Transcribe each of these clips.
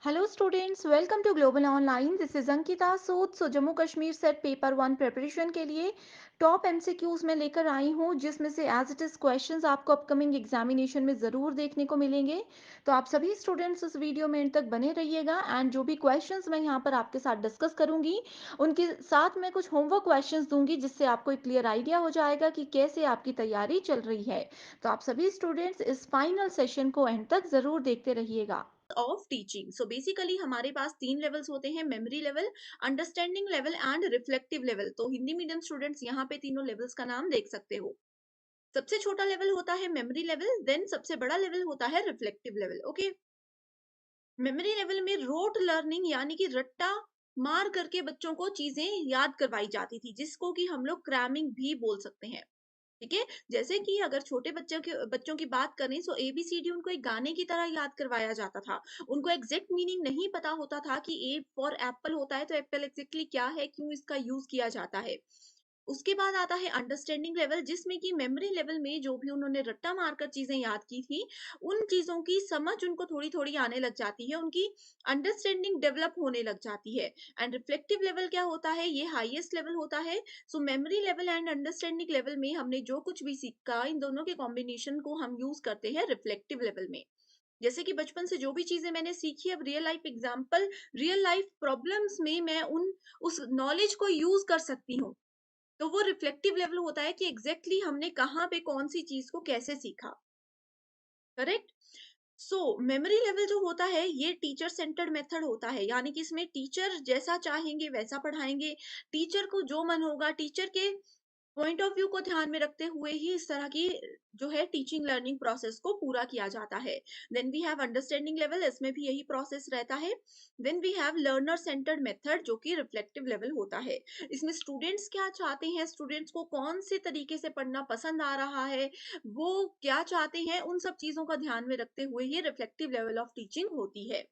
Hello students, welcome to Global Online. This is Ankita Sood. Jammu Kashmir set paper one preparation के लिए top MCQs में लेकर आई हूँ, जिसमें से एज इट इज क्वेश्चंस आपको अपकमिंग एग्जामिनेशन में ज़रूर देखने को मिलेंगे। तो आप सभी स्टूडेंट्स इस वीडियो में एंड तक बने रहिएगा। एंड जो भी क्वेश्चंस मैं यहाँ पर आपके साथ डिस्कस करूंगी, उनके साथ मैं कुछ होमवर्क क्वेश्चंस दूंगी, जिससे आपको एक क्लियर आइडिया हो जाएगा कि कैसे आपकी तैयारी चल रही है। तो आप सभी स्टूडेंट्स इस फाइनल सेशन को एंड तक ज़रूर देखते रहिएगा। Of teaching. सो बेसिकली हमारे पास तीन लेवल्स होते हैं, memory level, understanding level and reflective level. तो हिंदी मीडियम स्टूडेंट्स यहाँ पे तीनों लेवल्स का नाम देख सकते हो। सबसे छोटा लेवल होता है मेमोरी लेवल, देन सबसे बड़ा लेवल होता है reflective level. Okay, memory level में रोट लर्निंग यानी कि रट्टा मार करके बच्चों को चीजें याद करवाई जाती थी, जिसको कि हम लोग क्रैमिंग भी बोल सकते हैं। ठीक है, जैसे कि अगर छोटे बच्चों की बात करें, सो एबीसीडी उनको एक गाने की तरह याद करवाया जाता था। उनको एग्जैक्ट मीनिंग नहीं पता होता था कि ए फॉर एप्पल होता है तो एप्पल एग्जैक्टली क्या है, क्यों इसका यूज किया जाता है। उसके बाद आता है अंडरस्टैंडिंग लेवल, जिसमें कि मेमोरी लेवल में जो भी उन्होंने रट्टा मारकर चीजें याद की थी, उन चीजों की समझ उनको थोड़ी थोड़ी आने लग जाती है, उनकी अंडरस्टैंडिंग डेवलप होने लग जाती है। एंड रिफ्लेक्टिव लेवल क्या होता है, ये हाईएस्ट लेवल होता है। So memory level and understanding level में हमने जो कुछ भी सीखा, इन दोनों के कॉम्बिनेशन को हम यूज करते हैं रिफ्लेक्टिव लेवल में। जैसे कि बचपन से जो भी चीजें मैंने सीखी, अब real life example, real life problems में मैं उन उस नॉलेज को यूज कर सकती हूँ। तो वो रिफ्लेक्टिव लेवल होता है कि एग्जैक्टली हमने कहाँ पे कौन सी चीज को कैसे सीखा। करेक्ट। सो मेमोरी लेवल जो होता है, ये टीचर सेंटर्ड मेथड होता है, यानी कि इसमें टीचर जैसा चाहेंगे वैसा पढ़ाएंगे। टीचर को जो मन होगा, टीचर के पॉइंट ऑफ व्यू को ध्यान में रखते हुए ही इस तरह की जो है टीचिंग लर्निंग प्रोसेस को पूरा किया जाता है। Then we have understanding level, इसमें भी यही प्रोसेस रहता है। Then we have learner centred method, जो कि रिफ्लेक्टिव लेवल होता है। इसमें स्टूडेंट्स क्या चाहते हैं, स्टूडेंट्स को कौन से तरीके से पढ़ना पसंद आ रहा है, वो क्या चाहते हैं, उन सब चीजों का ध्यान में रखते हुए ये रिफ्लेक्टिव लेवल ऑफ टीचिंग होती है।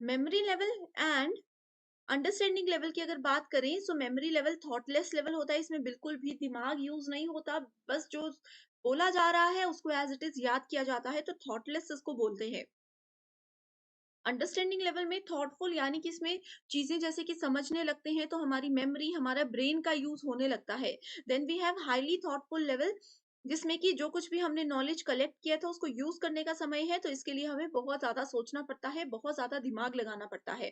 Memory level and understanding level की अगर बात करें, सो मेमोरी लेवल थॉटलेस लेवल होता है, इसमें बिल्कुल भी दिमाग यूज नहीं होता, बस जो बोला जा रहा है उसको एज इट इज याद किया जाता है, तो थॉटलेस इसको बोलते हैं। अंडरस्टैंडिंग लेवल में थॉटफुल, यानी कि इसमें चीजें जैसे कि समझने लगते हैं तो हमारी मेमोरी, हमारा ब्रेन का यूज होने लगता है। Then we have highly thoughtful level, जिसमें कि जो कुछ भी हमने नॉलेज कलेक्ट किया था उसको यूज करने का समय है, तो इसके लिए हमें बहुत ज्यादा सोचना पड़ता है, बहुत ज्यादा दिमाग लगाना पड़ता है।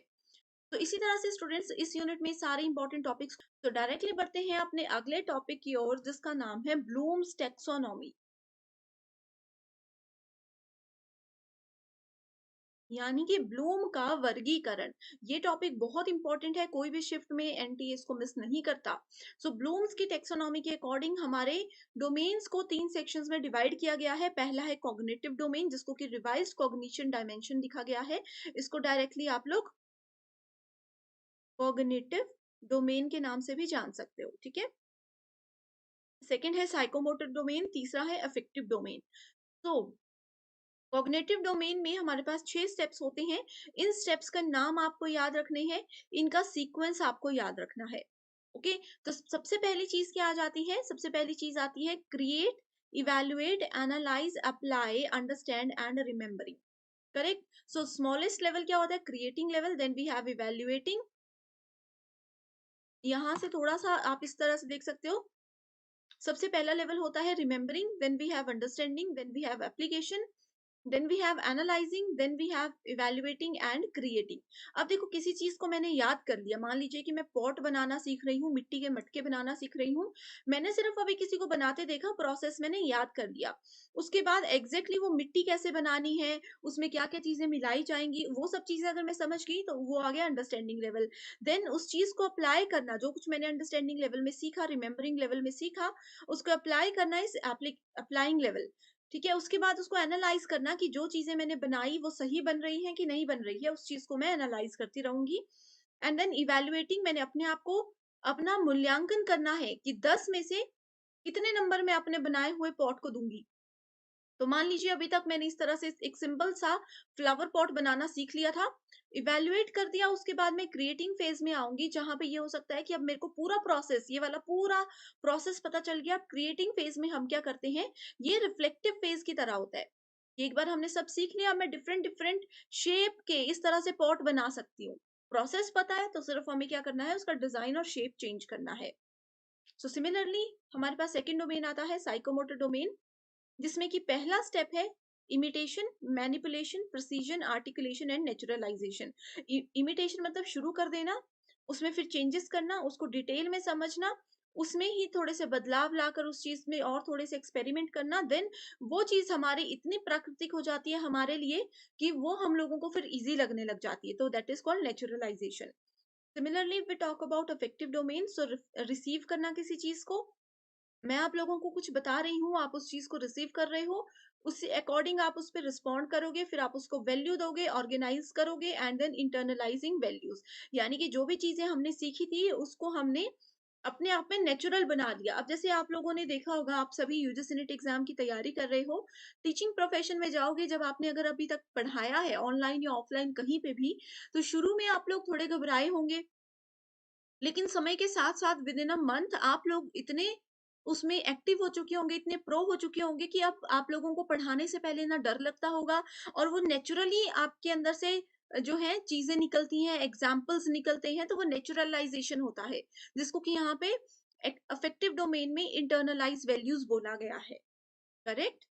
तो इसी तरह से स्टूडेंट्स, इस यूनिट में सारे इंपॉर्टेंट टॉपिक्स। तो डायरेक्टली बढ़ते हैं अपने अगले टॉपिक की ओर, जिसका नाम है ब्लूम्स टेक्सोनॉमी, यानी कि ब्लूम का वर्गीकरण। ये टॉपिक बहुत इंपॉर्टेंट है, कोई भी शिफ्ट में एनटीए इसको मिस नहीं करता। सो ब्लूम्स की टेक्सोनॉमी के अकॉर्डिंग हमारे डोमेन्स को तीन सेक्शंस में डिवाइड किया गया है। पहला है कॉग्निटिव डोमेन, जिसको कि रिवाइज्ड कॉग्निशन डायमेंशन लिखा गया है। इसको डायरेक्टली आप लोग कॉग्निटिव डोमेन के नाम से भी जान सकते हो, ठीक है। सेकेंड है साइकोमोटर डोमेन, तीसरा है अफेक्टिव डोमेन। तो कॉग्निटिव डोमेन में हमारे पास 6 स्टेप्स होते हैं। इन स्टेप्स का नाम आपको याद रखने हैं, इनका सीक्वेंस आपको याद रखना है। ओके, तो सबसे पहली चीज क्या आ जाती है, सबसे पहली चीज आती है create, evaluate, analyse, apply, understand and remembering. Correct. So smallest level क्या होता है, creating level, then we have evaluating. यहां से थोड़ा सा आप इस तरह से देख सकते हो, सबसे पहला लेवल होता है remembering, then we have understanding, then we have application, then we have analysing, then we have evaluating and creating. अब देखो, किसी चीज को मैंने याद कर लिया, मान लीजिए कि मैं पॉट बनाना सीख रही हूँ, मिट्टी के मटके बनाना सीख रही हूँ। मैंने सिर्फ अभी किसी को बनाते देखा, प्रोसेस मैंने याद कर लिया। उसके बाद एग्जैक्टली वो मिट्टी कैसे बनानी है, उसमें क्या क्या चीजें मिलाई जाएंगी, वो सब चीजें अगर मैं समझ गई तो वो आ गया अंडरस्टैंडिंग लेवल। देन उस चीज को अप्लाई करना, जो कुछ मैंने अंडरस्टैंडिंग लेवल में सीखा, रिमेम्बरिंग लेवल में सीखा, उसको अप्लाई करना इस अप्लाइंग लेवल। ठीक है, उसके बाद उसको एनालाइज करना कि जो चीजें मैंने बनाई वो सही बन रही हैं कि नहीं बन रही है, उस चीज को मैं एनालाइज करती रहूंगी। एंड देन इवेल्युएटिंग, मैंने अपने आप को अपना मूल्यांकन करना है कि 10 में से कितने नंबर मैं अपने बनाए हुए पॉट को दूंगी। तो मान लीजिए अभी तक मैंने इस तरह से एक सिंपल सा फ्लावर पॉट बनाना सीख लिया था, इवेल्युएट कर दिया, उसके बाद मैं क्रिएटिंग फेज में आऊंगी, जहां पे ये हो सकता है कि अब मेरे को पूरा प्रोसेस, ये वाला पूरा प्रोसेस पता चल गया। क्रिएटिंग फेज में हम क्या करते हैं, ये रिफ्लेक्टिव फेज की तरह होता है कि एक बार हमने सब सीख लिया, मैं डिफरेंट डिफरेंट शेप के इस तरह से पॉट बना सकती हूँ। प्रोसेस पता है तो सिर्फ हमें क्या करना है, उसका डिजाइन और शेप चेंज करना है। सो सिमिलरली हमारे पास सेकंड डोमेन आता है साइकोमोटर डोमेन, जिसमें कि पहला स्टेप है imitation, manipulation, precision, articulation and naturalisation. Imitation मतलब शुरू कर देना, उसमें फिर चेंजेस करना, उसको डिटेल में समझना, उसमें ही थोड़े से बदलाव लाकर उस चीज में और थोड़े से एक्सपेरिमेंट करना, देन वो चीज हमारी इतनी प्राकृतिक हो जाती है हमारे लिए कि वो हम लोगों को फिर इजी लगने लग जाती है, तो that is called naturalisation. Similarly we talk about affective domain, so receive करना किसी चीज को, मैं आप लोगों को कुछ बता रही हूँ, आप उस चीज को रिसीव कर रहे हो, उससे अकॉर्डिंग आप उस पर रिस्पॉन्ड करोगे, फिर आप उसको वैल्यू दोगे, ऑर्गेनाइज करोगे एंड देन इंटरनलाइजिंग वैल्यूज। यानी कि जो भी चीजें हमने सीखी थी उसको हमने अपने आप में नेचुरल बना लिया। अब जैसे आप लोगों ने देखा होगा, आप सभी यूजीसी नेट एग्जाम की तैयारी कर रहे हो, टीचिंग प्रोफेशन में जाओगे, जब आपने अगर अभी तक पढ़ाया है ऑनलाइन या ऑफलाइन कहीं पे भी, तो शुरू में आप लोग थोड़े घबराए होंगे, लेकिन समय के साथ साथ विद इन अ मंथ आप लोग इतने उसमें एक्टिव हो चुके होंगे, इतने प्रो हो चुके होंगे कि अब आप लोगों को पढ़ाने से पहले ना डर लगता होगा, और वो नेचुरली आपके अंदर से जो है चीजें निकलती हैं, एग्जाम्पल्स निकलते हैं, तो वो नेचुरलाइजेशन होता है, जिसको कि यहाँ पे अफेक्टिव डोमेन में इंटरनलाइज वैल्यूज बोला गया है। करेक्ट।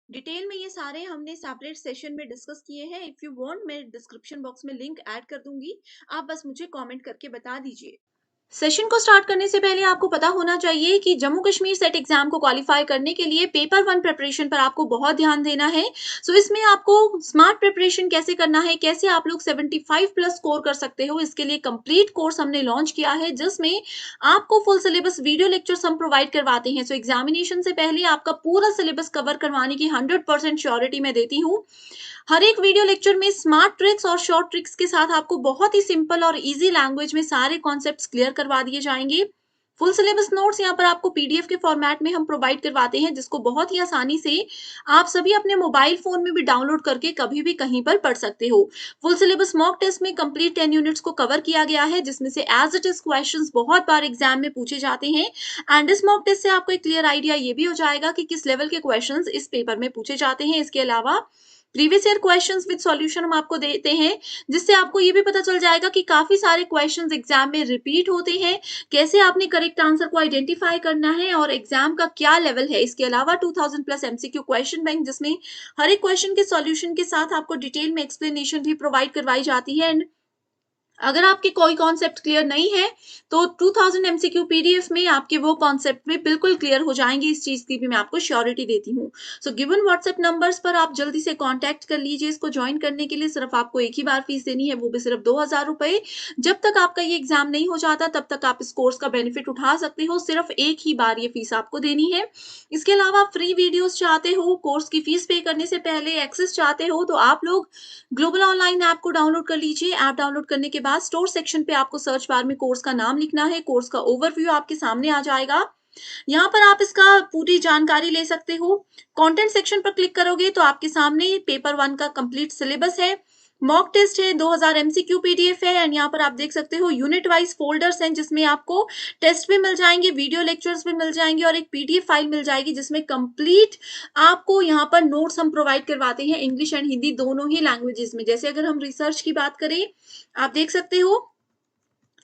डिटेल में ये सारे हमने सेपरेट सेशन में डिस्कस किए हैं। इफ यू वांट, मैं डिस्क्रिप्शन बॉक्स में लिंक ऐड कर दूंगी, आप बस मुझे कमेंट करके बता दीजिए। सेशन को स्टार्ट करने से पहले आपको पता होना चाहिए कि जम्मू कश्मीर सेट एग्जाम को क्वालिफाई करने के लिए पेपर वन प्रिपरेशन पर आपको बहुत ध्यान देना है। सो इसमें आपको स्मार्ट प्रिपरेशन कैसे करना है, कैसे आप लोग 75 प्लस स्कोर कर सकते हो, इसके लिए कंप्लीट कोर्स हमने लॉन्च किया है, जिसमें आपको फुल सिलेबस वीडियो लेक्चर्स हम प्रोवाइड करवाते हैं। सो एग्जामिनेशन से पहले आपका पूरा सिलेबस कवर करवाने की 100% श्योरिटी मैं देती हूँ। हर एक वीडियो लेक्चर में स्मार्ट ट्रिक्स और शॉर्ट ट्रिक्स के साथ आपको बहुत ही सिंपल और इजी लैंग्वेज में सारे कॉन्सेप्ट्स क्लियर करवा दिए जाएंगे। फुल सिलेबस नोट्स यहाँ पर आपको पीडीएफ के फॉर्मेट में हम प्रोवाइड करवाते हैं, जिसको बहुत ही आसानी से आप सभी अपने मोबाइल फोन में भी डाउनलोड करके कभी भी कहीं पर पढ़ सकते हो। फुल सिलेबस मॉक टेस्ट में कंप्लीट 10 यूनिट्स को कवर किया गया है, जिसमें से एज इट इज क्वेश्चंस बहुत बार एग्जाम में पूछे जाते हैं, एंड इस मॉक टेस्ट से आपको एक क्लियर आइडिया ये भी हो जाएगा कि किस लेवल के क्वेश्चंस इस पेपर में पूछे जाते हैं। इसके अलावा previous year questions with solution हम आपको देते हैं, जिससे आपको ये भी पता चल जाएगा कि काफी सारे क्वेश्चंस एग्जाम में रिपीट होते हैं, कैसे आपने करेक्ट आंसर को आइडेंटिफाई करना है और एग्जाम का क्या लेवल है। इसके अलावा 2000 प्लस एमसीक्यू क्वेश्चन बैंक, जिसमें हर एक क्वेश्चन के सॉल्यूशन के साथ आपको डिटेल में एक्सप्लेनेशन भी प्रोवाइड करवाई जाती है। एंड अगर आपके कोई कॉन्सेप्ट क्लियर नहीं है, तो 2000 एमसीक्यू पीडीएफ में आपके वो कॉन्सेप्ट में बिल्कुल क्लियर हो जाएंगे, इस चीज की भी मैं आपको श्योरिटी देती हूँ। सो गिवन व्हाट्सएप नंबर्स पर आप जल्दी से कांटेक्ट कर लीजिए। इसको ज्वाइन करने के लिए सिर्फ आपको एक ही बार फीस देनी है, वो भी सिर्फ 2000 रुपए। जब तक आपका ये एग्जाम नहीं हो जाता तब तक आप इस कोर्स का बेनिफिट उठा सकते हो, सिर्फ एक ही बार ये फीस आपको देनी है। इसके अलावा फ्री वीडियोस चाहते हो, कोर्स की फीस पे करने से पहले एक्सेस चाहते हो, तो आप लोग ग्लोबल ऑनलाइन ऐप को डाउनलोड कर लीजिए। ऐप डाउनलोड करने के बाद स्टोर सेक्शन पे आपको सर्च बार में कोर्स का नाम लिखना है, कोर्स का ओवरव्यू आपके सामने आ जाएगा। यहाँ पर आप इसका पूरी जानकारी ले सकते हो। कंटेंट सेक्शन पर क्लिक करोगे तो आपके सामने पेपर वन का कंप्लीट सिलेबस है, मॉक टेस्ट है, 2000 एमसीक्यू पीडीएफ है, एंड यहाँ पर आप देख सकते हो यूनिट वाइज फोल्डर्स हैं, जिसमें आपको टेस्ट भी मिल जाएंगे, वीडियो लेक्चर्स भी मिल जाएंगे, और एक पीडीएफ फाइल मिल जाएगी, जिसमें कंप्लीट आपको यहाँ पर नोट्स हम प्रोवाइड करवाते हैं, इंग्लिश एंड हिंदी दोनों ही लैंग्वेजेस में। जैसे अगर हम रिसर्च की बात करें, आप देख सकते हो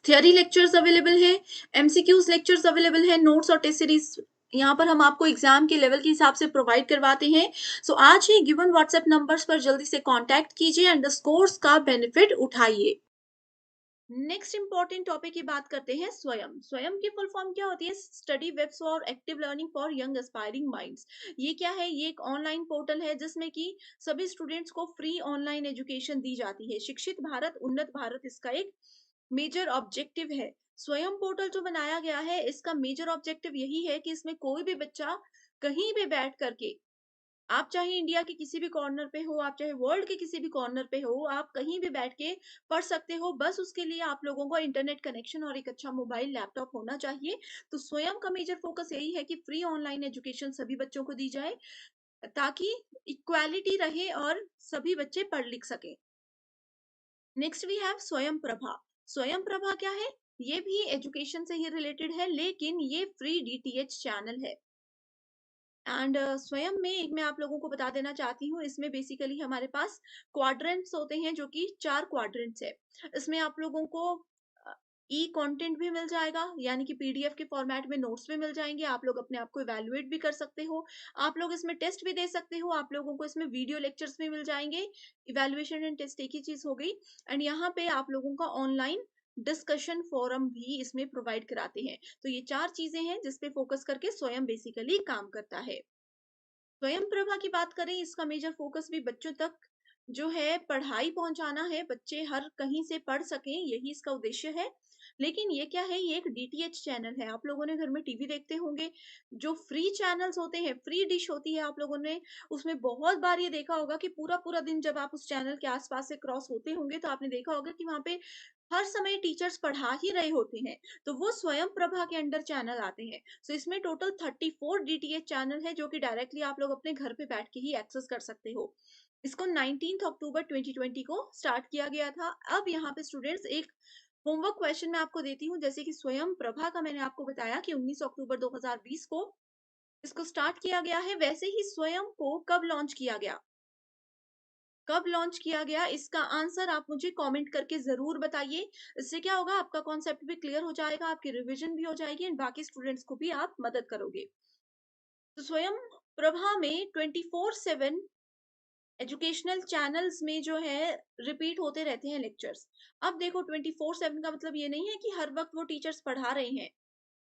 थियरी लेक्चर्स अवेलेबल है, एमसीक्यूज लेक्चर्स अवेलेबल है, नोट्स और टेस्ट सीरीज यहाँ पर हम आपको एग्जाम के लेवल के हिसाब से प्रोवाइड करवाते हैं। सो आज ही गिवन व्हाट्सएप नंबर्स पर जल्दी से कांटेक्ट कीजिए एंड द कोर्स का बेनिफिट उठाइए। नेक्स्ट इंपॉर्टेंट टॉपिक की बात करते हैं, स्वयं। स्वयं की फुल फॉर्म क्या होती है? Study webs for active learning for young aspiring minds. ये क्या है? ये एक ऑनलाइन पोर्टल है, जिसमें कि सभी स्टूडेंट्स को फ्री ऑनलाइन एजुकेशन दी जाती है। शिक्षित भारत, उन्नत भारत इसका एक मेजर ऑब्जेक्टिव है। स्वयं पोर्टल जो बनाया गया है, इसका मेजर ऑब्जेक्टिव यही है कि इसमें कोई भी बच्चा कहीं भी बैठ करके, आप चाहे इंडिया के किसी भी कॉर्नर पे हो, आप चाहे वर्ल्ड के किसी भी कॉर्नर पे हो, आप कहीं भी बैठ के पढ़ सकते हो। बस उसके लिए आप लोगों को इंटरनेट कनेक्शन और एक अच्छा मोबाइल लैपटॉप होना चाहिए। तो स्वयं का मेजर फोकस यही है कि फ्री ऑनलाइन एजुकेशन सभी बच्चों को दी जाए, ताकि इक्वालिटी रहे और सभी बच्चे पढ़ लिख सके। नेक्स्ट वी हैव स्वयं प्रभा। स्वयं प्रभा क्या है? ये भी एजुकेशन से ही रिलेटेड है, लेकिन ये फ्री डीटीएच चैनल है। एंड स्वयं में एक मैं आप लोगों को बता देना चाहती हूँ, इसमें बेसिकली हमारे पास क्वाड्रेंट्स होते हैं जो कि 4 क्वाड्रेंट्स है। इसमें आप लोगों को ई कंटेंट भी मिल जाएगा, यानी कि पीडीएफ के फॉर्मेट में नोट्स भी मिल जाएँगे, आप लोग अपने आप को इवैल्यूएट भी कर सकते हो। आप लोग इसमें टेस्ट भी दे सकते हो, आप लोगों को इसमें वीडियो लेक्चर्स भी मिल जाएँगे। इवैल्यूएशन एंड टेस्ट एक ही चीज़ हो गई। एंड यहाँ पे आप लोगों का ऑनलाइन डिस्कशन फोरम भी इसमें प्रोवाइड कराते हैं। तो ये 4 चीज़ें हैं जिस पे फोकस करके स्वयं बेसिकली काम करता है। स्वयं प्रभा की बात करें, इसका मेजर फोकस भी बच्चों तक जो है पढ़ाई पहुंचाना है, बच्चे हर कहीं से पढ़ सकें, यही इसका उद्देश्य है। लेकिन ये क्या है, ये एक डीटीएच चैनल है। आप लोगों ने घर में टीवी देखते होंगे, जो फ्री चैनल्स होते हैं, फ्री डिश होती है, आप लोगों ने उसमें बहुत बार ये देखा होगा कि पूरा पूरा दिन जब आप उस चैनल के आसपास से क्रॉस होते होंगे तो आपने देखा होगा कि वहां पे हर समय टीचर्स पढ़ा ही रहे होते हैं। तो वो स्वयं प्रभा के अंडर चैनल आते हैं। सो इसमें टोटल 34 डीटीएच चैनल है जो कि डायरेक्टली आप लोग अपने घर पे बैठ के ही एक्सेस कर सकते हो। इसको 19 अक्टूबर 2020 को स्टार्ट किया गया था। अब यहाँ पे स्टूडेंट्स एक होमवर्क क्वेश्चन मैं आपको देती हूँ, जैसे कि स्वयं प्रभा का मैंने आपको बताया कि 19 अक्टूबर 2020 को इसको स्टार्ट किया गया है, वैसे ही स्वयं को कब लॉन्च किया गया? कब लॉन्च किया गया, इसका आंसर आप मुझे कमेंट करके ज़रूर बताइए। इससे क्या होगा, आपका कॉन्सेप्ट भी क्लियर हो जाएगा, आपकी रिवीजन भी हो जाएगी एंड बाकी स्टूडेंट्स को भी आप मदद करोगे। तो स्वयं प्रभा में 24/7 एजुकेशनल चैनल्स में जो है रिपीट होते रहते हैं लेक्चर्स। अब देखो 24/7 का मतलब ये नहीं है कि हर वक़्त वो टीचर्स पढ़ा रहे हैं।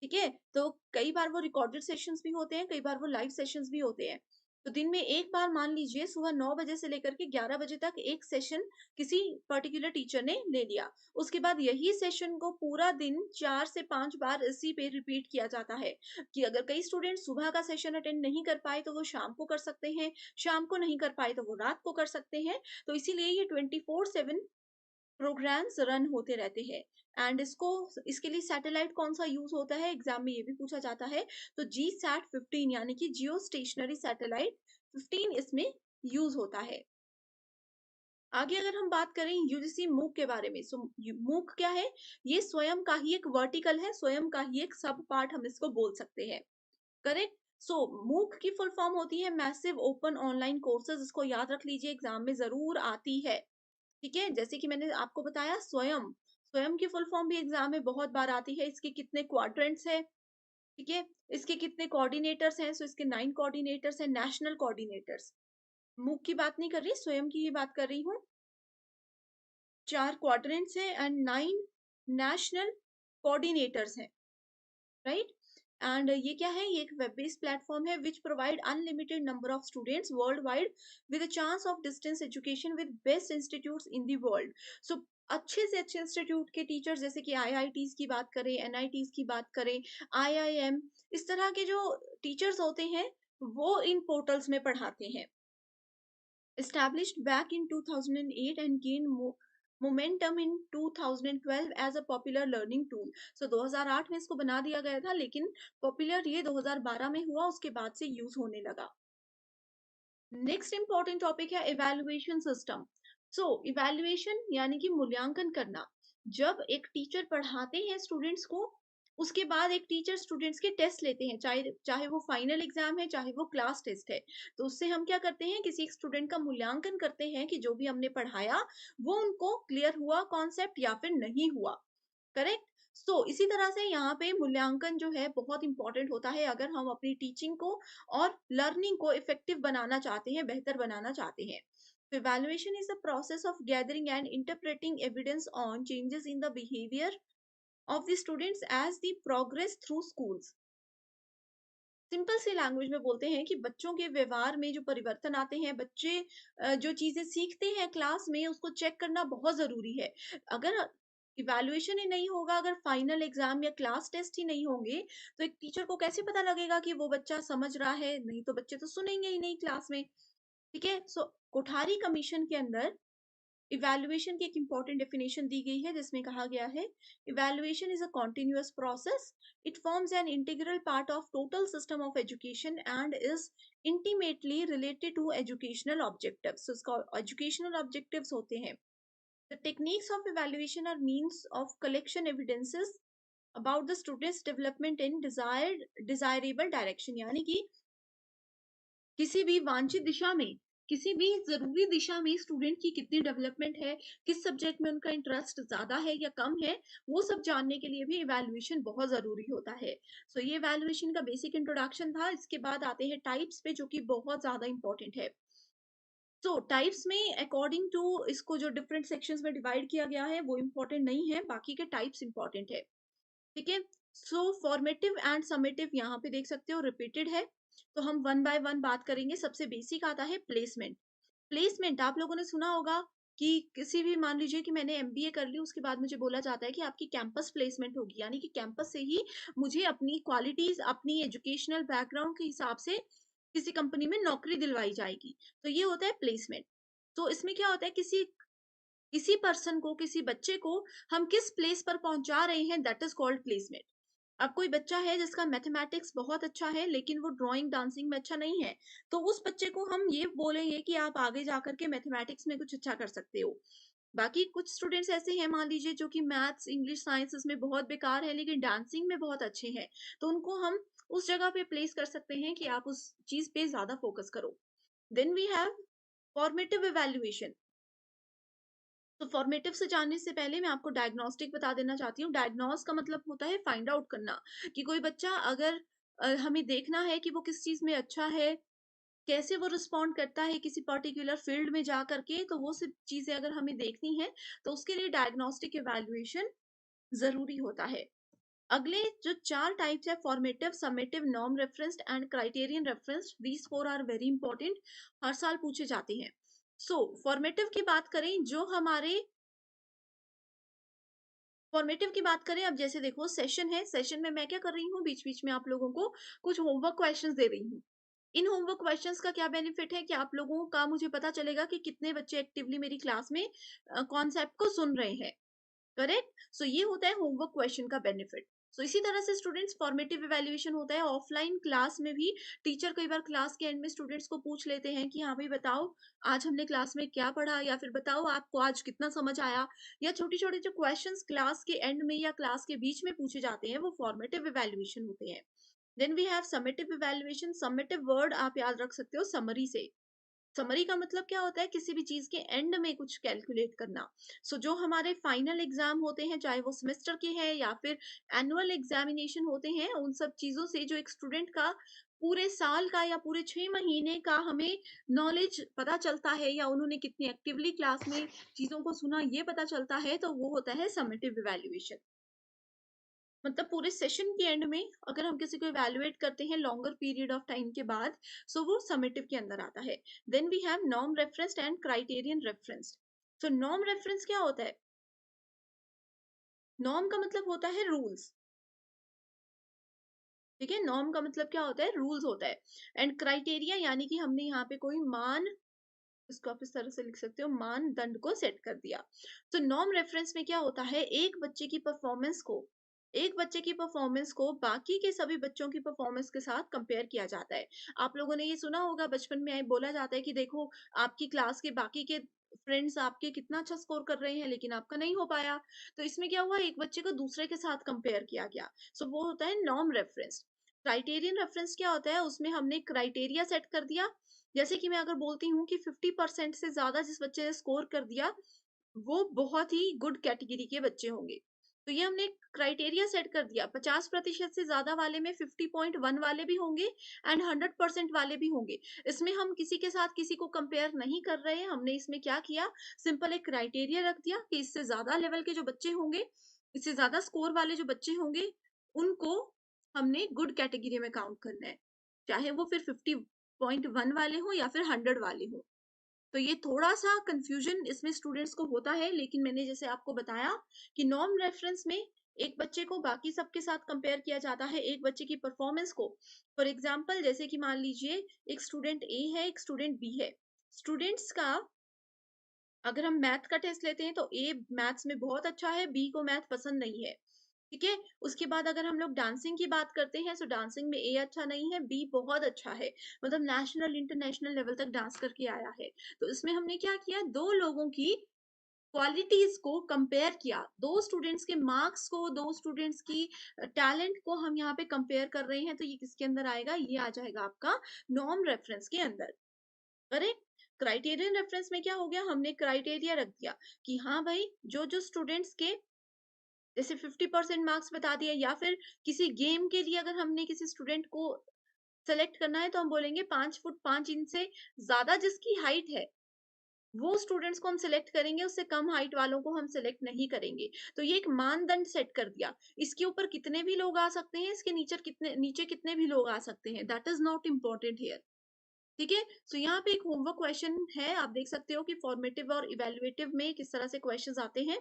ठीक है? तो कई बार वो रिकॉर्डेड सेशंस भी होते हैं, कई बार वो लाइव सेशंस भी होते हैं। तो दिन में एक बार मान लीजिए सुबह 9 बजे से लेकर के 11 बजे तक एक सेशन किसी पर्टिकुलर टीचर ने ले लिया। उसके बाद यही सेशन को पूरा दिन 4 से 5 बार इसी पे रिपीट किया जाता है कि अगर कई स्टूडेंट सुबह का सेशन अटेंड नहीं कर पाए तो वो शाम को कर सकते हैं, शाम को नहीं कर पाए तो वो रात को कर सकते हैं। तो इसीलिए ये 24/7 प्रोग्राम्स रन होते रहते हैं। एंड इसको इसके लिए सैटेलाइट कौन सा यूज होता है, एग्जाम में ये भी पूछा जाता है। तो जी सैट 15 यानी कि जियो स्टेशनरी सैटेलाइट 15 इसमें यूज होता है। आगे अगर हम बात करें यूजीसी मूक के बारे में, सो मूक क्या है, ये स्वयं का ही एक वर्टिकल है, स्वयं का ही एक सब पार्ट हम इसको बोल सकते हैं। करेक्ट। सो मूक की फुल फॉर्म होती है मैसिव ओपन ऑनलाइन कोर्सेज, इसको याद रख लीजिए, एग्जाम में जरूर आती है। ठीक है, जैसे कि मैंने आपको बताया स्वयं, स्वयं की फुल फॉर्म भी एग्जाम में बहुत बार आती है। इसके कितने क्वाड्रेंट्स है, ठीक है, इसके कितने कोऑर्डिनेटर्स हैं, सो इसके 9 कोऑर्डिनेटर्स हैं, नेशनल कोऑर्डिनेटर्स। मूक की बात नहीं कर रही, स्वयं की ही बात कर रही हूँ। 4 क्वाड्रेंट्स हैं एंड 9 नेशनल कोऑर्डिनेटर्स हैं, राइट। एंड ये क्या है, ये एक वेब बेस्ड प्लेटफॉर्म है which provide unlimited number of students worldwide with a chance of distance education with best institutes in the world. So अच्छे से अच्छे इंस्टीट्यूट के टीचर्स, जैसे कि आईआईटीज की बात करें, एनआईटीज की बात करें, आईआईएम, इस तरह के जो टीचर्स होते हैं वो इन पोर्टल्स में पढ़ाते हैं। Established back in 2008 and gained momentum in 2012 as a popular learning tool. So 2008 में इसको बना दिया गया था, लेकिन पॉपुलर ये 2012 में हुआ, उसके बाद से यूज होने लगा। नेक्स्ट इंपॉर्टेंट टॉपिक है इवैल्यूएशन सिस्टम। सो इवैल्यूएशन यानी कि मूल्यांकन करना। जब एक टीचर पढ़ाते हैं स्टूडेंट्स को, उसके बाद एक टीचर स्टूडेंट्स के टेस्ट लेते हैं, चाहे चाहे वो फाइनल एग्जाम है, चाहे वो क्लास टेस्ट है। तो उससे हम क्या करते हैं, किसी एक स्टूडेंट का मूल्यांकन करते हैं कि जो भी हमने पढ़ाया वो उनको क्लियर हुआ कॉन्सेप्ट या फिर नहीं हुआ। करेक्ट। सो इसी तरह से यहाँ पे मूल्यांकन जो है बहुत इंपॉर्टेंट होता है अगर हम अपनी टीचिंग को और लर्निंग को इफेक्टिव बनाना चाहते हैं, बेहतर बनाना चाहते हैं। तो evaluation is the process of gathering and interpreting evidence on changes in the behaviour of the students as they progress through schools। Simple सी लैंग्वेज में बोलते हैं कि बच्चों के व्यवहार में जो परिवर्तन आते हैं, बच्चे जो चीजें सीखते हैं क्लास में, उसको चेक करना बहुत जरूरी है। अगर इवैल्यूएशन ही नहीं होगा, अगर फाइनल एग्जाम या क्लास टेस्ट ही नहीं होंगे, तो एक टीचर को कैसे पता लगेगा कि वो बच्चा समझ रहा है, नहीं तो बच्चे तो सुनेंगे ही नहीं क्लास में। ठीक है। सो कोठारी कमीशन के अंदर इवैल्यूएशन की एक इंपॉर्टेंट डेफिनेशन दी गई है, जिसमें कहा गया है evaluation is a continuous process, it forms an integral part of total system of education and is intimately related to educational objectives. तो इसका एजुकेशनल ऑब्जेक्टिव्स होते हैं। The techniques of evaluation are means of collection evidences about the students development in desirable direction, यानी कि किसी भी वांछित दिशा में, किसी भी ज़रूरी दिशा में स्टूडेंट की कितनी डेवलपमेंट है, किस सब्जेक्ट में उनका इंटरेस्ट ज़्यादा है या कम है, वो सब जानने के लिए भी इवैल्यूएशन बहुत ज़रूरी होता है। सो ये इवैल्यूएशन का बेसिक इंट्रोडक्शन था, इसके बाद आते हैं टाइप्स पे जो कि बहुत ज़्यादा इम्पोर्टेंट है। तो टाइप्स में अकॉर्डिंग टू इसको जो डिफरेंट सेक्शंस में डिवाइड किया गया है, वो इम्पोर्टेंट नहीं है, बाकी के टाइप्स इम्पोर्टेंट है। ठीक है? सो फॉर्मेटिव एंड समेटिव यहाँ पे देख सकते हो रिपीटेड है। तो हम वन बाय वन बात करेंगे। सबसे बेसिक आता है प्लेसमेंट। प्लेसमेंट आप लोगों ने सुना होगा कि किसी भी मान लीजिए कि मैंने एमबीए कर ली, उसके बाद मुझे बोला जाता है कि आपकी कैंपस प्लेसमेंट होगी, यानी कि कैंपस से ही मुझे अपनी क्वालिटीज, अपनी एजुकेशनल बैकग्राउंड के हिसाब से किसी कंपनी में नौकरी दिलवाई जाएगी। तो ये होता है प्लेसमेंट। तो इसमें क्या होता है, किसी किसी पर्सन को, किसी बच्चे को हम किस प्लेस पर पहुंचा रहे हैं, दैट इज कॉल्ड प्लेसमेंट। अब कोई बच्चा है जिसका मैथमेटिक्स बहुत अच्छा है लेकिन वो ड्राइंग डांसिंग में अच्छा नहीं है, तो उस बच्चे को हम ये बोलेंगे कि आप आगे जाकर के मैथमेटिक्स में कुछ अच्छा कर सकते हो। बाकी कुछ स्टूडेंट्स ऐसे हैं मान लीजिए जो कि मैथ्स इंग्लिश साइंस इसमें बहुत बेकार है लेकिन डांसिंग में बहुत अच्छे हैं, तो उनको हम उस जगह पे प्लेस कर सकते हैं कि आप उस चीज पे ज्यादा फोकस करो। Then we have formative evaluation. तो फॉर्मेटिव से जानने से पहले मैं आपको डायग्नोस्टिक बता देना चाहती हूँ। डायग्नोस का मतलब होता है फाइंड आउट करना, कि कोई बच्चा अगर हमें देखना है कि वो किस चीज में अच्छा है, कैसे वो रिस्पॉन्ड करता है किसी पर्टिकुलर फील्ड में जा करके, तो वो सब चीजें अगर हमें देखनी है तो उसके लिए डायग्नोस्टिक इवैल्यूएशन जरूरी होता है। अगले जो चार टाइप्स है, formative, summative, norm referenced and criterion referenced, these four are very important, हर साल पूछे जाते हैं। सो फॉर्मेटिव की बात करें, जो हमारे फॉर्मेटिव की बात करें, अब जैसे देखो सेशन है, सेशन में मैं क्या कर रही हूँ, बीच बीच में आप लोगों को कुछ होमवर्क क्वेश्चंस दे रही हूँ। इन होमवर्क क्वेश्चंस का क्या बेनिफिट है कि आप लोगों का मुझे पता चलेगा कि कितने बच्चे एक्टिवली मेरी क्लास में कॉन्सेप्ट को सुन रहे हैं। करेक्ट। सो ये होता है होमवर्क क्वेश्चन का बेनिफिट। सो इसी तरह से स्टूडेंट्स फॉर्मेटिव इवैल्यूएशन होता है ऑफलाइन क्लास में भी। टीचर कई बार क्लास के एंड में स्टूडेंट्स को पूछ लेते हैं कि हाँ भाई बताओ आज हमने क्लास में क्या पढ़ा, या फिर बताओ आपको आज कितना समझ आया, या छोटे छोटे जो क्वेश्चंस क्लास के एंड में या क्लास के बीच में पूछे जाते हैं वो फॉर्मेटिव इवैल्यूएशन होते हैं। Then we have summative evaluation. Summative word आप याद रख सकते हो समरी से। समरी का मतलब क्या होता है, किसी भी चीज के एंड में कुछ कैलकुलेट करना। जो हमारे फाइनल एग्जाम होते हैं, चाहे वो सेमेस्टर के हैं या फिर एनुअल एग्जामिनेशन होते हैं, उन सब चीजों से जो एक स्टूडेंट का पूरे साल का या पूरे 6 महीने का हमें नॉलेज पता चलता है, या उन्होंने कितनी एक्टिवली क्लास में चीजों को सुना ये पता चलता है, तो वो होता है समेटिव इवैल्यूएशन। मतलब पूरे सेशन के एंड में अगर हम किसी को इवैल्यूएट करते हैं लॉन्गर पीरियड ऑफ टाइम के बाद, वो समेटिव के अंदर आता है। Then we have norm referenced and criterion referenced. Norm reference क्या होता है? नॉर्म का मतलब होता है रूल्स। ठीक है, नॉर्म का मतलब क्या होता है, रूल्स होता है। एंड क्राइटेरिया यानी कि हमने यहाँ पे कोई मान, इसको आप इस तरह से लिख सकते हो, मानदंड को सेट कर दिया। तो नॉर्म रेफरेंस में क्या होता है, एक बच्चे की परफॉर्मेंस को बाकी के सभी बच्चों की परफॉर्मेंस के साथ कंपेयर किया जाता है। आप लोगों ने ये सुना होगा, बचपन में बोला जाता है कि देखो आपकी क्लास के बाकी के फ्रेंड्स आपके कितना अच्छा स्कोर कर रहे हैं लेकिन आपका नहीं हो पाया। तो इसमें क्या हुआ, एक बच्चे को दूसरे के साथ कंपेयर किया गया। वो होता है नॉर्म रेफरेंस। क्राइटेरियन रेफरेंस क्या होता है, उसमें हमने क्राइटेरिया सेट कर दिया। जैसे कि मैं अगर बोलती हूँ कि 50% से ज्यादा जिस बच्चे ने स्कोर कर दिया वो बहुत ही गुड कैटेगरी के बच्चे होंगे। तो ये हमने क्राइटेरिया सेट कर दिया। 50% से ज्यादा वाले में 50.1 वाले भी होंगे एंड 100% वाले भी होंगे। इसमें हम किसी के साथ किसी को कंपेयर नहीं कर रहे हैं। हमने इसमें क्या किया, सिंपल एक क्राइटेरिया रख दिया कि इससे ज्यादा लेवल के जो बच्चे होंगे, इससे ज्यादा स्कोर वाले जो बच्चे होंगे, उनको हमने गुड कैटेगरी में काउंट करना है, चाहे वो फिर 50.1 वाले हो या फिर 100 वाले हो। तो ये थोड़ा-सा कन्फ्यूजन इसमें स्टूडेंट्स को होता है, लेकिन मैंने जैसे आपको बताया कि नॉर्म रेफरेंस में एक बच्चे को बाकी सबके साथ कंपेयर किया जाता है, एक बच्चे की परफॉर्मेंस को। फॉर एग्जांपल जैसे कि मान लीजिए एक स्टूडेंट ए है, एक स्टूडेंट बी है। स्टूडेंट्स का अगर हम मैथ का टेस्ट लेते हैं तो ए मैथ्स में बहुत अच्छा है, बी को मैथ पसंद नहीं है। ठीक है। उसके बाद अगर हम लोग डांसिंग की बात करते हैं, डांसिंग में ए अच्छा नहीं है, बी बहुत अच्छा है, मतलब नेशनल इंटरनेशनल लेवल तक डांस करके आया है। तो इसमें हमने क्या किया, दो लोगों की क्वालिटीज को कंपेयर किया, दो स्टूडेंट्स के मार्क्स को, दो स्टूडेंट्स की टैलेंट को हम यहाँ पे कंपेयर कर रहे हैं, तो ये किसके अंदर आएगा? ये आ जाएगा आपका नॉर्म रेफरेंस के अंदर। करेक्ट। क्राइटेरियन रेफरेंस में क्या हो गया? हमने क्राइटेरिया रख दिया कि हाँ भाई, जो जो स्टूडेंट्स के जैसे 50% मार्क्स बता दिए, या फिर किसी गेम के लिए अगर हमने किसी स्टूडेंट को सेलेक्ट करना है तो हम बोलेंगे 5 फुट 5 इंच से ज्यादा जिसकी हाइट है वो स्टूडेंट्स को हम सिलेक्ट करेंगे, उससे कम हाइट वालों को हम सिलेक्ट नहीं करेंगे। तो ये एक मानदंड सेट कर दिया। इसके ऊपर कितने भी लोग आ सकते हैं, इसके नीचे कितने भी लोग आ सकते हैं, that is not important here. ठीक है। सो यहाँ पे एक होमवर्क क्वेश्चन है, आप देख सकते हो कि फॉर्मेटिव और इवेल्युएटिव में किस तरह से क्वेश्चंस आते हैं।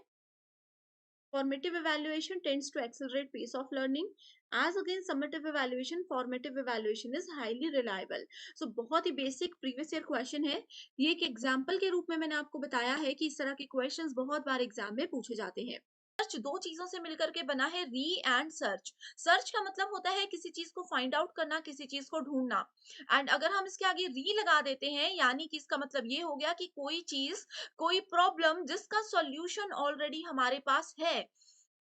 Formative evaluation tends to accelerate pace of learning. As against summative evaluation, formative evaluation is highly reliable. So बहुत ही बेसिक प्रीवियस ईयर क्वेश्चन है। ये एक एग्जाम्पल के रूप में मैंने आपको बताया है कि इस तरह के क्वेश्चंस बहुत बार एग्जाम में पूछे जाते हैं। सर्च दो चीजों से मिलकर के बना है, री एंड सर्च। सर्च का मतलब होता है किसी चीज को फाइंड आउट करना, किसी चीज को ढूंढना। एंड अगर हम इसके आगे री लगा देते हैं, यानी कि इसका मतलब ये हो गया कि कोई चीज, कोई प्रॉब्लम जिसका सॉल्यूशन ऑलरेडी हमारे पास है,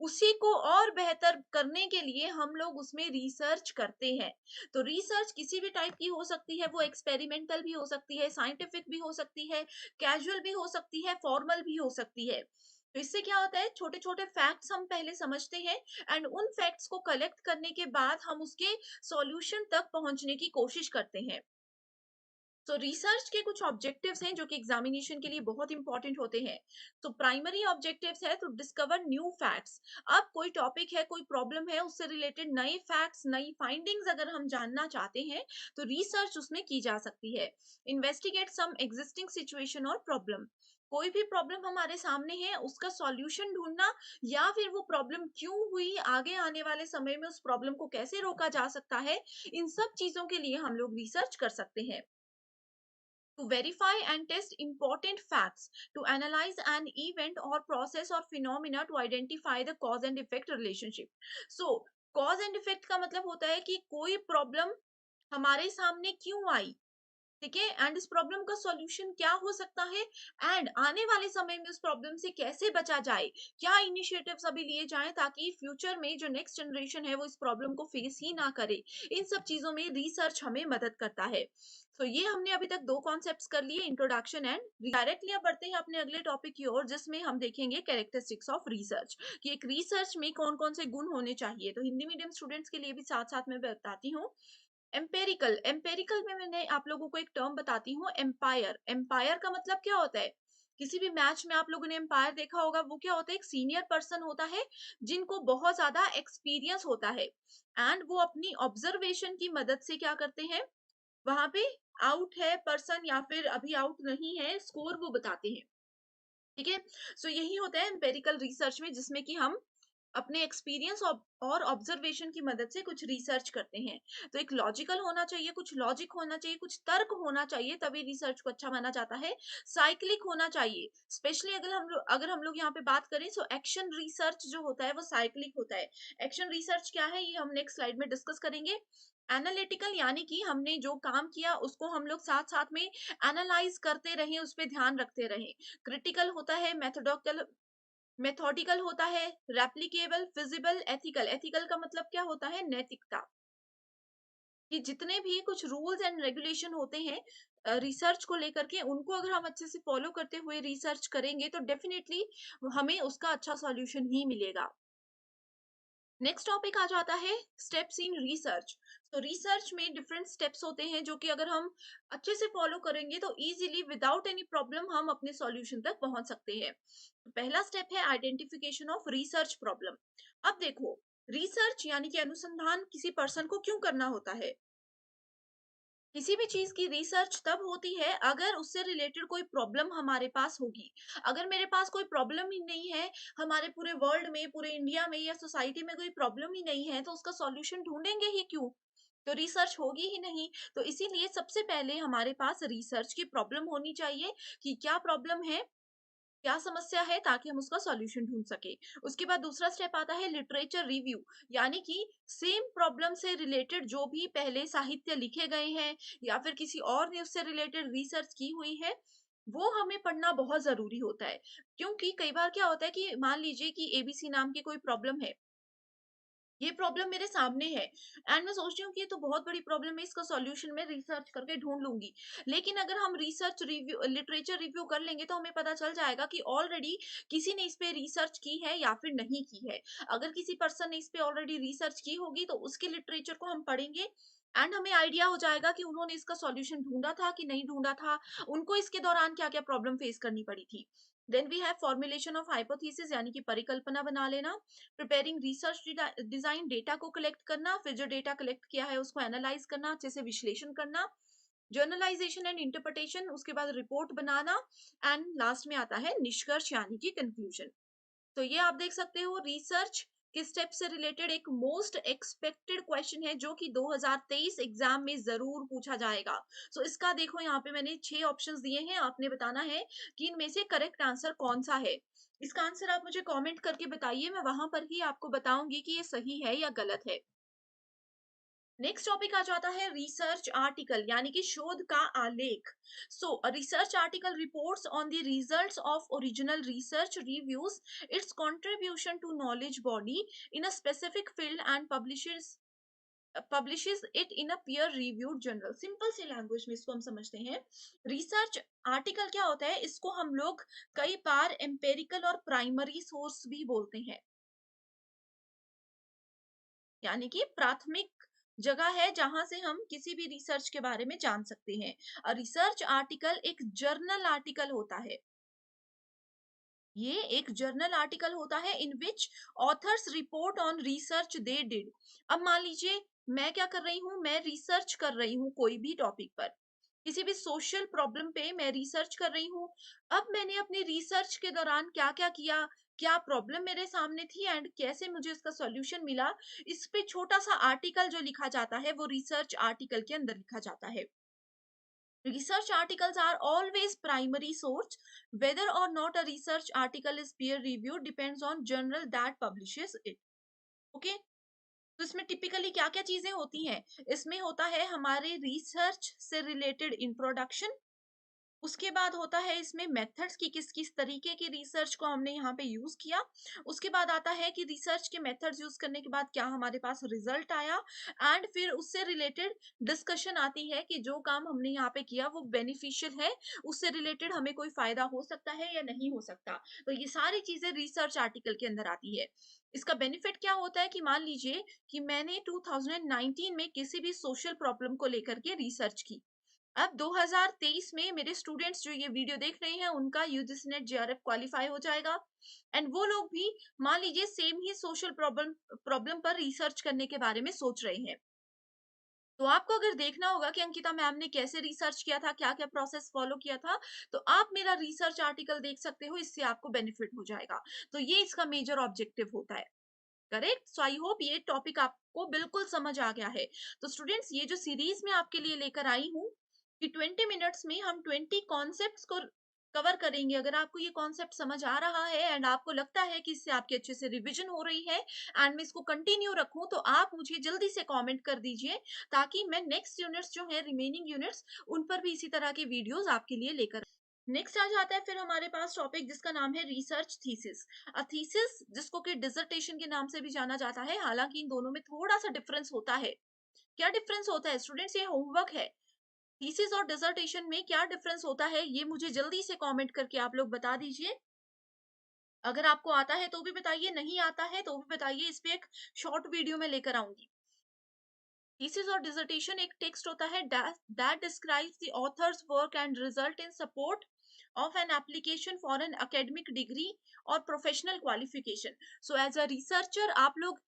उसी को और बेहतर करने के लिए हम लोग उसमें रिसर्च करते हैं। तो रिसर्च किसी भी टाइप की हो सकती है, वो एक्सपेरिमेंटल भी हो सकती है, साइंटिफिक भी हो सकती है, कैजुअल भी हो सकती है, फॉर्मल भी हो सकती है। तो इससे क्या होता है, छोटे छोटे फैक्ट्स हम पहले समझते हैं, एंड उन फैक्ट्स को कलेक्ट करने के बाद हम उसके सॉल्यूशन तक पहुंचने की कोशिश करते हैं। तो रिसर्च के कुछ ऑब्जेक्टिव्स हैं जो कि एग्जामिनेशन के लिए बहुत इंपॉर्टेंट होते हैं। तो प्राइमरी ऑब्जेक्टिव्स है तो डिस्कवर न्यू फैक्ट्स। अब कोई टॉपिक है, कोई प्रॉब्लम है, उससे रिलेटेड नए फैक्ट्स, नई फाइंडिंग्स अगर हम जानना चाहते हैं तो रिसर्च उसमें की जा सकती है। इन्वेस्टिगेट सम एग्जिस्टिंग सिचुएशन और प्रॉब्लम। कोई भी प्रॉब्लम हमारे सामने है, उसका सॉल्यूशन ढूंढना, या फिर वो प्रॉब्लम क्यों हुई, आगे आने वाले समय में उस प्रॉब्लम को कैसे रोका जा सकता है, इन सब चीजों के लिए हम लोग रिसर्च कर सकते हैं। To verify and test important facts, to analyze an event or process or phenomena to identify the cause and effect relationship. So, cause and effect का मतलब होता है कि कोई प्रॉब्लम हमारे सामने क्यों आई, ठीक है, एंड इस प्रॉब्लम का सॉल्यूशन क्या हो सकता है, एंड आने वाले समय में उस प्रॉब्लम से कैसे बचा जाए, क्या इनिशिएटिव्स अभी लिए जाएं ताकि फ्यूचर में जो नेक्स्ट जनरेशन है वो इस प्रॉब्लम को फेस ही ना करे। इन सब चीजों में रिसर्च हमें मदद करता है। तो ये हमने अभी तक दो कॉन्सेप्ट्स कर लिए, इंट्रोडक्शन एंड डायरेक्टली। अब बढ़ते हैं अपने अगले टॉपिक की ओर, जिसमें हम देखेंगे कैरेक्टरिस्टिक्स ऑफ रिसर्च, कि एक रिसर्च में कौन कौन से गुण होने चाहिए। तो हिंदी मीडियम स्टूडेंट्स के लिए भी साथ साथ में बताती हूँ। एम्पेरिकल, एम्पेरिकल में मैंने आप लोगों को एक टर्म बताती हूँ, एम्पायर। एम्पायर का मतलब क्या होता है? किसी भी मैच में आप लोगों ने एम्पायर देखा होगा, वो क्या होता है? एक सीनियर पर्सन होता है जिनको बहुत ज्यादा एक्सपीरियंस होता है, एंड वो अपनी ऑब्जर्वेशन की मदद से क्या करते हैं, वहां पे आउट है पर्सन या फिर अभी आउट नहीं है, स्कोर वो बताते हैं। ठीक है। सो यही होता है एम्पेरिकल रिसर्च में, जिसमें कि हम अपने एक्सपीरियंस और ऑब्जर्वेशन की मदद से कुछ रिसर्च करते हैं। तो एक लॉजिकल होना चाहिए, कुछ लॉजिक होना चाहिए, कुछ तर्क होना चाहिए, तभी रिसर्च को अच्छा माना जाता है। साइक्लिक होना चाहिए, स्पेशली अगर हम लोग यहाँ पे बात करें, सो एक्शन रिसर्च जो होता है वो साइक्लिक होता है। एक्शन रिसर्च क्या है, ये हम नेक्स्ट स्लाइड में डिस्कस करेंगे। एनालिटिकल यानी कि हमने जो काम किया उसको हम लोग साथ साथ में एनालाइज करते रहें, उस पर ध्यान रखते रहें। क्रिटिकल होता है, मेथोडिकल होता है, रेप्लिकेबल, फिजिबल, एथिकल। एथिकल का मतलब क्या होता है? नैतिकता। कि जितने भी कुछ रूल्स एंड रेगुलेशन होते हैं रिसर्च को लेकर के, उनको अगर हम अच्छे से फॉलो करते हुए रिसर्च करेंगे तो डेफिनेटली हमें उसका अच्छा सॉल्यूशन ही मिलेगा। नेक्स्ट टॉपिक आ जाता है स्टेप्स इन रिसर्च। तो रिसर्च में डिफरेंट स्टेप्स होते हैं जो कि अगर हम अच्छे से फॉलो करेंगे तो इजीली विदाउट एनी प्रॉब्लम हम अपने सॉल्यूशन तक पहुंच सकते हैं। तो पहला स्टेप है आइडेंटिफिकेशन ऑफ रिसर्च प्रॉब्लम। अब देखो, रिसर्च यानी कि अनुसंधान किसी पर्सन को क्यों करना होता है? किसी भी चीज की रिसर्च तब होती है अगर उससे रिलेटेड कोई प्रॉब्लम हमारे पास होगी। अगर मेरे पास कोई प्रॉब्लम ही नहीं है, हमारे पूरे वर्ल्ड में, पूरे इंडिया में या सोसाइटी में कोई प्रॉब्लम ही नहीं है, तो उसका सॉल्यूशन ढूंढेंगे ही क्यों? तो रिसर्च होगी ही नहीं। तो इसीलिए सबसे पहले हमारे पास रिसर्च की प्रॉब्लम होनी चाहिए, कि क्या प्रॉब्लम है, क्या समस्या है, ताकि हम उसका सॉल्यूशन ढूंढ सके। उसके बाद दूसरा स्टेप आता है लिटरेचर रिव्यू, यानी कि सेम प्रॉब्लम से रिलेटेड जो भी पहले साहित्य लिखे गए हैं या फिर किसी और ने उससे रिलेटेड रिसर्च की हुई है, वो हमें पढ़ना बहुत ज़रूरी होता है। क्योंकि कई बार क्या होता है कि मान लीजिए कि एबीसी नाम की कोई प्रॉब्लम है, ये प्रॉब्लम मेरे सामने है एंड मैं सोचती हूँ कि ये तो बहुत बड़ी प्रॉब्लम है, इसका सॉल्यूशन मैं रिसर्च करके ढूंढ लूंगी। लेकिन अगर हम रिसर्च रिव्यू लिटरेचर रिव्यू कर लेंगे तो हमें पता चल जाएगा कि ऑलरेडी किसी ने इस पे रिसर्च की है या फिर नहीं की है। अगर किसी पर्सन ने इस पे ऑलरेडी रिसर्च की होगी तो उसके लिटरेचर को हम पढ़ेंगे एंड हमें आइडिया हो जाएगा कि उन्होंने इसका सॉल्यूशन ढूंढा था कि नहीं ढूंढा था, उनको इसके दौरान क्या क्या प्रॉब्लम फेस करनी पड़ी थी। Then we have formulation of hypothesis यानी कि परिकल्पना बना लेना, प्रिपेयरिंग रिसर्च डिजाइन, डेटा को कलेक्ट करना, फिर जो डेटा कलेक्ट किया है उसको एनालाइज करना, अच्छे से विश्लेषण करना, जर्नलाइजेशन एंड इंटरप्रिटेशन, उसके बाद रिपोर्ट बनाना एंड लास्ट में आता है निष्कर्ष यानी कि कंक्लूजन। तो ये आप देख सकते हो रिसर्च के स्टेप से रिलेटेड एक मोस्ट एक्सपेक्टेड क्वेश्चन है जो कि 2023 एग्जाम में जरूर पूछा जाएगा। सो इसका देखो यहाँ पे मैंने 6 ऑप्शंस दिए हैं, आपने बताना है कि इनमें से करेक्ट आंसर कौन सा है। इसका आंसर आप मुझे कमेंट करके बताइए, मैं वहां पर ही आपको बताऊंगी कि ये सही है या गलत है। नेक्स्ट टॉपिक आ जाता है रिसर्च आर्टिकल यानी कि शोध का आलेख। So research article reports on the results of original research, reviews its contribution to knowledge body in a specific field and publishes it in a peer reviewed journal। Simple सी language में इसको हम समझते हैं। रिसर्च आर्टिकल क्या होता है, इसको हम लोग कई बार एम्पेरिकल और प्राइमरी सोर्स भी बोलते हैं, यानी कि प्राथमिक जगह है जहां से हम किसी भी रिसर्च के बारे में जान सकते हैं। रिसर्च आर्टिकल एक जर्नल आर्टिकल होता है, ये एक जर्नल आर्टिकल होता है in which authors report on research they did. अब मान लीजिए मैं क्या कर रही हूँ, मैं रिसर्च कर रही हूँ कोई भी टॉपिक पर, किसी भी सोशल प्रॉब्लम पे मैं रिसर्च कर रही हूँ। अब मैंने अपनी रिसर्च के दौरान क्या क्या किया, क्या प्रॉब्लम मेरे सामने थी एंड कैसे मुझे इसका सॉल्यूशन मिला, इस पे छोटा सा आर्टिकल जो लिखा जाता है वो रिसर्च आर्टिकल के अंदर लिखा जाता है। Research articles are always primary source. Whether or not a research article is peer reviewed depends on journal that publishes it. Okay? तो इसमें टिपिकली क्या क्या चीजें होती हैं, इसमें होता है हमारे रिसर्च से रिलेटेड इंट्रोडक्शन, उसके बाद होता है इसमें मेथड्स की किस किस तरीके की रिसर्च को हमने यहाँ पे यूज किया, उसके बाद आता है कि रिसर्च के मेथड्स यूज करने के बाद क्या हमारे पास रिजल्ट आया एंड फिर उससे रिलेटेड डिस्कशन आती है कि जो काम हमने यहाँ पे किया वो बेनिफिशियल है, उससे रिलेटेड हमें कोई फायदा हो सकता है या नहीं हो सकता। तो ये सारी चीजें रिसर्च आर्टिकल के अंदर आती है। इसका बेनिफिट क्या होता है कि मान लीजिए कि मैंने 2019 में किसी भी सोशल प्रॉब्लम को लेकर के रिसर्च की, अब 2023 में मेरे स्टूडेंट्स जो ये वीडियो देख रहे हैं उनका यूजीसी नेट जेआरएफ क्वालिफाई हो जाएगा एंड वो लोग भी मान लीजिए सेम ही सोशल प्रॉब्लम प्रॉब्लम पर रिसर्च करने के बारे में सोच रहे हैं। तो आपको अगर देखना होगा कि अंकिता मैम ने कैसे रिसर्च किया था, क्या क्या प्रोसेस फॉलो किया था, तो आप मेरा रिसर्च आर्टिकल देख सकते हो, इससे आपको बेनिफिट हो जाएगा। तो ये इसका मेजर ऑब्जेक्टिव होता है। करेक्ट। सो आई होप ये टॉपिक आपको बिल्कुल समझ आ गया है। तो स्टूडेंट्स ये जो सीरीज में आपके लिए लेकर आई हूँ कि 20 मिनट्स में हम 20 कॉन्सेप्ट्स को कवर करेंगे। अगर आपको ये कॉन्सेप्ट समझ आ रहा है एंड आपको लगता है कि इससे आपकी अच्छे से रिवीजन हो रही है एंड मैं इसको कंटिन्यू रखूं, तो आप मुझे जल्दी से कमेंट कर दीजिए ताकि मैं नेक्स्ट यूनिट्स जो है रिमेनिंग यूनिट्स उन पर भी इसी तरह के वीडियोस आपके लिए लेकर। नेक्स्ट आ जाता है फिर हमारे पास टॉपिक जिसका नाम है रिसर्च थीसिस। थीसिस जिसको कि डिसर्टेशन के नाम से भी जाना जाता है, हालांकि इन दोनों में थोड़ा सा डिफरेंस होता है। क्या डिफरेंस होता है स्टूडेंट्स, ये होमवर्क है। थीसिस और डिसर्टेशन में क्या डिफरेंस होता है ये मुझे जल्दी से कमेंट करके आप लोग बता दीजिए। अगर आपको आता है तो भी बताइए, नहीं आता है तो भी बताइए, इस पे एक शॉर्ट वीडियो में लेकर आऊंगी। थीसिस और डिसर्टेशन एक टेक्स्ट होता है that describes the authors work and result in support of an application for an academic degree और professional qualification. So as a researcher आप लोग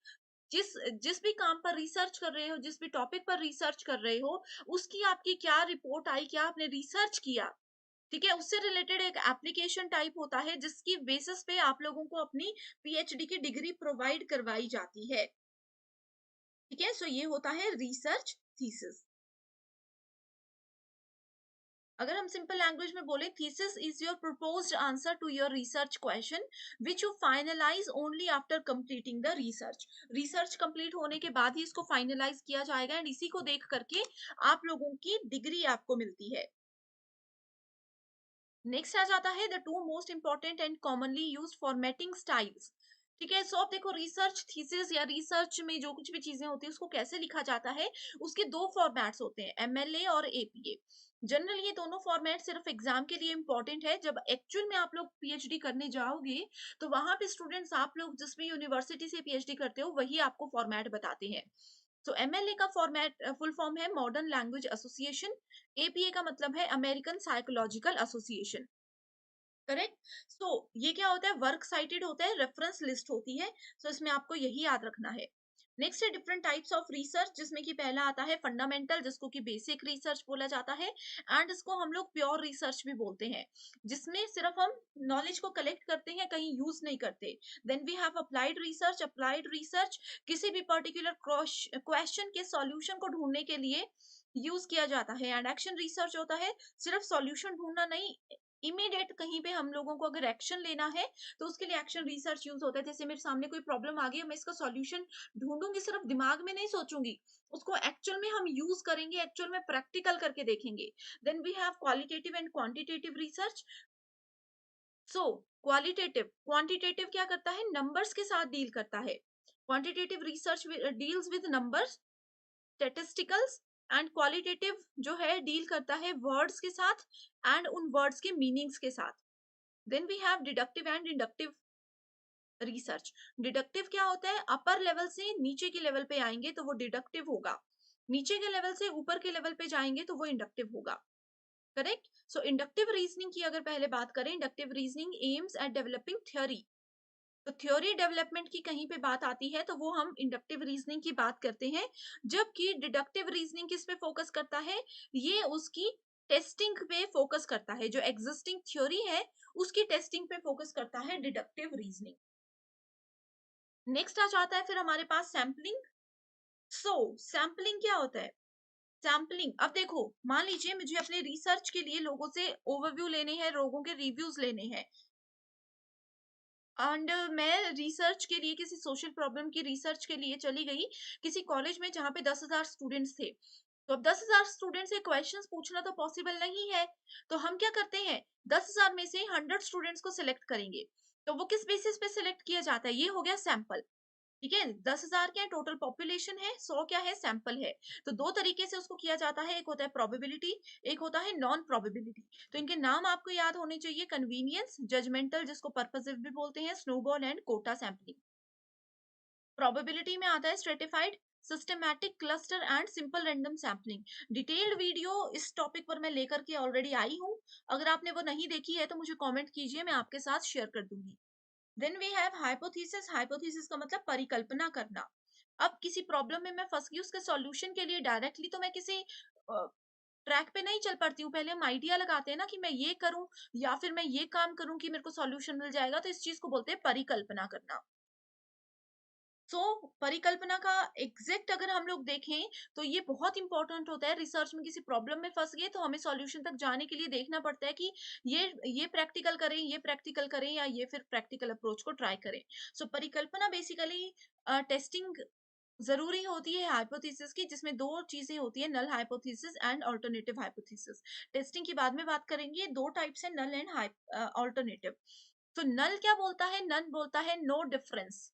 जिस जिस भी काम पर रिसर्च कर रहे हो, जिस भी टॉपिक पर रिसर्च कर रहे हो, उसकी आपकी क्या रिपोर्ट आई, क्या आपने रिसर्च किया, ठीक है, उससे रिलेटेड एक एप्लीकेशन टाइप होता है जिसकी बेसिस पे आप लोगों को अपनी पीएचडी की डिग्री प्रोवाइड करवाई जाती है। ठीक है, सो ये होता है रिसर्च थीसिस। अगर हम सिंपल लैंग्वेज में बोले, thesis is your proposed answer to your research question which you finalise only after completing the research. Research complete होने के बाद ही इसको फाइनलाइज किया जाएगा एंड इसी को देख करके आप लोगों की डिग्री आपको मिलती है। नेक्स्ट आ जाता है the two most important and commonly used formatting styles. ठीक है, सो अब देखो रिसर्च थीसिस या रिसर्च में जो कुछ भी चीजें होती है उसको कैसे लिखा जाता है, उसके दो फॉर्मेट्स होते हैं, एमएलए और एपीए। जनरली ये दोनों फॉर्मेट सिर्फ एग्जाम के लिए इंपॉर्टेंट है, जब एक्चुअल में आप लोग पीएचडी करने जाओगे तो वहां पे स्टूडेंट्स, आप लोग जिस भी यूनिवर्सिटी से पीएचडी करते हो वही आपको फॉर्मेट बताते हैं। सो एमएलए का फॉर्मेट फुल फॉर्म है मॉडर्न लैंग्वेज एसोसिएशन, एपीए का मतलब है अमेरिकन साइकोलॉजिकल एसोसिएशन। करेक्ट। सो ये क्या होता है, वर्क साइटेड होता है, रेफरेंस लिस्ट होती है। सो इसमें आपको यही याद रखना है। नेक्स्ट है डिफरेंट टाइप्स ऑफ रिसर्च, जिसमें कि पहला आता है फंडामेंटल, जिसको कि बेसिक रिसर्च बोला जाता है, एंड इसको हम लोग प्योर रिसर्च भी बोलते हैं, जिसमें सिर्फ हम नॉलेज को कलेक्ट करते हैं, कहीं यूज नहीं करते। Then we have applied research. Applied research किसी भी पर्टिकुलर क्वेश्चन के सॉल्यूशन को ढूंढने के लिए यूज किया जाता है। एंड एक्शन रिसर्च होता है, सिर्फ सॉल्यूशन ढूंढना नहीं, इमीडिएट कहीं पे हम लोगों को अगर एक्शन लेना है तो उसके लिए एक्शन रिसर्च यूज होता है। जैसे मेरे सामने कोई प्रॉब्लम आ गई, मैं इसका सॉल्यूशन ढूंढूंगी, सिर्फ दिमाग में नहीं सोचूंगी, उसको एक्चुअल में हम यूज करेंगे, एक्चुअल में प्रैक्टिकल करके देखेंगे। Then we have qualitative and quantitative research. So qualitative, quantitative क्या करता है, नंबर्स के साथ डील करता है। Quantitative research deals with numbers, statisticals. And qualitative जो है डील करता है वर्ड्स के साथ एंड उन वर्ड्स के मीनिंग्स के साथ। Then we have deductive and inductive research. Deductive क्या होता है, अपर लेवल से नीचे के लेवल पे आएंगे तो वो डिडक्टिव होगा, नीचे के लेवल से ऊपर के लेवल पे जाएंगे तो वो इंडक्टिव होगा। करेक्ट। सो इंडक्टिव रीजनिंग की अगर पहले बात करें, inductive reasoning aims at developing theory. तो थ्योरी डेवलपमेंट की कहीं पे बात आती है तो वो हम इंडक्टिव रीजनिंग की बात करते हैं। जबकि डिडक्टिव रीजनिंग किस पे फोकस करता है, ये उसकी टेस्टिंग पे फोकस करता है, जो एग्जिस्टिंग थ्योरी है उसकी टेस्टिंग पे फोकस करता है डिडक्टिव रीजनिंग। नेक्स्ट आ जाता है फिर हमारे पास सैम्पलिंग। सो सैम्पलिंग क्या होता है, सैम्पलिंग, अब देखो मान लीजिए मुझे अपने रिसर्च के लिए लोगों से ओवरव्यू लेने हैं, लोगों के रिव्यूज लेने हैं, एंड मैं रिसर्च के लिए किसी सोशल प्रॉब्लम की रिसर्च के लिए चली गई किसी कॉलेज में जहाँ पे 10,000 स्टूडेंट्स थे। तो अब 10,000 स्टूडेंट से क्वेश्चंस पूछना तो पॉसिबल नहीं है, तो हम क्या करते हैं, 10,000 में से 100 स्टूडेंट्स को सिलेक्ट करेंगे। तो वो किस बेसिस पे सिलेक्ट किया जाता है, ये हो गया सैंपल। ठीक है, 10,000 क्या है, टोटल पॉपुलेशन है, 100 क्या है, सैंपल है। तो दो तरीके से उसको किया जाता है, एक होता है प्रोबेबिलिटी, एक होता है नॉन प्रोबेबिलिटी। तो इनके नाम आपको याद होने चाहिए, कन्वीनियंस, जजमेंटल जिसको पर्पसिव भी बोलते हैं, snowball and quota sampling. Probability में आता है stratified, systematic, cluster and simple random sampling. Detailed video इस टॉपिक पर मैं लेकर के ऑलरेडी आई हूँ, अगर आपने वो नहीं देखी है तो मुझे कमेंट कीजिए, मैं आपके साथ शेयर कर दूंगी। Then we have hypothesis. Hypothesis का मतलब परिकल्पना करना। अब किसी प्रॉब्लम में मैं फंस गई, उसके सॉल्यूशन के लिए डायरेक्टली तो मैं किसी ट्रैक पे नहीं चल पाती हूँ, पहले हम आइडिया लगाते हैं ना कि मैं ये करूं या फिर मैं ये काम करूं कि मेरे को सॉल्यूशन मिल जाएगा, तो इस चीज को बोलते हैं परिकल्पना करना। सो परिकल्पना का एग्जैक्ट अगर हम लोग देखें तो ये बहुत इंपॉर्टेंट होता है रिसर्च में। किसी प्रॉब्लम में फंस गए तो हमें सॉल्यूशन तक जाने के लिए देखना पड़ता है कि ये प्रैक्टिकल करें, ये प्रैक्टिकल करें या ये फिर प्रैक्टिकल अप्रोच को ट्राई करें। सो परिकल्पना बेसिकली टेस्टिंग जरूरी होती है हाइपोथेसिस की, जिसमें दो चीजें होती है, null hypothesis and alternative hypothesis. Testing की बाद में बात करेंगे, दो टाइप्स है, नल एंड अल्टरनेटिव। तो नल क्या बोलता है, नल बोलता है नो डिफरेंस।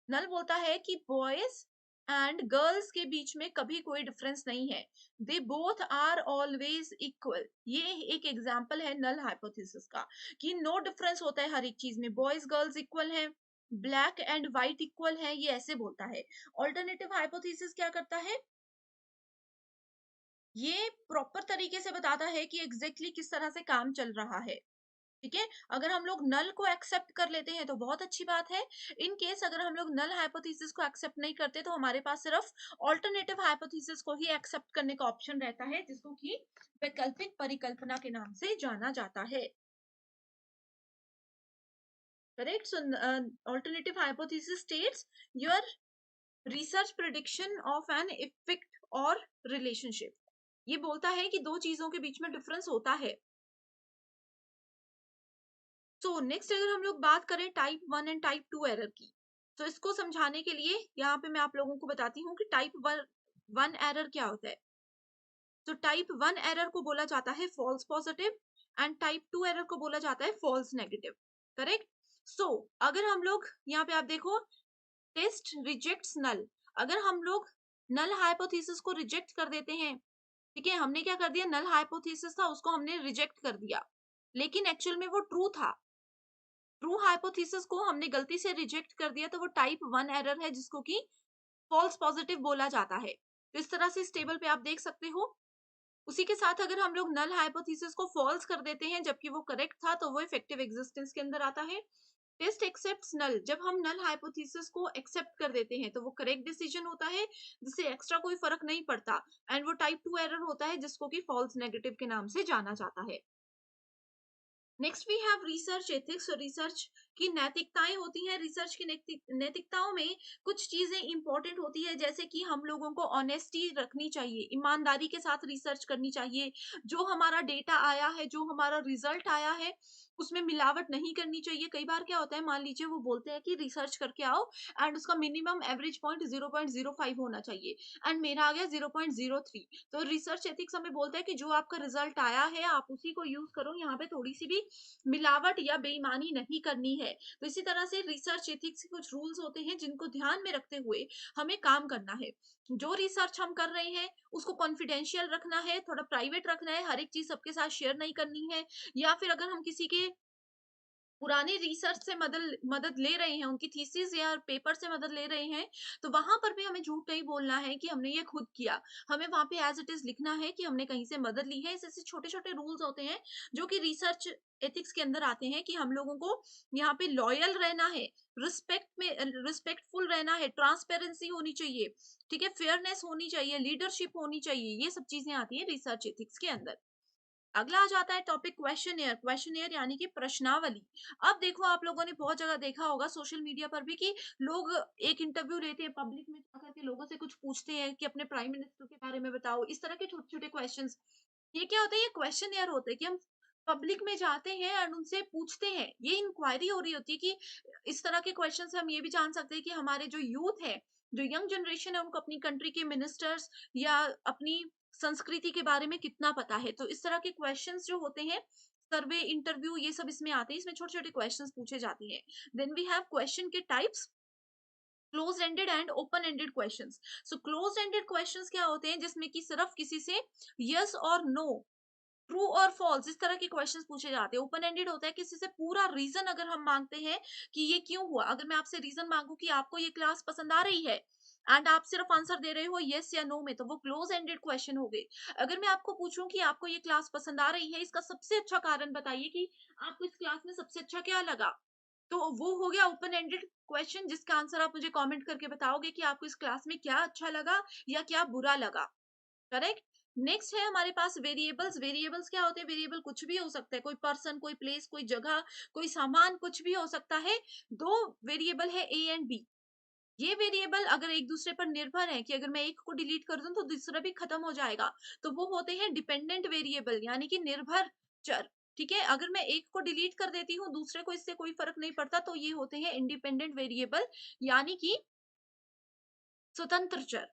नल बोलता है कि बॉयज एंड गर्ल्स के बीच में कभी कोई डिफरेंस नहीं है, they both are always equal. ये एक एग्जाम्पल है नल हाइपोथेसिस का, कि नो डिफरेंस होता है हर एक चीज में, बॉयज गर्ल्स इक्वल है, ब्लैक एंड व्हाइट इक्वल है, ये ऐसे बोलता है। ऑल्टरनेटिव हाइपोथेसिस क्या करता है, ये प्रॉपर तरीके से बताता है कि एग्जैक्टली किस तरह से काम चल रहा है। ठीक है, अगर हम लोग नल को एक्सेप्ट कर लेते हैं तो बहुत अच्छी बात है। इन केस अगर हम लोग नल हाइपोथेसिस को एक्सेप्ट नहीं करते तो हमारे पास सिर्फ ऑल्टरनेटिव हाइपोथेसिस को ही एक्सेप्ट करने का ऑप्शन रहता है, जिसको कि वैकल्पिक परिकल्पना के नाम से जाना जाता है। Correct. So alternative hypothesis states your research prediction of an effect और रिलेशनशिप। ये बोलता है कि दो चीजों के बीच में डिफरेंस होता है। सो नेक्स्ट अगर हम लोग बात करें टाइप 1 एंड टाइप 2 एरर की, तो इसको समझाने के लिए यहाँ पे मैं आप लोगों को बताती हूँ कि टाइप 1 एरर क्या होता है। तो टाइप 1 एरर को बोला जाता है false positive, and type 2 error को बोला जाता है फॉल्स नेगेटिव। करेक्ट? सो अगर हम लोग यहाँ पे आप देखो, टेस्ट रिजेक्ट्स नल, अगर हम लोग नल हाइपोथेसिस को रिजेक्ट कर देते हैं, ठीक है, हमने क्या कर दिया, नल हाइपोथेसिस था उसको हमने रिजेक्ट कर दिया, लेकिन एक्चुअल में वो ट्रू था, ट्रू हाइपोथेसिस को हमने गलती से रिजेक्ट कर दिया, तो वो टाइप 1 एरर है जिसको कि फॉल्स पॉजिटिव बोला जाता है। तो इस तरह से इस टेबल पे आप देख सकते हो। उसी के साथ अगर हम लोग नल हाइपोथेसिस को फॉल्स कर देते हैं जबकि वो करेक्ट था, तो वो इफेक्टिव एग्जिस्टेंस के अंदर आता है। टेस्ट एक्सेप्ट्स नल, जब हम नल हाइपोथेसिस को एक्सेप्ट कर देते हैं तो वो करेक्ट डिसीजन होता है, जिससे एक्स्ट्रा कोई फर्क नहीं पड़ता, एंड वो टाइप 2 एरर होता है जिसको कि फॉल्स नेगेटिव के नाम से जाना जाता है। Next we have research ethics. और रिसर्च की नैतिकताएं होती हैं। रिसर्च की नैतिकताओं में कुछ चीजें इंपॉर्टेंट होती है, जैसे कि हम लोगों को ऑनेस्टी रखनी चाहिए, ईमानदारी के साथ रिसर्च करनी चाहिए, जो हमारा डेटा आया है, जो हमारा रिजल्ट आया है, उसमें मिलावट नहीं करनी चाहिए। कई बार क्या होता है, मान लीजिए वो बोलते हैं कि रिसर्च करके आओ एंड उसका मिनिमम एवरेज पॉइंट 0.05 होना चाहिए, एंड मेरा आ गया 0.03। तो रिसर्च एथिक्स हमें बोलता है कि जो आपका रिजल्ट आया है आप उसी को यूज करो, यहाँ पे थोड़ी सी भी मिलावट या बेईमानी नहीं करनी है। तो इसी तरह से रिसर्च एथिक्स के कुछ रूल्स होते हैं जिनको ध्यान में रखते हुए हमें काम करना है। जो रिसर्च हम कर रहे हैं उसको कॉन्फिडेंशियल रखना है, थोड़ा प्राइवेट रखना है, हर एक चीज सबके साथ शेयर नहीं करनी है। या फिर अगर हम किसी के पुराने रिसर्च से मदद मदद ले रहे हैं, उनकी थीसिस या पेपर से मदद ले रहे हैं, तो वहां पर भी हमें झूठ नहीं बोलना है कि हमने ये खुद किया। हमें वहां पे एज इट इज लिखना है कि हमने कहीं से मदद ली है। ऐसे छोटे छोटे रूल्स होते हैं जो कि रिसर्च एथिक्स के अंदर आते हैं, कि हम लोगों को यहाँ पे लॉयल रहना है, रिस्पेक्ट में रिस्पेक्टफुल रहना है, ट्रांसपेरेंसी होनी चाहिए, ठीक है, फेयरनेस होनी चाहिए, लीडरशिप होनी चाहिए, ये सब चीजें आती है रिसर्च एथिक्स के अंदर। अगला आ जाता है टॉपिक क्वेश्चनेयर। क्वेश्चनेयर यानी कि प्रश्नावली। अब देखो, आप लोगों ने बहुत जगह देखा होगा सोशल मीडिया पर भी कि लोग एक इंटरव्यू लेते हैं, पब्लिक में जाकर के लोगों से कुछ पूछते हैं कि अपने प्राइम मिनिस्टर के बारे में बताओ, इस तरह के छोटे छोटे क्वेश्चंस। ये क्या होता है, ये क्वेश्चनेयर होते हैं कि हम पब्लिक में जाते हैं और उनसे पूछते हैं, ये इंक्वायरी हो रही होती है कि इस तरह के क्वेश्चन से हम ये भी जान सकते हैं कि हमारे जो यूथ है, जो यंग जनरेशन है, उनको अपनी कंट्री के मिनिस्टर्स या अपनी संस्कृति के बारे में कितना पता है। तो इस तरह के क्वेश्चंस जो होते हैं, सर्वे, इंटरव्यू, ये सब इसमें आते हैं, इसमें छोटे छोटे क्वेश्चंस पूछे जाते हैं। देन वी हैव क्वेश्चन के types, close ended and open ended questions. So close ended questions क्या होते हैं, जिसमें कि सिर्फ किसी से यस और नो, ट्रू और फॉल्स, इस तरह के क्वेश्चंस पूछे जाते हैं। ओपन एंडेड होता है किसी से पूरा रीजन अगर हम मांगते हैं कि ये क्यों हुआ। अगर मैं आपसे रीजन मांगू कि आपको ये क्लास पसंद आ रही है एंड आप सिर्फ आंसर दे रहे हो यस या नो में, तो वो क्लोज एंडेड क्वेश्चन हो गए। अगर मैं आपको पूछूं कि आपको ये क्लास पसंद आ रही है, इसका सबसे अच्छा कारण बताइए कि आपको इस क्लास में सबसे अच्छा क्या लगा, तो वो हो गया ओपन एंडेड क्वेश्चन, जिसका आंसर आप मुझे कमेंट करके बताओगे कि आपको इस क्लास में क्या अच्छा लगा या क्या बुरा लगा। करेक्ट? नेक्स्ट है हमारे पास वेरिएबल्स। वेरिएबल्स क्या होते हैं, वेरिएबल कुछ भी हो सकता है, कोई पर्सन, कोई प्लेस, कोई जगह, कोई सामान, कुछ भी हो सकता है। दो वेरिएबल है ए एंड बी। ये वेरिएबल अगर एक दूसरे पर निर्भर है कि अगर मैं एक को डिलीट कर दूं तो दूसरा भी खत्म हो जाएगा, तो वो होते हैं डिपेंडेंट वेरिएबल, यानी कि निर्भर चर। ठीक है, अगर मैं एक को डिलीट कर देती हूँ दूसरे को इससे कोई फर्क नहीं पड़ता, तो ये होते हैं इंडिपेंडेंट वेरिएबल, यानी कि स्वतंत्र चर।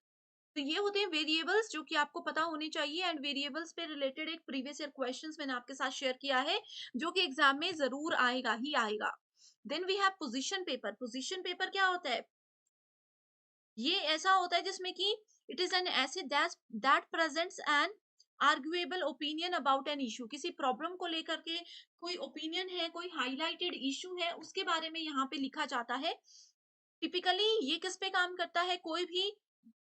तो ये होते हैं वेरिएबल्स जो कि आपको पता होने चाहिए, एंड वेरिएबल्स पे रिलेटेड एक प्रीवियस ईयर क्वेश्चंस मैंने आपके साथ शेयर किया है, जो कि एग्जाम में जरूर आएगा ही आएगा। Then we have position paper. Position paper क्या होता है, ये ऐसा होता है जिसमें कि it is an essay that presents an arguable opinion about an issue. किसी प्रॉब्लम को लेकर के कोई ओपिनियन है, कोई हाईलाइटेड इशू है, उसके बारे में यहाँ पे लिखा जाता है। टिपिकली ये किस पे काम करता है, कोई भी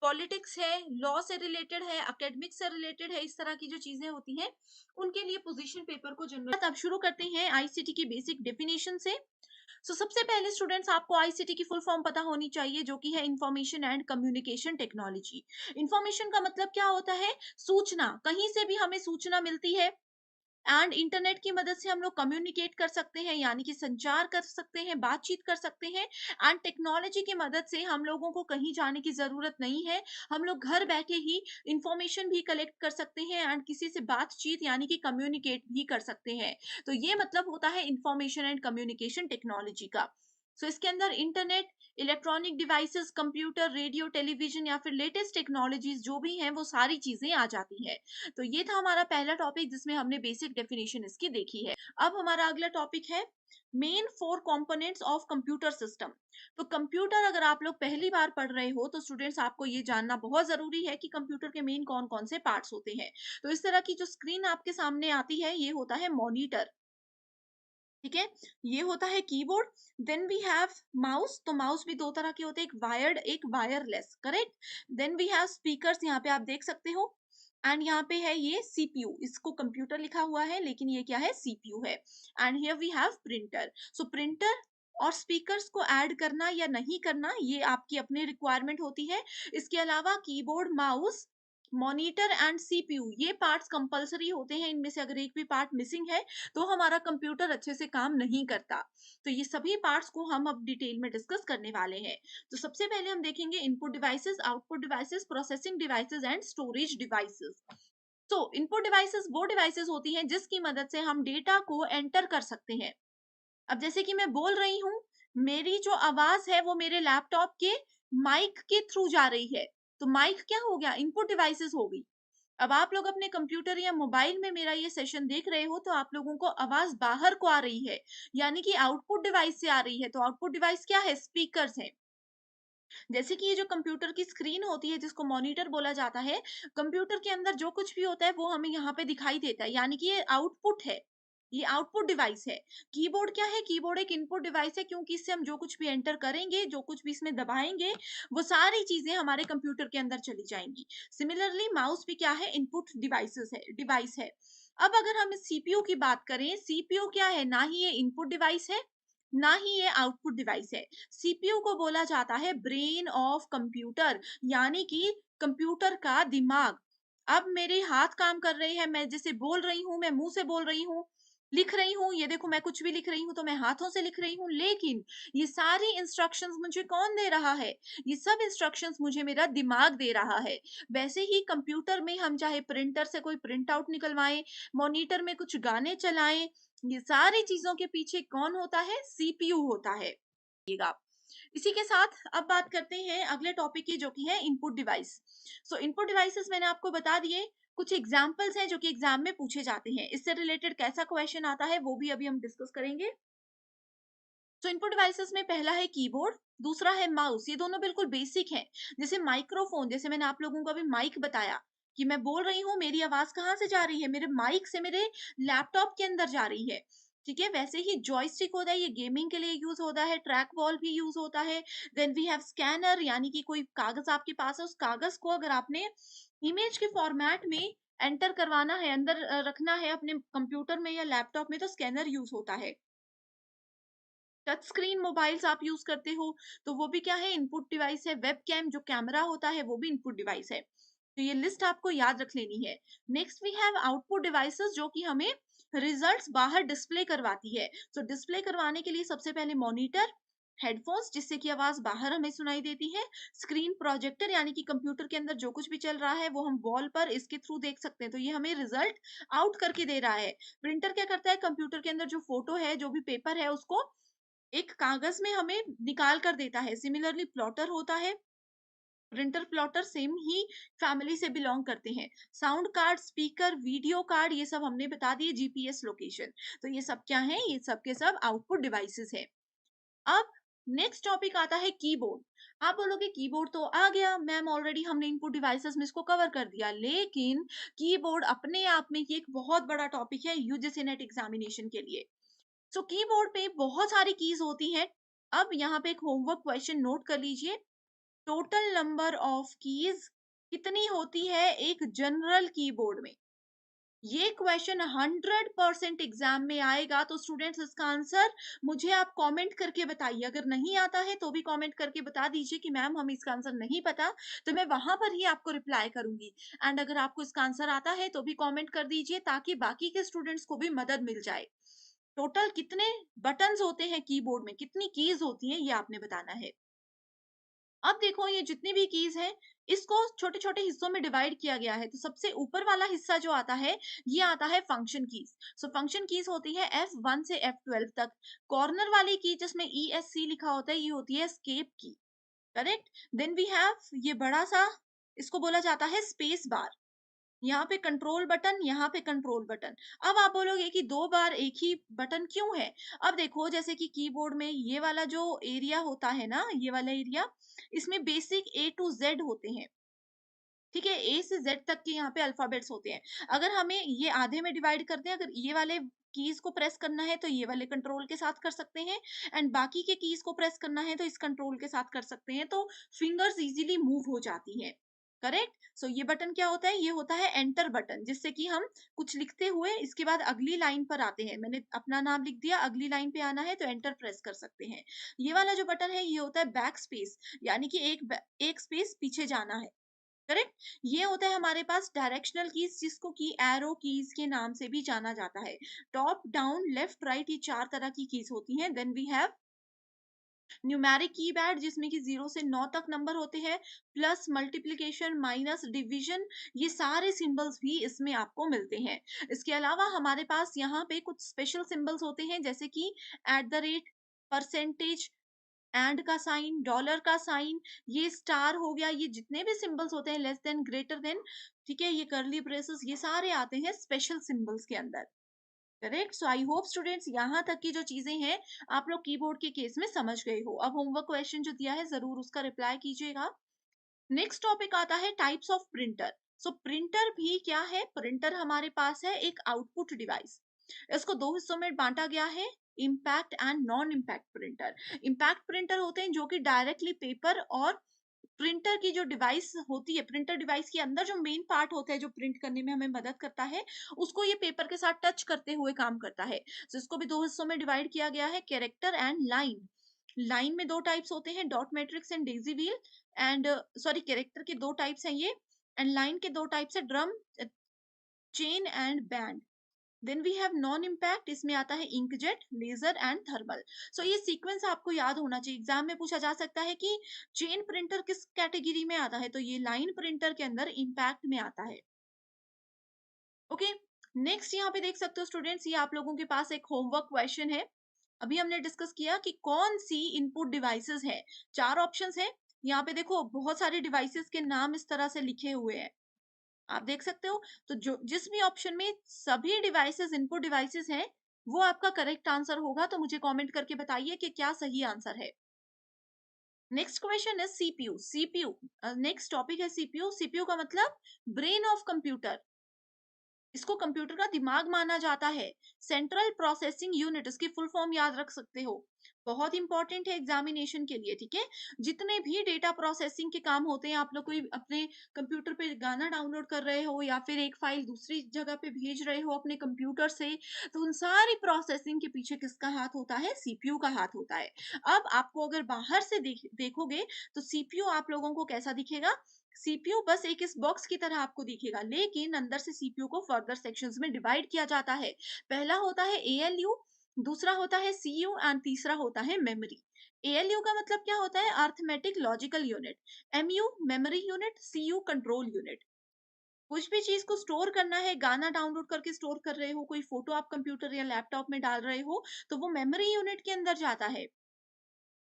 पॉलिटिक्स है, लॉ से रिलेटेड है, एकेडमिक्स से रिलेटेड है, इस तरह की जो चीजें होती हैं उनके लिए पोजीशन पेपर को जनरल। अब शुरू करते हैं आईसीटी की बेसिक डेफिनेशन से। सबसे पहले स्टूडेंट्स, आपको आईसीटी की फुल फॉर्म पता होनी चाहिए, जो कि है information and communication technology. Information का मतलब क्या होता है, सूचना, कहीं से भी हमें सूचना मिलती है, एंड इंटरनेट की मदद से हम लोग कम्युनिकेट कर सकते हैं, यानी कि संचार कर सकते हैं, बातचीत कर सकते हैं। एंड टेक्नोलॉजी की मदद से हम लोगों को कहीं जाने की जरूरत नहीं है, हम लोग घर बैठे ही इंफॉर्मेशन भी कलेक्ट कर सकते हैं एंड किसी से बातचीत यानी कि कम्युनिकेट भी कर सकते हैं। तो ये मतलब होता है इंफॉर्मेशन एंड कम्युनिकेशन टेक्नोलॉजी का। सो इसके अंदर internet, electronic devices, computer, radio, television या फिर लेटेस्ट टेक्नोलॉजीज जो भी हैं वो सारी चीजें आ जाती हैं। तो ये था हमारा पहला टॉपिक जिसमें हमने बेसिक डेफिनेशन इसकी देखी है। अब हमारा अगला टॉपिक है main four components of computer system. तो कंप्यूटर अगर आप लोग पहली बार पढ़ रहे हो तो स्टूडेंट्स आपको ये जानना बहुत जरूरी है कि कंप्यूटर के मेन कौन कौन से पार्ट्स होते हैं। तो इस तरह की जो स्क्रीन आपके सामने आती है ये होता है मॉनिटर, ठीक है। ये होता है keyboard. Then we have mouse. तो माउस भी दो तरह के होते हैं, एक वायर्ड एक wireless, correct. Then we have speakers, यहाँ पे आप देख सकते हो। एंड यहाँ पे है ये सीपीयू, इसको कंप्यूटर लिखा हुआ है लेकिन ये क्या है, सीपीयू है। And here we have printer. So printer और स्पीकर्स को ऐड करना या नहीं करना ये आपकी अपनी रिक्वायरमेंट होती है। इसके अलावा keyboard, mouse, monitor and CPU ये पार्ट्स कंपलसरी होते हैं। इनमें से अगर एक भी पार्ट मिसिंग है तो हमारा कंप्यूटर अच्छे से काम नहीं करता। तो ये सभी पार्ट्स को हम अब डिटेल में डिस्कस करने वाले हैं। तो सबसे पहले हम देखेंगे input devices, output devices, processing devices and storage devices. तो इनपुट डिवाइसेस वो डिवाइसेस होती हैं जिसकी मदद से हम डेटा को एंटर कर सकते हैं। अब जैसे कि मैं बोल रही हूँ, मेरी जो आवाज है वो मेरे लैपटॉप के माइक के थ्रू जा रही है। तो माइक क्या हो गया, इनपुट डिवाइसेस हो गई। अब आप लोग अपने कंप्यूटर या मोबाइल में मेरा ये सेशन देख रहे हो तो आप लोगों को आवाज बाहर को आ रही है, यानी कि आउटपुट डिवाइस से आ रही है। तो आउटपुट डिवाइस क्या है, स्पीकर्स हैं। जैसे कि ये जो कंप्यूटर की स्क्रीन होती है जिसको मॉनिटर बोला जाता है, कंप्यूटर के अंदर जो कुछ भी होता है वो हमें यहाँ पे दिखाई देता है, यानी कि ये आउटपुट है, ये आउटपुट डिवाइस है। कीबोर्ड क्या है, कीबोर्ड एक इनपुट डिवाइस है, क्योंकि इससे हम जो कुछ भी एंटर करेंगे, जो कुछ भी इसमें दबाएंगे, वो सारी चीजें हमारे कंप्यूटर के अंदर चली जाएंगी। सिमिलरली माउस भी क्या है, इनपुट डिवाइस है। अब अगर हम सीपीयू की बात करें, सीपीयू क्या है, ना ही ये इनपुट डिवाइस है ना ही ये आउटपुट डिवाइस है। सीपीयू को बोला जाता है ब्रेन ऑफ कंप्यूटर, यानी कि कंप्यूटर का दिमाग। अब मेरे हाथ काम कर रहे हैं, मैं जैसे बोल रही हूँ, मैं मुंह से बोल रही हूँ, लिख रही हूँ, ये देखो मैं कुछ भी लिख रही हूँ तो मैं हाथों से लिख रही हूँ, लेकिन ये सारी इंस्ट्रक्शंस मुझे कौन दे रहा है, ये सब इंस्ट्रक्शंस मुझे मेरा दिमाग दे रहा है। वैसे ही कंप्यूटर में हम चाहे प्रिंटर से कोई प्रिंट आउट निकलवाएं, मॉनिटर में कुछ गाने चलाएं, ये सारी चीजों के पीछे कौन होता है, सीपीयू होता है। आप इसी के साथ अब बात करते हैं अगले टॉपिक की, जो कि है इनपुट डिवाइस। सो इनपुट डिवाइसेस मैंने आपको बता दिए, कुछ एग्जांपल्स हैं जो कि एग्जाम में पूछे जाते हैं। इससे रिलेटेड कैसा क्वेश्चन आता है वो भी अभी हम डिस्कस करेंगे। तो इनपुट डिवाइसेस में पहला है कीबोर्ड, दूसरा है माउस। ये दोनों बिल्कुल बेसिक हैं। जैसे माइक्रोफोन, जैसे मैंने आप लोगों को अभी माइक बताया कि मैं बोल रही हूँ, मेरी आवाज कहाँ से जा रही है, मेरे माइक से मेरे लैपटॉप के अंदर जा रही है, ठीक है। वैसे ही जॉयस्टिक होता है, ये गेमिंग के लिए यूज होता है। ट्रैक बॉल भी यूज होता है। देन वी हैव स्कैनर, यानी कि कोई कागज आपके पास है, उस कागज को अगर आपने इमेज के फॉर्मेट में एंटर करवाना है, अंदर रखना है अपने कंप्यूटर में या लैपटॉप में, तो स्कैनर यूज होता है। टच स्क्रीन मोबाइल्स आप यूज करते हो तो वो भी क्या है, इनपुट डिवाइस है। वेब कैम जो कैमरा होता है वो भी इनपुट डिवाइस है। तो ये लिस्ट आपको याद रख लेनी है। Next we have output devices, जो कि हमें रिजल्ट्स बाहर डिस्प्ले करवाती है। तो डिस्प्ले करवाने के लिए सबसे पहले मॉनिटर, हेडफोन्स जिससे कि आवाज बाहर हमें सुनाई देती है, स्क्रीन प्रोजेक्टर यानी कि कंप्यूटर के अंदर जो कुछ भी चल रहा है वो हम वॉल पर इसके थ्रू देख सकते हैं, तो ये हमें रिजल्ट आउट करके दे रहा है। प्रिंटर क्या करता है, कंप्यूटर के अंदर जो फोटो है, जो भी पेपर है, उसको एक कागज में हमें निकाल कर देता है। सिमिलरली प्लॉटर होता है, प्रिंटर प्लॉटर सेम ही फैमिली से बिलोंग करते हैं। Sound card, speaker, video card, ये सब हमने बता दिए, जीपीएस लोकेशन। तो ये सब क्या है, ये सब के सब आउटपुट डिवाइसेस है। अब नेक्स्ट टॉपिक आता है कीबोर्ड। आप बोलोगे कीबोर्ड तो आ गया मैम, ऑलरेडी हमने इनपुट डिवाइसेस में इसको कवर कर दिया, लेकिन कीबोर्ड अपने आप में ये एक बहुत बड़ा टॉपिक है यूजीसी नेट एग्जामिनेशन के लिए। सो कीबोर्ड पे बहुत सारी कीज होती हैं। अब यहाँ पे एक होमवर्क क्वेश्चन नोट कर लीजिए। टोटल नंबर ऑफ कीज कितनी होती है एक जनरल कीबोर्ड में? ये क्वेश्चन 100% एग्जाम में आएगा। तो स्टूडेंट्स इसका आंसर मुझे आप कमेंट करके बताइए। अगर नहीं आता है तो भी कमेंट करके बता दीजिए कि मैम हमें इसका आंसर नहीं पता, तो मैं वहां पर ही आपको रिप्लाई करूंगी। एंड अगर आपको इसका आंसर आता है तो भी कमेंट कर दीजिए, ताकि बाकी के स्टूडेंट्स को भी मदद मिल जाए। टोटल कितने बटन्स होते हैं कीबोर्ड में, कितनी कीज होती हैं, ये आपने बताना है। अब देखो ये जितनी भी कीज हैं, इसको छोटे छोटे हिस्सों में डिवाइड किया गया है। तो सबसे ऊपर वाला हिस्सा जो आता है, ये आता है function keys. So function keys होती है F1 से F12 तक। कॉर्नर वाली की जिसमें ESC लिखा होता है, ये होती है एस्केप की। करेक्ट। देन वी हैव ये बड़ा सा, इसको बोला जाता है स्पेस बार। यहाँ पे कंट्रोल बटन, यहाँ पे कंट्रोल बटन। अब आप बोलोगे कि दो बार एक ही बटन क्यों है? अब देखो जैसे कि कीबोर्ड में ये वाला जो एरिया होता है ना, ये वाला एरिया, इसमें बेसिक A to Z होते हैं। ठीक है, ए से जेड तक के यहाँ पे अल्फाबेट्स होते हैं। अगर हमें ये आधे में डिवाइड करते हैं, अगर ये वाले कीज को प्रेस करना है तो ये वाले कंट्रोल के साथ कर सकते हैं, एंड बाकी के कीज को प्रेस करना है तो इस कंट्रोल के साथ कर सकते हैं। तो फिंगर्स इजीली मूव हो जाती हैं। करेक्ट। सो ये बटन क्या होता है? ये होता है एंटर बटन, जिससे कि हम कुछ लिखते हुए इसके बाद अगली लाइन पर आते हैं। मैंने अपना नाम लिख दिया, अगली लाइन पे आना है तो एंटर प्रेस कर सकते हैं। ये वाला जो बटन है, ये होता है बैक स्पेस, यानी कि एक स्पेस पीछे जाना है। करेक्ट। ये होता है हमारे पास डायरेक्शनल कीज, जिसको कि एरो कीज के नाम से भी जाना जाता है। टॉप डाउन लेफ्ट राइट, ये चार तरह की कीज होती हैं। Then we have numeric keypad, जिसमें कि 0 से 9 तक नंबर होते हैं। प्लस, मल्टीप्लिकेशन, माइनस, डिवीजन, ये सारे सिंबल्स भी इसमें आपको मिलते हैं। इसके अलावा हमारे पास यहाँ पे कुछ स्पेशल सिंबल्स होते हैं, जैसे कि at the rate, percentage, and का साइन, डॉलर का साइन, ये स्टार हो गया, ये जितने भी सिंबल्स होते हैं, लेस देन, ग्रेटर देन, ठीक है, ये कर्ली ब्रेसेस, ये सारे आते हैं स्पेशल सिंबल्स के अंदर। Correct. So I hope students, यहाँ तक की जो चीजें हैं आप लोग कीबोर्ड के केस में समझ गए हो। अब होमवर्क क्वेश्चन जो दिया है, जरूर उसका रिप्लाई कीजिएगा। नेक्स्ट टॉपिक आता है types of printer. So printer भी क्या है? प्रिंटर हमारे पास है एक आउटपुट डिवाइस। इसको दो हिस्सों में बांटा गया है, impact and non impact printer. Impact printer होते हैं जो कि डायरेक्टली पेपर और प्रिंटर की जो डिवाइस होती है, प्रिंटर डिवाइस के अंदर जो मेन पार्ट होता है जो प्रिंट करने में हमें मदद करता है, उसको ये पेपर के साथ टच करते हुए काम करता है। तो इसको भी दो हिस्सों में डिवाइड किया गया है, कैरेक्टर एंड लाइन। लाइन में दो टाइप्स होते हैं, dot matrix and Daisy wheel. And sorry, character के दो टाइप्स हैं ये, एंड लाइन के दो टाइप्स है, drum, chain and band. Then we have non impact, इसमें आता है inkjet, laser and thermal. So ये सीक्वेंस आपको याद होना चाहिए, एग्जाम में पूछा जा सकता है कि चेन प्रिंटर किस कैटेगरी में आता है, तो ये लाइन प्रिंटर के अंदर इम्पैक्ट में आता है। ओके। नेक्स्ट यहाँ पे देख सकते हो स्टूडेंट्स, ये आप लोगों के पास एक होमवर्क क्वेश्चन है। अभी हमने डिस्कस किया कि कौन सी इनपुट डिवाइसेस है। चार ऑप्शंस है। यहाँ पे देखो बहुत सारे डिवाइसेस के नाम इस तरह से लिखे हुए हैं, आप देख सकते हो। तो जो जिस भी ऑप्शन में सभी डिवाइसेस इनपुट डिवाइसेस हैं, वो आपका करेक्ट आंसर होगा। तो मुझे कमेंट करके बताइए कि क्या सही आंसर है। नेक्स्ट क्वेश्चन है सीपीयू। सीपीयू, नेक्स्ट टॉपिक है सीपीयू। सीपीयू का मतलब ब्रेन ऑफ कंप्यूटर, इसको कंप्यूटर का दिमाग माना जाता है। सेंट्रल प्रोसेसिंग यूनिट, इसकी फुल फॉर्म याद रख सकते हो, बहुत इंपॉर्टेंट है एग्जामिनेशन के लिए। ठीक है, जितने भी डेटा प्रोसेसिंग के काम होते हैं, आप लोग कोई अपने कंप्यूटर पे गाना डाउनलोड कर रहे हो या फिर एक फाइल दूसरी जगह पे भेज रहे हो अपने कंप्यूटर से, तो उन सारी प्रोसेसिंग के पीछे किसका हाथ होता है? सीपीयू का हाथ होता है। अब आपको अगर बाहर से देखोगे तो सीपीयू आप लोगों को कैसा दिखेगा? सीपीयू बस एक इस बॉक्स की तरह आपको दिखेगा, लेकिन अंदर से सीपीयू को फर्दर सेक्शंस में डिवाइड किया जाता है। पहला होता है एएलयू, दूसरा होता है सीयू एंड तीसरा होता है मेमोरी। एएलयू का मतलब क्या होता है? Arithmetic logical unit. MU memory unit, CU control unit. कुछ भी चीज को स्टोर करना है, गाना डाउनलोड करके स्टोर कर रहे हो, कोई फोटो आप कंप्यूटर या लैपटॉप में डाल रहे हो, तो वो मेमोरी यूनिट के अंदर जाता है।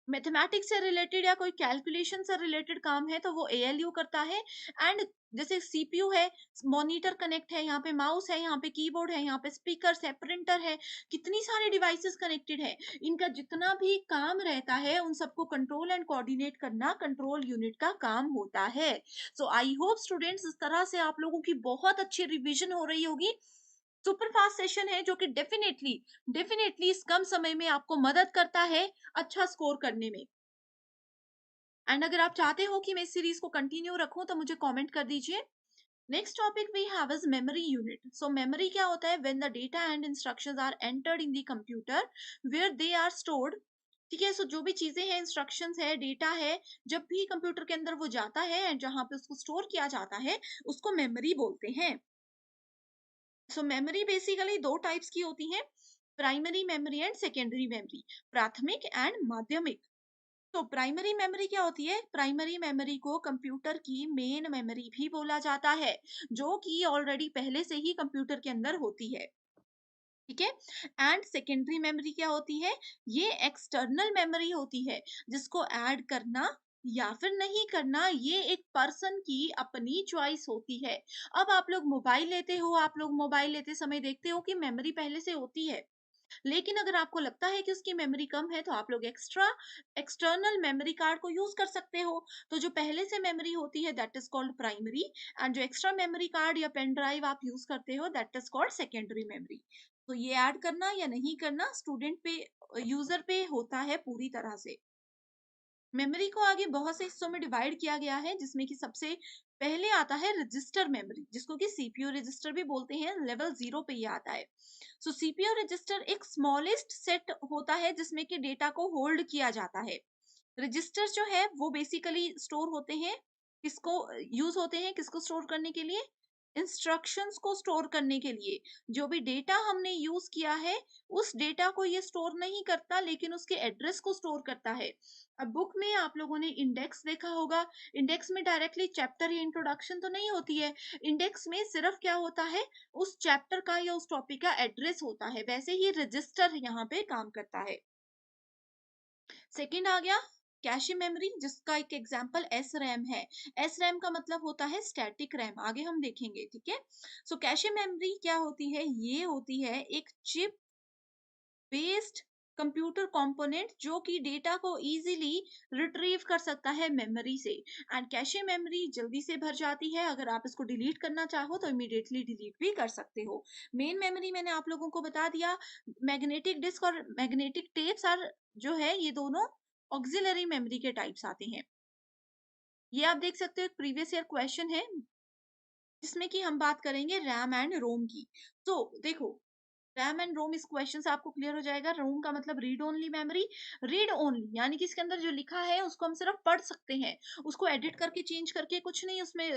मैथमेटिक्स से रिलेटेड या कोई कैलकुलेशन से रिलेटेड काम है तो वो एएलयू करता है। एंड जैसे सीपीयू है, मॉनिटर कनेक्ट है, यहाँ पे माउस है, यहाँ पे कीबोर्ड है, यहाँ पे स्पीकर्स है, प्रिंटर है, कितनी सारी डिवाइसेस कनेक्टेड है। इनका जितना भी काम रहता है, उन सबको कंट्रोल एंड कोऑर्डिनेट करना कंट्रोल यूनिट का काम होता है। सो आई होप स्टूडेंट्स, इस तरह से आप लोगों की बहुत अच्छी रिवीजन हो रही होगी। सुपर फास्ट सेशन है जो कि डेफिनेटली डेफिनेटली इस कम समय में आपको मदद करता है अच्छा स्कोर करने में। एंड अगर आप चाहते हो कि मैं इस सीरीज को कंटिन्यू रखूं तो मुझे कमेंट कर दीजिए। Next topic we have is memory unit. So memory क्या होता है? When the data and instructions are entered in the computer where they are stored. ठीक है, सो जो भी चीजें हैं, इंस्ट्रक्शंस है, डेटा है, जब भी कंप्यूटर के अंदर वो जाता है एंड जहां पे उसको स्टोर किया जाता है, उसको मेमोरी बोलते हैं। सो मेमोरी बेसिकली दो टाइप्स की होती हैं, primary memory and secondary memory, प्राथमिक एंड माध्यमिक। तो प्राइमरी मेमोरी क्या होती है? प्राइमरी मेमोरी को कंप्यूटर की मेन मेमोरी भी बोला जाता है, जो कि ऑलरेडी पहले से ही कंप्यूटर के अंदर होती है। ठीक है। एंड सेकेंडरी मेमोरी क्या होती है? ये एक्सटर्नल मेमोरी होती है, जिसको ऐड करना या फिर नहीं करना ये एक पर्सन की अपनी चॉइस होती है। अब आप लोग मोबाइल लेते हो, आप लोग मोबाइल लेते समय देखते हो कि मेमोरी पहले से होती है, लेकिन अगर आपको लगता है कि उसकी मेमोरी कम है तो आप लोग एक्सटर्नल मेमोरी कार्ड को यूज कर सकते हो। तो जो पहले से मेमोरी होती है that is called primary, and जो एक्स्ट्रा मेमोरी कार्ड या पेन ड्राइव आप यूज करते हो that is called secondary memory. तो ये ऐड करना या नहीं करना स्टूडेंट पे, यूजर पे होता है पूरी तरह से। मेमोरी को आगे बहुत से हिस्सों में डिवाइड किया गया है, जिसमें कि सबसे पहले आता है रजिस्टर मेमोरी, जिसको कि सीपीयू रजिस्टर भी बोलते हैं। लेवल 0 पे ये आता है। सो सीपीयू रजिस्टर एक स्मॉलेस्ट सेट होता है जिसमें कि डेटा को होल्ड किया जाता है। रजिस्टर्स जो है वो बेसिकली स्टोर होते हैं, किसको यूज होते हैं, किसको स्टोर करने के लिए? इंस्ट्रक्शंस को स्टोर करने के लिए। जो भी डेटा हमने यूज किया है उस डेटा को ये स्टोर नहीं करता, लेकिन उसके एड्रेस को स्टोर करता है। अब बुक में आप लोगों ने इंडेक्स देखा होगा। इंडेक्स में डायरेक्टली चैप्टर या इंट्रोडक्शन तो नहीं होती है। इंडेक्स में सिर्फ क्या होता है, उस चैप्टर का या उस टॉपिक का एड्रेस होता है। वैसे ही रजिस्टर यहाँ पे काम करता है। सेकंड आ गया कैशे मेमोरी, जिसका एक एग्जांपल एस रैम है। एस रैम का मतलब होता है स्टैटिक रैम, आगे हम देखेंगे। ठीक है। सो कैशे मेमोरी क्या होती है? ये होती है एक चिप बेस्ड कंप्यूटर कंपोनेंट जो कि डेटा को इजीली रिट्रीव कर सकता है मेमोरी से। एंड कैशे मेमोरी जल्दी से भर जाती है, अगर आप इसको डिलीट करना चाहो तो इमीडिएटली डिलीट भी कर सकते हो। मेन मेमोरी मैंने आप लोगों को बता दिया। मैग्नेटिक डिस्क और मैग्नेटिक टेप्स आर जो है ये दोनों ऑक्सिलरी मेमोरी के टाइप्स आते हैं। ये आप देख सकते हो एक प्रीवियस ईयर क्वेश्चन है, जिसमें कि हम बात करेंगे रैम एंड रोम की। तो देखो, रैम एंड रोम इस क्वेश्चन से आपको क्लियर हो जाएगा। रोम का मतलब read only memory. Read only यानी कि इसके अंदर जो लिखा है उसको हम सिर्फ पढ़ सकते हैं, उसको एडिट करके चेंज करके कुछ नहीं उसमें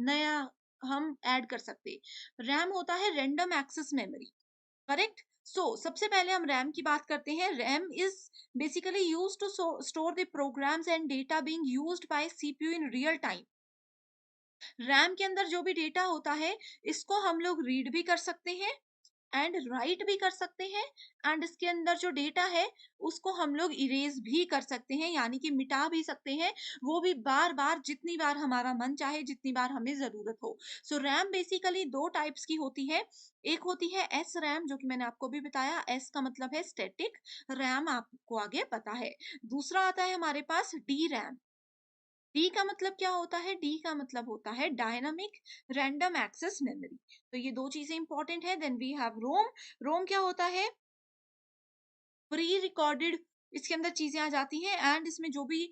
नया हम ऐड कर सकते। रैम होता है random access memory. Correct. So सबसे पहले हम रैम की बात करते हैं। RAM is basically use to store the programs and data being used by CPU in real time. RAM के अंदर जो भी डेटा होता है इसको हम लोग रीड भी कर सकते हैं एंड राइट भी कर सकते हैं। एंड इसके अंदर जो डेटा है उसको हम लोग इरेज भी कर सकते हैं, यानी कि मिटा भी सकते हैं। वो भी बार बार, जितनी बार हमारा मन चाहे, जितनी बार हमें जरूरत हो। सो रैम बेसिकली दो टाइप्स की होती है। एक होती है एस रैम, जो कि मैंने आपको भी बताया। एस का मतलब है स्टैटिक, रैम आपको आगे पता है। दूसरा आता है हमारे पास डी रैम। डी का मतलब क्या होता है? डी का मतलब होता है डायनामिक रैंडम एक्सेस मेमोरी। तो ये दो चीजें इंपॉर्टेंट है। देन वी हैव रोम। रोम क्या होता है? प्री रिकॉर्डेड, इसके अंदर चीजें आ जाती हैं एंड इसमें जो भी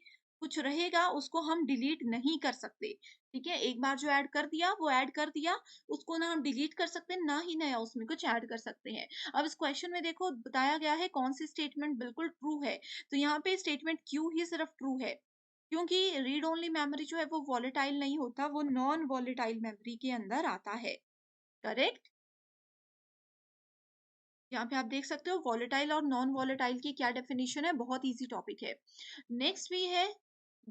कुछ रहेगा उसको हम डिलीट नहीं कर सकते। ठीक है, एक बार जो ऐड कर दिया वो ऐड कर दिया, उसको ना हम डिलीट कर सकते ना ही नया उसमें कुछ ऐड कर सकते हैं। अब इस क्वेश्चन में देखो बताया गया है कौन सी स्टेटमेंट बिल्कुल ट्रू है। तो यहाँ पे स्टेटमेंट क्यू ही सिर्फ ट्रू है, क्योंकि रीड ओनली मेमोरी जो है वो वॉलेटाइल नहीं होता, वो नॉन वॉलेटाइल मेमोरी के अंदर आता है। करेक्ट। यहाँ पे आप देख सकते हो वॉलेटाइल और नॉन वॉलेटाइल की क्या डेफिनेशन है, बहुत इजी टॉपिक है। नेक्स्ट भी है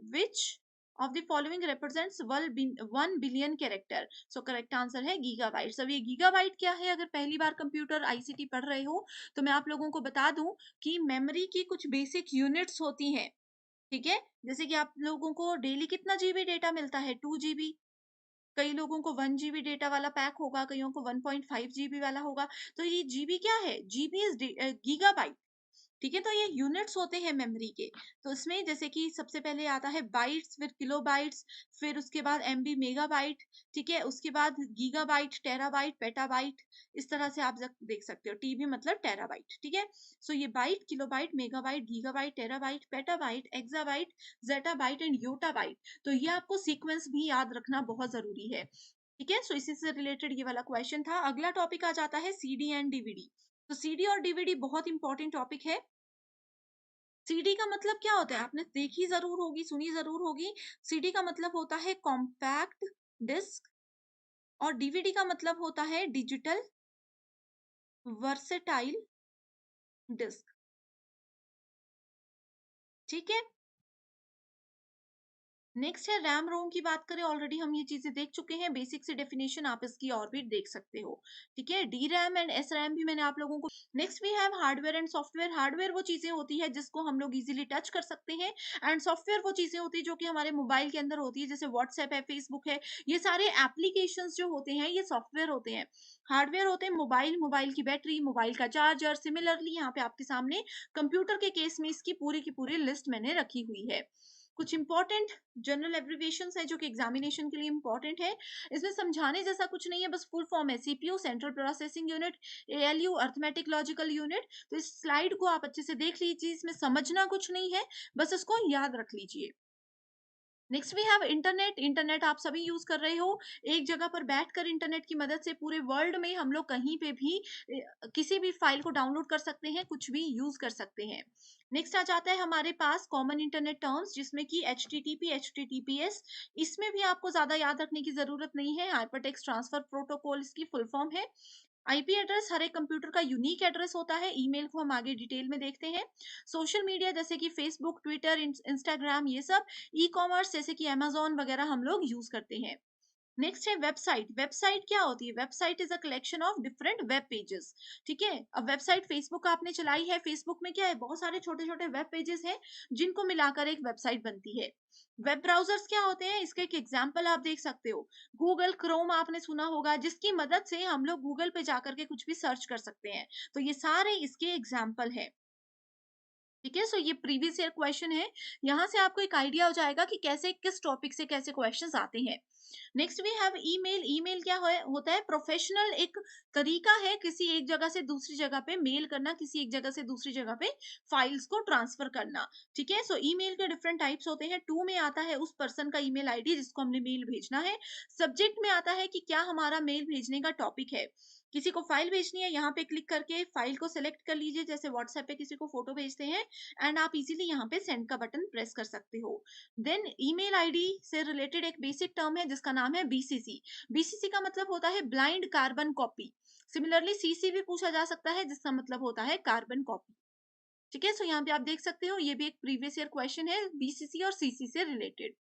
which of the following represents 1 billion character. So correct answer है गीगाबाइट। अब ये गीगाबाइट क्या है? अगर पहली बार कंप्यूटर आईसीटी पढ़ रहे हो तो मैं आप लोगों को बता दूं कि मेमोरी की कुछ बेसिक यूनिट्स होती हैं। ठीक है, जैसे कि आप लोगों को डेली कितना जीबी डेटा मिलता है? 2 जीबी। कई लोगों को 1 जीबी डेटा वाला पैक होगा, कईयों को 1.5 जीबी वाला होगा। तो ये जीबी क्या है? GB is gigabyte. ठीक है, तो ये यूनिट्स होते हैं मेमोरी के। तो इसमें जैसे कि सबसे पहले आता है बाइट्स, फिर किलोबाइट्स, फिर उसके बाद एमबी मेगाबाइट। ठीक है, उसके बाद गीगाबाइट, टेराबाइट, पेटाबाइट। इस तरह से आप देख सकते हो, टीबी मतलब टेराबाइट। ठीक है। सो ये byte, kilobyte, megabyte, gigabyte, terabyte, petabyte, exabyte, zettabyte and yottabyte. तो ये आपको सीक्वेंस भी याद रखना बहुत जरूरी है। ठीक है, सो इसी से रिलेटेड ये वाला क्वेश्चन था। अगला टॉपिक आ जाता है सीडी एंड डीवीडी। तो सीडी और डीवीडी बहुत इंपॉर्टेंट टॉपिक है। सीडी का मतलब क्या होता है? आपने देखी जरूर होगी, सुनी जरूर होगी। सीडी का मतलब होता है कॉम्पैक्ट डिस्क, और डीवीडी का मतलब होता है डिजिटल वर्सेटाइल डिस्क। ठीक है। नेक्स्ट है रैम रोम की बात करें, ऑलरेडी हम ये चीजें देख चुके हैं, बेसिक से डेफिनेशन आप इसकी और भी देख सकते हो। ठीक है, D RAM and S RAM भी मैंने आप लोगों को। Next we have hardware and software. Hardware वो चीजें होती है जिसको हम लोग इजीली टच कर सकते हैं, एंड सॉफ्टवेयर वो चीजें होती है जो कि हमारे मोबाइल के अंदर होती है, जैसे व्हाट्सएप है, फेसबुक है। ये सारे एप्लीकेशन जो होते हैं ये सॉफ्टवेयर होते हैं। हार्डवेयर होते हैं मोबाइल, मोबाइल की बैटरी, मोबाइल का चार्जर। सिमिलरली यहाँ पे आपके सामने कंप्यूटर के केस में इसकी पूरी की पूरी लिस्ट मैंने रखी हुई है। कुछ इंपॉर्टेंट जनरल एब्रिविएशंस है जो कि एग्जामिनेशन के लिए इंपॉर्टेंट है। इसमें समझाने जैसा कुछ नहीं है, बस फुल फॉर्म है CPU, central processing unit, ALU, arithmetic logical unit. तो इस स्लाइड को आप अच्छे से देख लीजिए, इसमें समझना कुछ नहीं है, बस इसको याद रख लीजिए। Next we have internet. Internet आप सभी यूज कर रहे हो। एक जगह पर बैठकर इंटरनेट की मदद से पूरे वर्ल्ड में हम लोग कहीं पे भी किसी भी फाइल को डाउनलोड कर सकते हैं, कुछ भी यूज कर सकते हैं। नेक्स्ट आ जाता है हमारे पास कॉमन इंटरनेट टर्म्स, जिसमें कि H T T P, H T T P S. इसमें भी आपको ज्यादा याद रखने की जरूरत नहीं है। हाइपरटेक्स्ट ट्रांसफर प्रोटोकॉल इसकी फुल फॉर्म है। आईपी एड्रेस हर एक कंप्यूटर का यूनिक एड्रेस होता है। ईमेल को हम आगे डिटेल में देखते हैं। सोशल मीडिया जैसे कि फेसबुक, ट्विटर, इंस्टाग्राम, ये सब। ई कॉमर्स जैसे कि अमेजोन वगैरह हम लोग यूज करते हैं। नेक्स्ट है वेबसाइट। वेबसाइट क्या होती है? Website is a collection of different web pages. ठीक है, अब वेबसाइट फेसबुक आपने चलाई है, फेसबुक में क्या है, बहुत सारे छोटे छोटे वेब पेजेस हैं जिनको मिलाकर एक वेबसाइट बनती है। वेब ब्राउजर्स क्या होते हैं, इसके एक एग्जांपल आप देख सकते हो। गूगल क्रोम आपने सुना होगा, जिसकी मदद से हम लोग गूगल पे जाकर के कुछ भी सर्च कर सकते हैं। तो ये सारे इसके एग्जाम्पल है। ठीक है, सो ये प्रीवियस ईयर क्वेश्चन है। यहाँ से आपको एक आइडिया हो जाएगा कि कैसे किस टॉपिक से कैसे क्वेश्चंस आते हैं। Next we have email. Email क्या होता है? प्रोफेशनल एक तरीका है किसी एक जगह से दूसरी जगह पे मेल करना, किसी एक जगह से दूसरी जगह पे फाइल्स को ट्रांसफर करना। ठीक है, सो ईमेल के डिफरेंट टाइप्स होते हैं। टू में आता है उस पर्सन का ईमेल आईडी जिसको हमने मेल भेजना है। सब्जेक्ट में आता है कि क्या हमारा मेल भेजने का टॉपिक है। किसी को फाइल भेजनी है, यहाँ पे क्लिक करके फाइल को सिलेक्ट कर लीजिए, जैसे व्हाट्सएप पे किसी को फोटो भेजते हैं, एंड आप इजीली यहाँ पे सेंड का बटन प्रेस कर सकते हो। देन ईमेल आईडी से रिलेटेड एक बेसिक टर्म है जिसका नाम है बीसीसी। बीसीसी का मतलब होता है blind carbon copy. Similarly CC भी पूछा जा सकता है जिसका मतलब होता है कार्बन कॉपी। ठीक है, सो यहाँ पे आप देख सकते हो, ये भी एक प्रीवियस ईयर क्वेश्चन है बीसीसी और सीसी से रिलेटेड।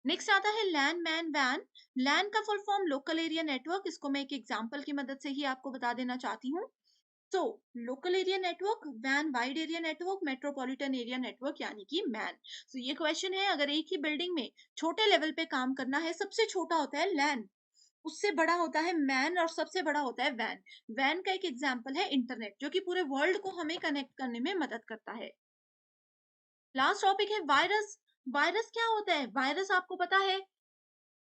नेक्स्ट आता है लैन मैन वैन। लैन का full form local area network. इसको मैं एक एग्जांपल की मदद से ही आपको बता देना चाहती हूँ। तो लोकल एरिया नेटवर्क, वैन wide area network, metropolitan area network यानी कि मैन। सो ये क्वेश्चन है, अगर एक ही बिल्डिंग में छोटे लेवल पे काम करना है, सबसे छोटा होता है लैन, उससे बड़ा होता है मैन, और सबसे बड़ा होता है वैन। वैन का एक एग्जांपल है इंटरनेट, जो कि पूरे वर्ल्ड को हमें कनेक्ट करने में मदद करता है। लास्ट टॉपिक है वायरस। वायरस क्या होता है? वायरस आपको पता है,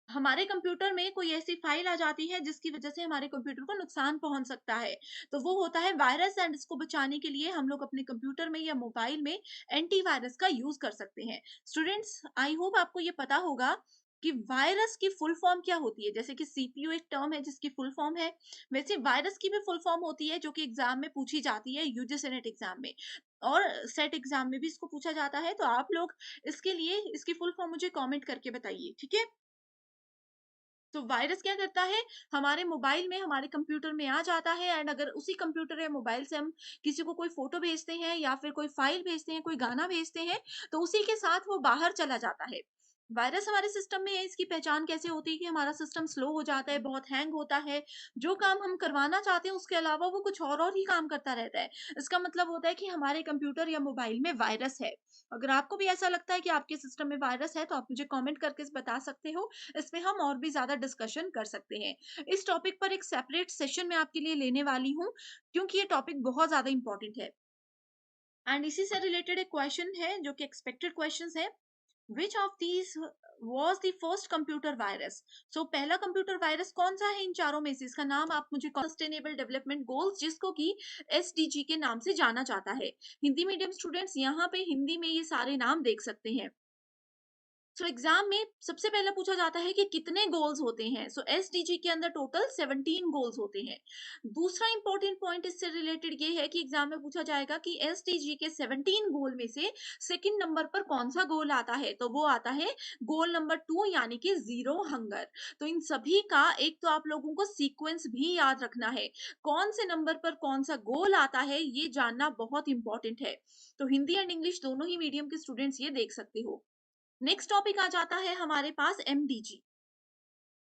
हमारे कंप्यूटर में कोई ऐसी फाइल आ जाती है जिसकी वजह से हमारे कंप्यूटर को नुकसान पहुंच सकता है, तो वो होता है वायरस, एंड इसको बचाने के लिए हम लोग अपने कंप्यूटर में या मोबाइल में एंटीवायरस का यूज कर सकते हैं। स्टूडेंट्स, आई होप आपको ये पता होगा कि वायरस की फुल फॉर्म क्या होती है। जैसे कि सीपीयू एक टर्म है जिसकी फुल फॉर्म है, वैसे वायरस की भी फुल फॉर्म होती है जो कि एग्जाम में पूछी जाती है, यूजीसी नेट एग्जाम में, और सेट एग्जाम में भी इसको पूछा जाता है। तो आप लोग इसके लिए इसकी फुल फॉर्म मुझे कमेंट करके बताइए, ठीक है। तो वायरस क्या करता है, हमारे मोबाइल में, हमारे कंप्यूटर में आ जाता है, एंड अगर उसी कंप्यूटर या मोबाइल से हम किसी को कोई फोटो भेजते हैं या फिर कोई फाइल भेजते हैं, कोई गाना भेजते हैं, तो उसी के साथ वो बाहर चला जाता है। वायरस हमारे सिस्टम में है, इसकी पहचान कैसे होती है कि हमारा सिस्टम स्लो हो जाता है, बहुत हैंग होता है, जो काम हम करवाना चाहते हैं उसके अलावा वो कुछ और ही काम करता रहता है। इसका मतलब होता है कि हमारे कंप्यूटर या मोबाइल में वायरस है। अगर आपको भी ऐसा लगता है कि आपके सिस्टम में वायरस है, तो आप मुझे कमेंट करके बता सकते हो। इसमें हम और भी ज़्यादा डिस्कशन कर सकते हैं। इस टॉपिक पर एक सेपरेट सेशन मैं आपके लिए लेने वाली हूँ, क्योंकि ये टॉपिक बहुत ज़्यादा इंपॉर्टेंट है। एंड इसी से रिलेटेड एक क्वेश्चन है जो कि एक्सपेक्टेड क्वेश्चंस है। Which of these was the first computer virus? So पहला कंप्यूटर वायरस कौन सा है इन चारों में से? इसका नाम आप मुझे, सस्टेनेबल डेवलपमेंट गोल्स, जिसको कि एसडीजी के नाम से जाना जाता है। हिंदी मीडियम स्टूडेंट्स यहाँ पे हिंदी में ये सारे नाम देख सकते हैं। सो एग्जाम में सबसे पहले पूछा जाता है कि कितने गोल्स होते हैं। सो एसडीजी के अंदर टोटल 17 गोल्स होते हैं। दूसरा इंपॉर्टेंट पॉइंट इससे रिलेटेड ये है कि एग्जाम में पूछा जाएगा कि एसडीजी के 17 गोल में से सेकंड नंबर पर कौन सा गोल आता है, तो वो आता है गोल नंबर 2 यानी कि जीरो हंगर। तो इन सभी का एक तो आप लोगों को सीक्वेंस भी याद रखना है, कौन से नंबर पर कौन सा गोल आता है ये जानना बहुत इंपॉर्टेंट है। तो हिंदी एंड इंग्लिश दोनों ही मीडियम के स्टूडेंट्स ये देख सकते हो। नेक्स्ट टॉपिक आ जाता है हमारे पास एमडीजी।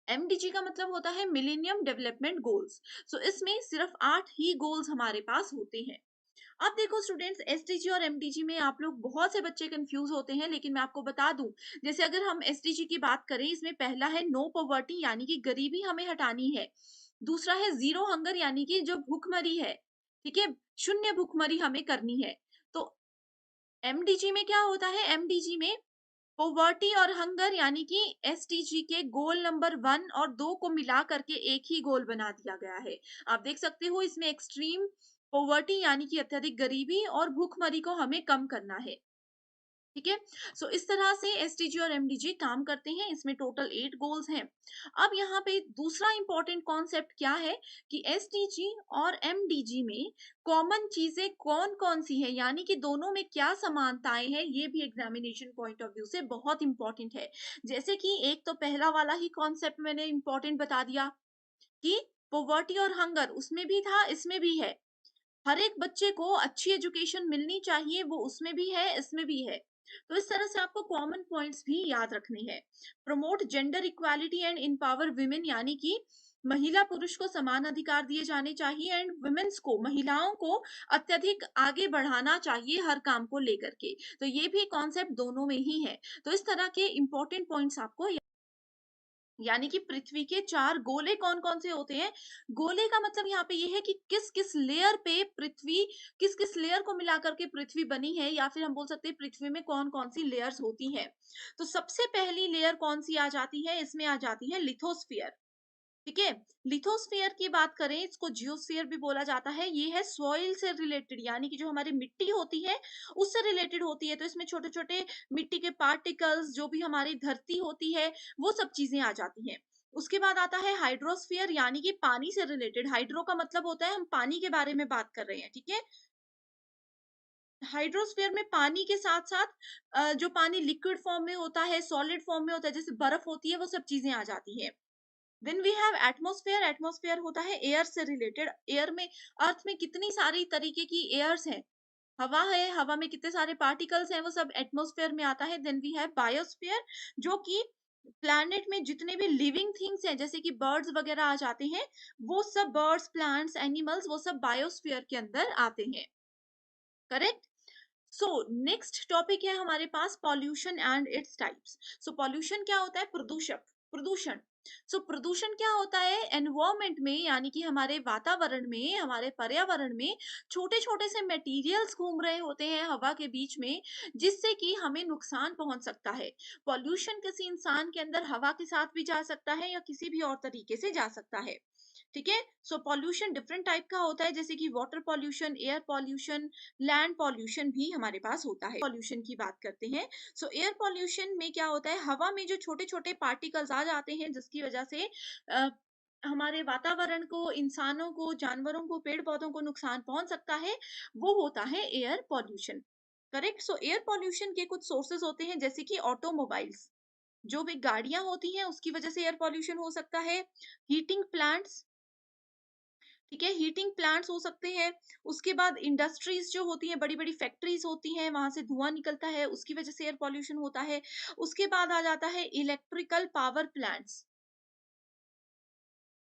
एमडीजी का मतलब होता है मिलेनियम डेवलपमेंट गोल्स। सो इसमें सिर्फ 8 ही गोल्स हमारे पास होते हैं। अब देखो स्टूडेंट्स, एसडीजी और एमडीजी में आप लोग बहुत से बच्चे कंफ्यूज होते हैं, लेकिन मैं आपको बता दूं, जैसे अगर हम एसडीजी की बात करें, इसमें पहला है नो पॉवर्टी यानी कि गरीबी हमें हटानी है। दूसरा है जीरो हंगर यानी कि जो भूखमरी है, ठीक है, शून्य भूखमरी हमें करनी है। तो एमडीजी में क्या होता है, एमडीजी में पॉवर्टी और हंगर यानी कि एसडीजी के गोल नंबर 1 और 2 को मिला करके एक ही गोल बना दिया गया है। आप देख सकते हो इसमें एक्सट्रीम पॉवर्टी यानी कि अत्यधिक गरीबी और भूखमरी को हमें कम करना है। ठीक है। सो इस तरह से एसडीजी और एमडीजी काम करते हैं, इसमें टोटल 8 गोल्स हैं। अब यहाँ पे दूसरा इंपॉर्टेंट कॉन्सेप्ट क्या है कि एसडीजी और एमडीजी में कॉमन चीजें कौन कौन सी है, यानी कि दोनों में क्या समानताएं हैं, ये भी एग्जामिनेशन पॉइंट ऑफ व्यू से बहुत इंपॉर्टेंट है। जैसे कि एक तो पहला वाला ही कॉन्सेप्ट मैंने इंपॉर्टेंट बता दिया कि पॉवर्टी और हंगर, उसमें भी था इसमें भी है। हर एक बच्चे को अच्छी एजुकेशन मिलनी चाहिए, वो उसमें भी है इसमें भी है। तो इस तरह से आपको कॉमन पॉइंट्स भी याद रखने हैं। Promote gender equality and empower women यानी कि महिला पुरुष को समान अधिकार दिए जाने चाहिए, एंड वुमेन्स को, महिलाओं को अत्यधिक आगे बढ़ाना चाहिए हर काम को लेकर के। तो ये भी कॉन्सेप्ट दोनों में ही है। तो इस तरह के इंपॉर्टेंट पॉइंट्स आपको, यानी कि पृथ्वी के 4 गोले कौन-कौन से होते हैं। गोले का मतलब यहाँ पे ये है कि किस-किस लेयर पे पृथ्वी, किस-किस लेयर को मिलाकर के पृथ्वी बनी है, या फिर हम बोल सकते हैं पृथ्वी में कौन-कौन सी लेयर्स होती हैं। तो सबसे पहली लेयर कौन सी आ जाती है, इसमें आ जाती है लिथोस्फीयर। ठीक है। लिथोस्फीयर की बात करें, इसको जियोस्फीयर भी बोला जाता है। ये है सॉइल से रिलेटेड, यानी कि जो हमारी मिट्टी होती है उससे रिलेटेड होती है। तो इसमें छोटे छोटे मिट्टी के पार्टिकल्स, जो भी हमारी धरती होती है, वो सब चीजें आ जाती हैं। उसके बाद आता है हाइड्रोस्फीयर, यानी कि पानी से रिलेटेड। हाइड्रो का मतलब होता है हम पानी के बारे में बात कर रहे हैं, ठीक है। हाइड्रोस्फीयर में पानी के साथ साथ जो पानी लिक्विड फॉर्म में होता है, सॉलिड फॉर्म में होता है, जैसे बर्फ होती है, वो सब चीजें आ जाती है। Then we have atmosphere. Atmosphere होता है एयर से रिलेटेड। एयर में, अर्थ में कितनी सारी तरीके की एयर्स हैं, हवा है, हवा में कितने सारे पार्टिकल्स हैं, वो सब एटमॉस्फेयर में आता है। देन वी हैव बायोस्फीयर, जो कि प्लैनेट में जितने भी लिविंग थिंग्स हैं, जैसे कि बर्ड्स वगैरह आ जाते हैं, वो सब बर्ड्स, प्लांट्स, एनिमल्स, वो सब बायोस्फीयर के अंदर आते हैं। करेक्ट। सो नेक्स्ट टॉपिक है हमारे पास pollution and its types. So pollution क्या होता है, प्रदूषक, प्रदूषण। सो प्रदूषण क्या होता है, एनवायरमेंट में, यानी कि हमारे वातावरण में, हमारे पर्यावरण में छोटे छोटे से मटेरियल्स घूम रहे होते हैं हवा के बीच में, जिससे कि हमें नुकसान पहुंच सकता है। पॉल्यूशन किसी इंसान के अंदर हवा के साथ भी जा सकता है या किसी भी और तरीके से जा सकता है। ठीक है। सो पॉल्यूशन डिफरेंट टाइप का होता है, जैसे कि water pollution, air pollution, land pollution भी हमारे पास होता है। पॉल्यूशन की बात करते हैं। सो एयर पॉल्यूशन में क्या होता है, हवा में जो छोटे छोटे पार्टिकल्स आ जाते हैं, जिसकी वजह से अ, हमारे वातावरण को, इंसानों को, जानवरों को, पेड़ पौधों को नुकसान पहुंच सकता है, वो होता है एयर पॉल्यूशन। करेक्ट। सो एयर पॉल्यूशन के कुछ सोर्सेज होते हैं, जैसे कि ऑटोमोबाइल्स, जो भी गाड़ियां होती हैं उसकी वजह से एयर पॉल्यूशन हो सकता है। हीटिंग प्लांट्स, ठीक है, हीटिंग प्लांट्स हो सकते हैं। उसके बाद इंडस्ट्रीज जो होती हैं, बड़ी बड़ी फैक्ट्रीज होती हैं, वहां से धुआं निकलता है, उसकी वजह से एयर पॉल्यूशन होता है। उसके बाद आ जाता है इलेक्ट्रिकल पावर प्लांट्स।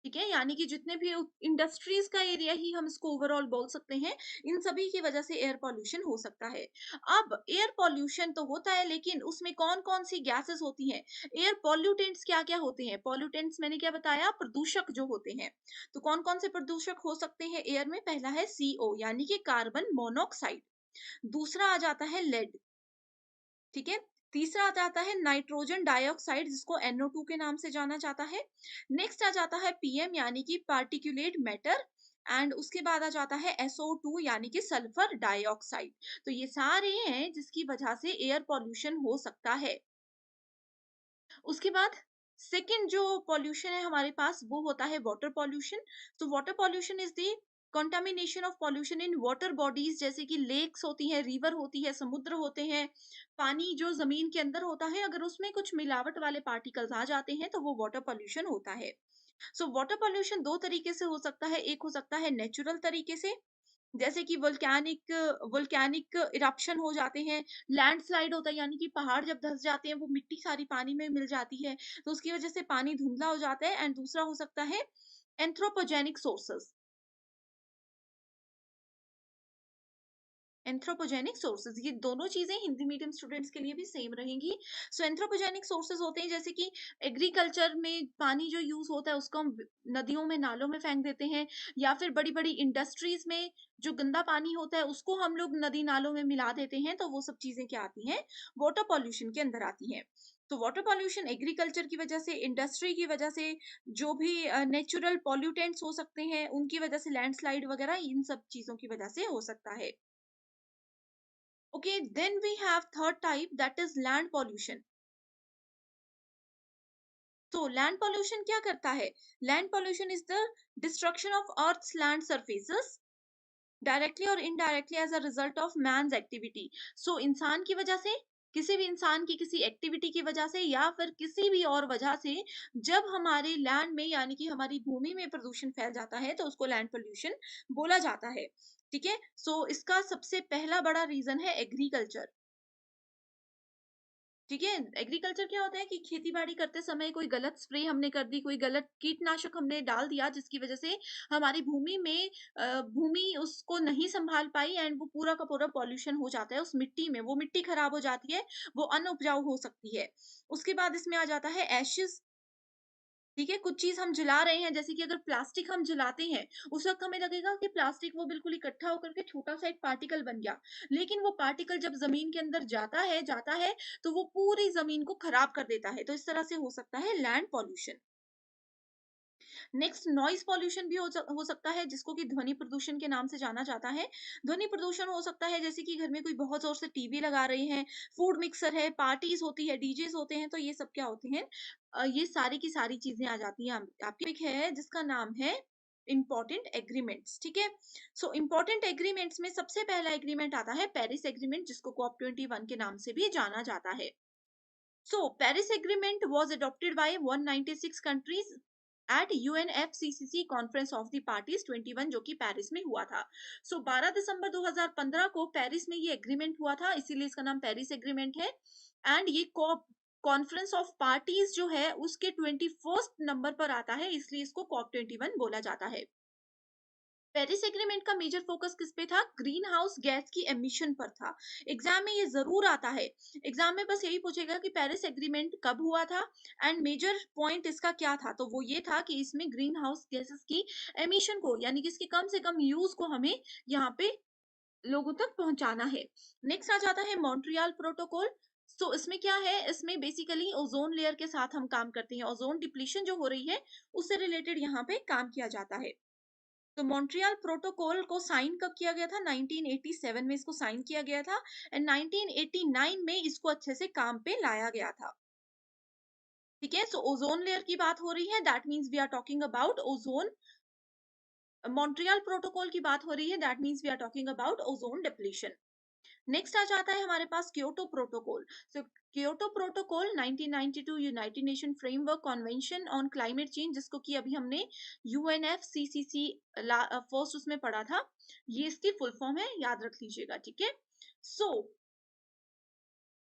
ठीक है, यानी कि जितने भी इंडस्ट्रीज का एरिया ही हम इसको ओवरऑल बोल सकते हैं, इन सभी की वजह से एयर पॉल्यूशन हो सकता है। अब एयर पॉल्यूशन तो होता है, लेकिन उसमें कौन कौन सी गैसेस होती हैं, एयर पॉल्यूटेंट्स क्या क्या होते हैं। पॉल्यूटेंट्स मैंने क्या बताया, प्रदूषक जो होते हैं। तो कौन कौन से प्रदूषक हो सकते हैं एयर में, पहला है सीओ यानी कि कार्बन मोनोऑक्साइड। दूसरा आ जाता है लेड, ठीक है। तीसरा आ जाता है नाइट्रोजन डाइऑक्साइड, जिसको NO2 के नाम से जाना जाता है। नेक्स्ट आ जाता है पीएम यानी कि पार्टिकुलेट मैटर, एंड उसके बाद आ जाता है SO2 यानी कि सल्फर डाइऑक्साइड। तो ये सारे हैं जिसकी वजह से एयर पॉल्यूशन हो सकता है। उसके बाद सेकंड जो पॉल्यूशन है हमारे पास, वो होता है वाटर पॉल्यूशन। तो water pollution is the contamination of pollution in water bodies, जैसे कि लेक्स होती है, रिवर होती है, समुद्र होते हैं। पानी जो जमीन के अंदर होता है, अगर उसमें कुछ मिलावट वाले पार्टिकल्स आ जाते हैं तो वो वाटर पॉल्यूशन होता है। सो वाटर पॉल्यूशन दो तरीके से हो सकता है, एक हो सकता है नेचुरल तरीके से, जैसे कि वोल्केनिक वोल्केनिक इरप्शन हो जाते हैं, लैंडस्लाइड होता है, यानी कि पहाड़ जब धँस जाते हैं, वो मिट्टी सारी पानी में मिल जाती है, तो उसकी वजह से पानी धुंधला हो जाता है। एंड दूसरा हो सकता है एंथ्रोपोजेनिक सोर्सेज़। एंथ्रोपोजेनिक सोर्सेज, ये दोनों चीजें हिंदी मीडियम स्टूडेंट्स के लिए भी सेम रहेंगी। सो एंथ्रोपोजेनिक सोर्सेज होते हैं जैसे कि एग्रीकल्चर में पानी जो यूज होता है उसको हम नदियों में, नालों में फेंक देते हैं, या फिर बड़ी बड़ी इंडस्ट्रीज में जो गंदा पानी होता है उसको हम लोग नदी नालों में मिला देते हैं, तो वो सब चीजें क्या आती हैं, वाटर पॉल्यूशन के अंदर आती हैं। तो वाटर पॉल्यूशन एग्रीकल्चर की वजह से, इंडस्ट्री की वजह से, जो भी नेचुरल पॉल्यूटेंट्स हो सकते हैं उनकी वजह से, लैंडस्लाइड वगैरह, इन सब चीजों की वजह से हो सकता है। Okay, then we have third type, that is land pollution. So land pollution क्या करता है? Land pollution is the destruction of Earth's land surfaces directly और indirectly as a result of man's activity. So इंसान की वजह से, किसी भी इंसान की किसी एक्टिविटी की वजह से, या फिर किसी भी और वजह से, जब हमारे लैंड में यानी कि हमारी भूमि में प्रदूषण फैल जाता है तो उसको लैंड पोल्यूशन बोला जाता है। ठीक है, सो इसका सबसे पहला बड़ा रीजन है एग्रीकल्चर। ठीक है, एग्रीकल्चर क्या होता है कि खेती बाड़ी करते समय कोई गलत स्प्रे हमने कर दी, कोई गलत कीटनाशक हमने डाल दिया, जिसकी वजह से हमारी भूमि में भूमि उसको नहीं संभाल पाई, एंड वो पूरा का पूरा पॉल्यूशन हो जाता है उस मिट्टी में, वो मिट्टी खराब हो जाती है, वो अनउपजाऊ हो सकती है। उसके बाद इसमें आ जाता है एशेस। ठीक है, कुछ चीज हम जला रहे हैं, जैसे कि अगर प्लास्टिक हम जलाते हैं, उस वक्त हमें लगेगा कि प्लास्टिक वो बिल्कुल इकट्ठा होकर के छोटा सा एक पार्टिकल बन गया, लेकिन वो पार्टिकल जब जमीन के अंदर जाता है तो वो पूरी जमीन को खराब कर देता है। तो इस तरह से हो सकता है land pollution. Next noise pollution भी हो सकता है, जिसको कि ध्वनि प्रदूषण के नाम से जाना जाता है। ध्वनि प्रदूषण हो सकता है जैसे कि घर में कोई बहुत जोर से टीवी लगा रहे हैं, फूड मिक्सर है, पार्टीज होती है, डीजेस होते हैं, तो ये सब क्या होते हैं, ये सारी की सारी चीजें आ जाती हैं। आपकी पिक है जिसका नाम है इंपॉर्टेंट एग्रीमेंट्स। ठीक है, सो इंपॉर्टेंट एग्रीमेंट्स में सबसे पहला एग्रीमेंट आता है पेरिस एग्रीमेंट, जिसको कॉप 21 के नाम से भी जाना जाता है। So, Paris Agreement was adopted by 196 countries at UNFCCC Conference of the Parties 21, जो कि पेरिस में हुआ था। सो 12 दिसंबर 2015 को पेरिस में ये एग्रीमेंट हुआ था, इसीलिए इसका नाम पेरिस एग्रीमेंट है। एंड ये कॉन्फ्रेंस ऑफ पार्टीज जो है उसके 21st नंबर पर आता है, इसलिए इसको कॉप 21 बोला जाता है। पेरिस एग्रीमेंट का मेजर फोकस किस पे था? ग्रीन हाउस गैस की एमिशन पर था। एग्जाम में ये जरूर आता है, एग्जाम में बस यही पूछेगा कि पेरिस एग्रीमेंट कब हुआ था एंड मेजर पॉइंट इसका क्या था, तो वो ये था कि इसमें ग्रीन हाउस गैसेस की एमिशन को, यानी कि इसकी कम से कम यूज को हमें यहाँ पे लोगों तक पहुंचाना है। नेक्स्ट आ जाता है मॉन्ट्रियल प्रोटोकॉल। सो इसमें क्या है, इसमें बेसिकली ओजोन लेयर के साथ हम काम करते हैं, ओजोन डिप्लीशन जो हो रही है उससे रिलेटेड यहाँ पे काम किया जाता है। तो मॉन्ट्रियल प्रोटोकॉल को साइन कब किया गया था? 1987 में इसको साइन किया गया था, एंड 1989 में इसको अच्छे से काम पे लाया गया था। ठीक है, सो ओजोन लेयर की बात हो रही है, that means we are talking about ozone. Montreal protocol की बात हो रही है, that means we are talking about ozone depletion. Next आ जाता है हमारे पास Kyoto protocol. So Kyoto protocol 1992 United Nation framework convention on climate change, जिसको कि अभी हमने यूएनएफसीसीसी फर्स्ट उसमें पढ़ा था, ये इसकी फुल फॉर्म है, याद रख लीजिएगा। ठीक है, सो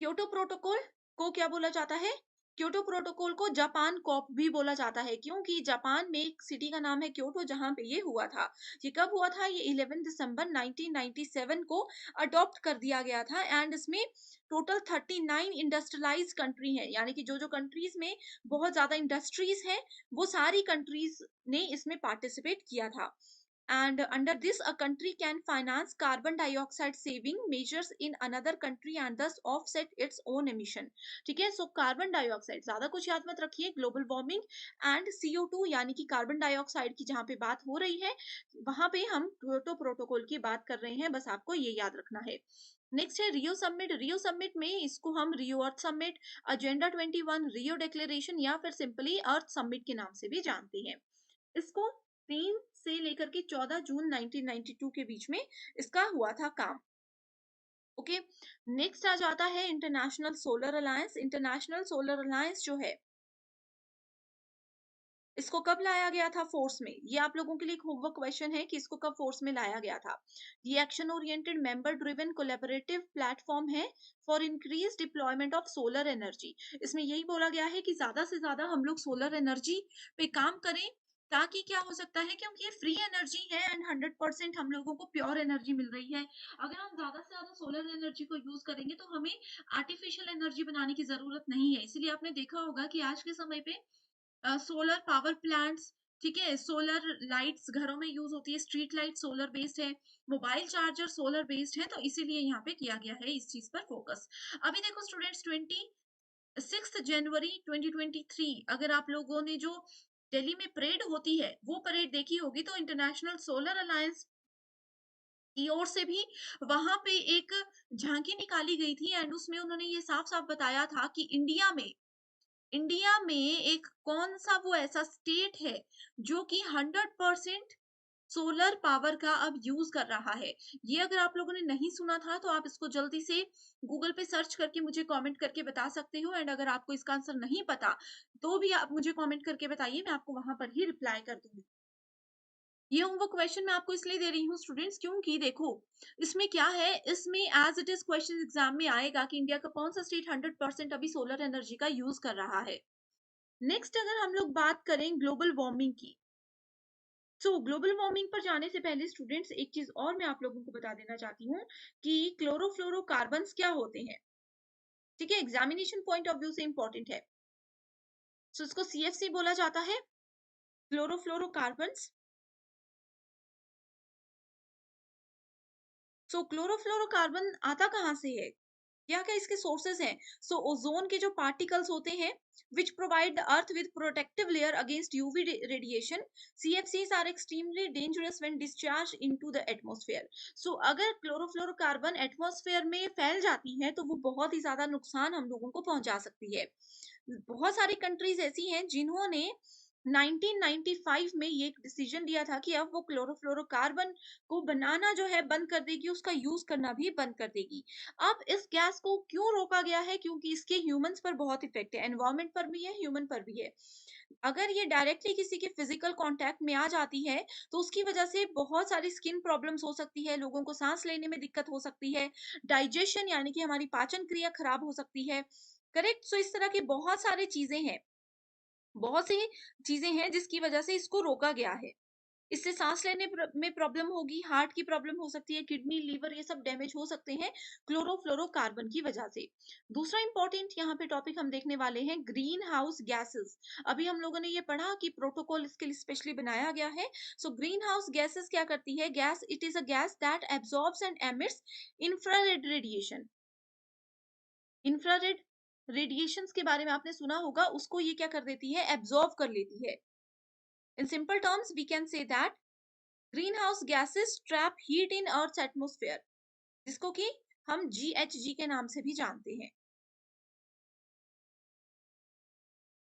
क्योटो प्रोटोकॉल को क्या बोला जाता है? क्योटो प्रोटोकॉल को जापान कॉप भी बोला जाता है, क्योंकि जापान में एक सिटी का नाम है क्योटो, जहां पे ये हुआ था। ये कब हुआ था? ये 11 दिसंबर 1997 को अडॉप्ट कर दिया गया था। एंड इसमें टोटल 39 इंडस्ट्रियलाइज कंट्री हैं, यानी कि जो जो कंट्रीज में बहुत ज्यादा इंडस्ट्रीज हैं, वो सारी कंट्रीज ने इसमें पार्टिसिपेट किया था। And under this, a country can finance carbon dioxide saving measures in another country and thus offset its own emission। ठीक है, सो कार्बन डाइऑक्साइड, ज्यादा कुछ याद मत रखिए, ग्लोबल वार्मिंग एंड CO2 यानी कि कार्बन डाइऑक्साइड की जहां पे बात हो रही है, वहां पे हम क्योटो प्रोटोकॉल की बात कर रहे हैं, बस आपको ये याद रखना है। नेक्स्ट है रियो समिट। रियो समिट में इसको हम रियो अर्थ समिट, एजेंडा 21, रियो डिक्लेरेशन, या फिर सिंपली अर्थ समिट के नाम से भी जानते हैं। इसको 3 से लेकर के 14 जून 1992 के बीच में इसका हुआ था काम। ओके, नेक्स्ट आ जाता है international solar alliance. International solar alliance जो है, इसको कब लाया गया था फोर्स में? ये आप लोगों के लिए एक होमवर्क क्वेश्चन है कि इसको कब फोर्स में लाया गया था। ये action oriented member driven collaborative platform है for increase deployment of solar energy. इसमें यही बोला गया है कि ज्यादा से ज्यादा हम लोग सोलर एनर्जी पे काम करें, ताकि क्या हो सकता है, क्योंकि ये फ्री एनर्जी है एंड 100% हम लोगों को प्योर एनर्जी मिल रही है। अगर हम ज्यादा से ज्यादा सोलर एनर्जी को यूज करेंगे तो हमें आर्टिफिशियल एनर्जी बनाने की जरूरत नहीं है। इसीलिए आपने देखा होगा कि आज के समय पे सोलर पावर प्लांट्स, ठीक है, सोलर लाइट्स घरों में यूज होती है, स्ट्रीट लाइट सोलर बेस्ड है, मोबाइल चार्जर सोलर बेस्ड है, तो इसीलिए यहाँ पे किया गया है इस चीज पर फोकस। अभी देखो स्टूडेंट्स, 26 जनवरी 2023, अगर आप लोगों ने जो दिल्ली में परेड होती है वो परेड देखी होगी, तो इंटरनेशनल सोलर अलायंस की ओर से भी वहां पे एक झांकी निकाली गई थी एंड उसमें उन्होंने ये साफ साफ बताया था कि इंडिया में एक कौन सा वो ऐसा स्टेट है जो कि 100% सोलर पावर का अब यूज कर रहा है। ये अगर आप लोगों ने नहीं सुना था तो आप इसको जल्दी से गूगल पे सर्च करके मुझे कमेंट करके बता सकते हो, एंड अगर आपको इसका आंसर नहीं पता तो भी आप मुझे कमेंट करके बताइए, मैं आपको वहां पर ही रिप्लाई कर दूंगी। ये होमवर्क क्वेश्चन मैं आपको इसलिए दे रही हूँ स्टूडेंट्स, क्योंकि देखो इसमें क्या है, इसमें as it is question exam में आएगा कि इंडिया का कौन सा स्टेट 100% अभी सोलर एनर्जी का यूज कर रहा है। नेक्स्ट अगर हम लोग बात करें ग्लोबल वार्मिंग की, सो ग्लोबल वार्मिंग पर जाने से पहले स्टूडेंट्स एक चीज और मैं आप लोगों को बता देना चाहती हूँ कि क्लोरोफ्लोरोकार्बन्स क्या होते हैं। ठीक है, एग्जामिनेशन पॉइंट ऑफ व्यू से इंपॉर्टेंट है। सो इसको सीएफसी बोला जाता है, क्लोरोफ्लोरोकार्बन्स। सो क्लोरोफ्लोरोकार्बन आता कहाँ से है, क्या क्या इसके सोर्सेस हैं? सो ओजोन के जो पार्टिकल्स होते हैं which provide the earth with protective layer against UV radiation, CFCs are extremely dangerous when discharged into the atmosphere. So अगर क्लोरोफ्लोरोकार्बन एटमॉस्फेयर में फैल जाती है तो वो बहुत ही ज्यादा नुकसान हम लोगों को पहुंचा सकती है। बहुत सारी कंट्रीज ऐसी हैं जिन्होंने 1995 में ये एक डिसीजन लिया था कि अब वो क्लोरोफ्लोरोकार्बन को बनाना जो है बंद कर देगी, उसका यूज करना भी बंद कर देगी। अब इस गैस को क्यों रोका गया है, क्योंकि इसके ह्यूमंस पर बहुत इफेक्ट है, एनवायरमेंट पर भी है, ह्यूमन पर भी है। अगर ये डायरेक्टली किसी के फिजिकल कांटेक्ट में आ जाती है तो उसकी वजह से बहुत सारी स्किन प्रॉब्लम्स हो सकती है, लोगों को सांस लेने में दिक्कत हो सकती है, डाइजेशन यानी कि हमारी पाचन क्रिया खराब हो सकती है। करेक्ट, सो इस तरह की बहुत सारी चीजें हैं, बहुत सी चीजें हैं जिसकी वजह से इसको रोका गया है। इससे सांस लेने में प्रॉब्लम होगी, हार्ट की प्रॉब्लम हो सकती है, किडनी लीवर ये सब डैमेज हो सकते हैं क्लोरोफ्लोरोकार्बन की वजह से। दूसरा इंपॉर्टेंट यहाँ पे टॉपिक हम देखने वाले हैं ग्रीन हाउस गैसेस। अभी हम लोगों ने ये पढ़ा कि प्रोटोकॉल इसके लिए स्पेशली बनाया गया है। सो ग्रीन हाउस गैसेस क्या करती है, gas it is a gas that absorbs and emits infrared radiation. Infrared radiations के बारे में आपने सुना होगा, उसको ये क्या कर देती है, एब्जॉर्ब कर लेती है। In simple terms we can say that greenhouse gases trap heat in earth's atmosphere, जिसको कि हम जीएचजी के नाम से भी जानते हैं।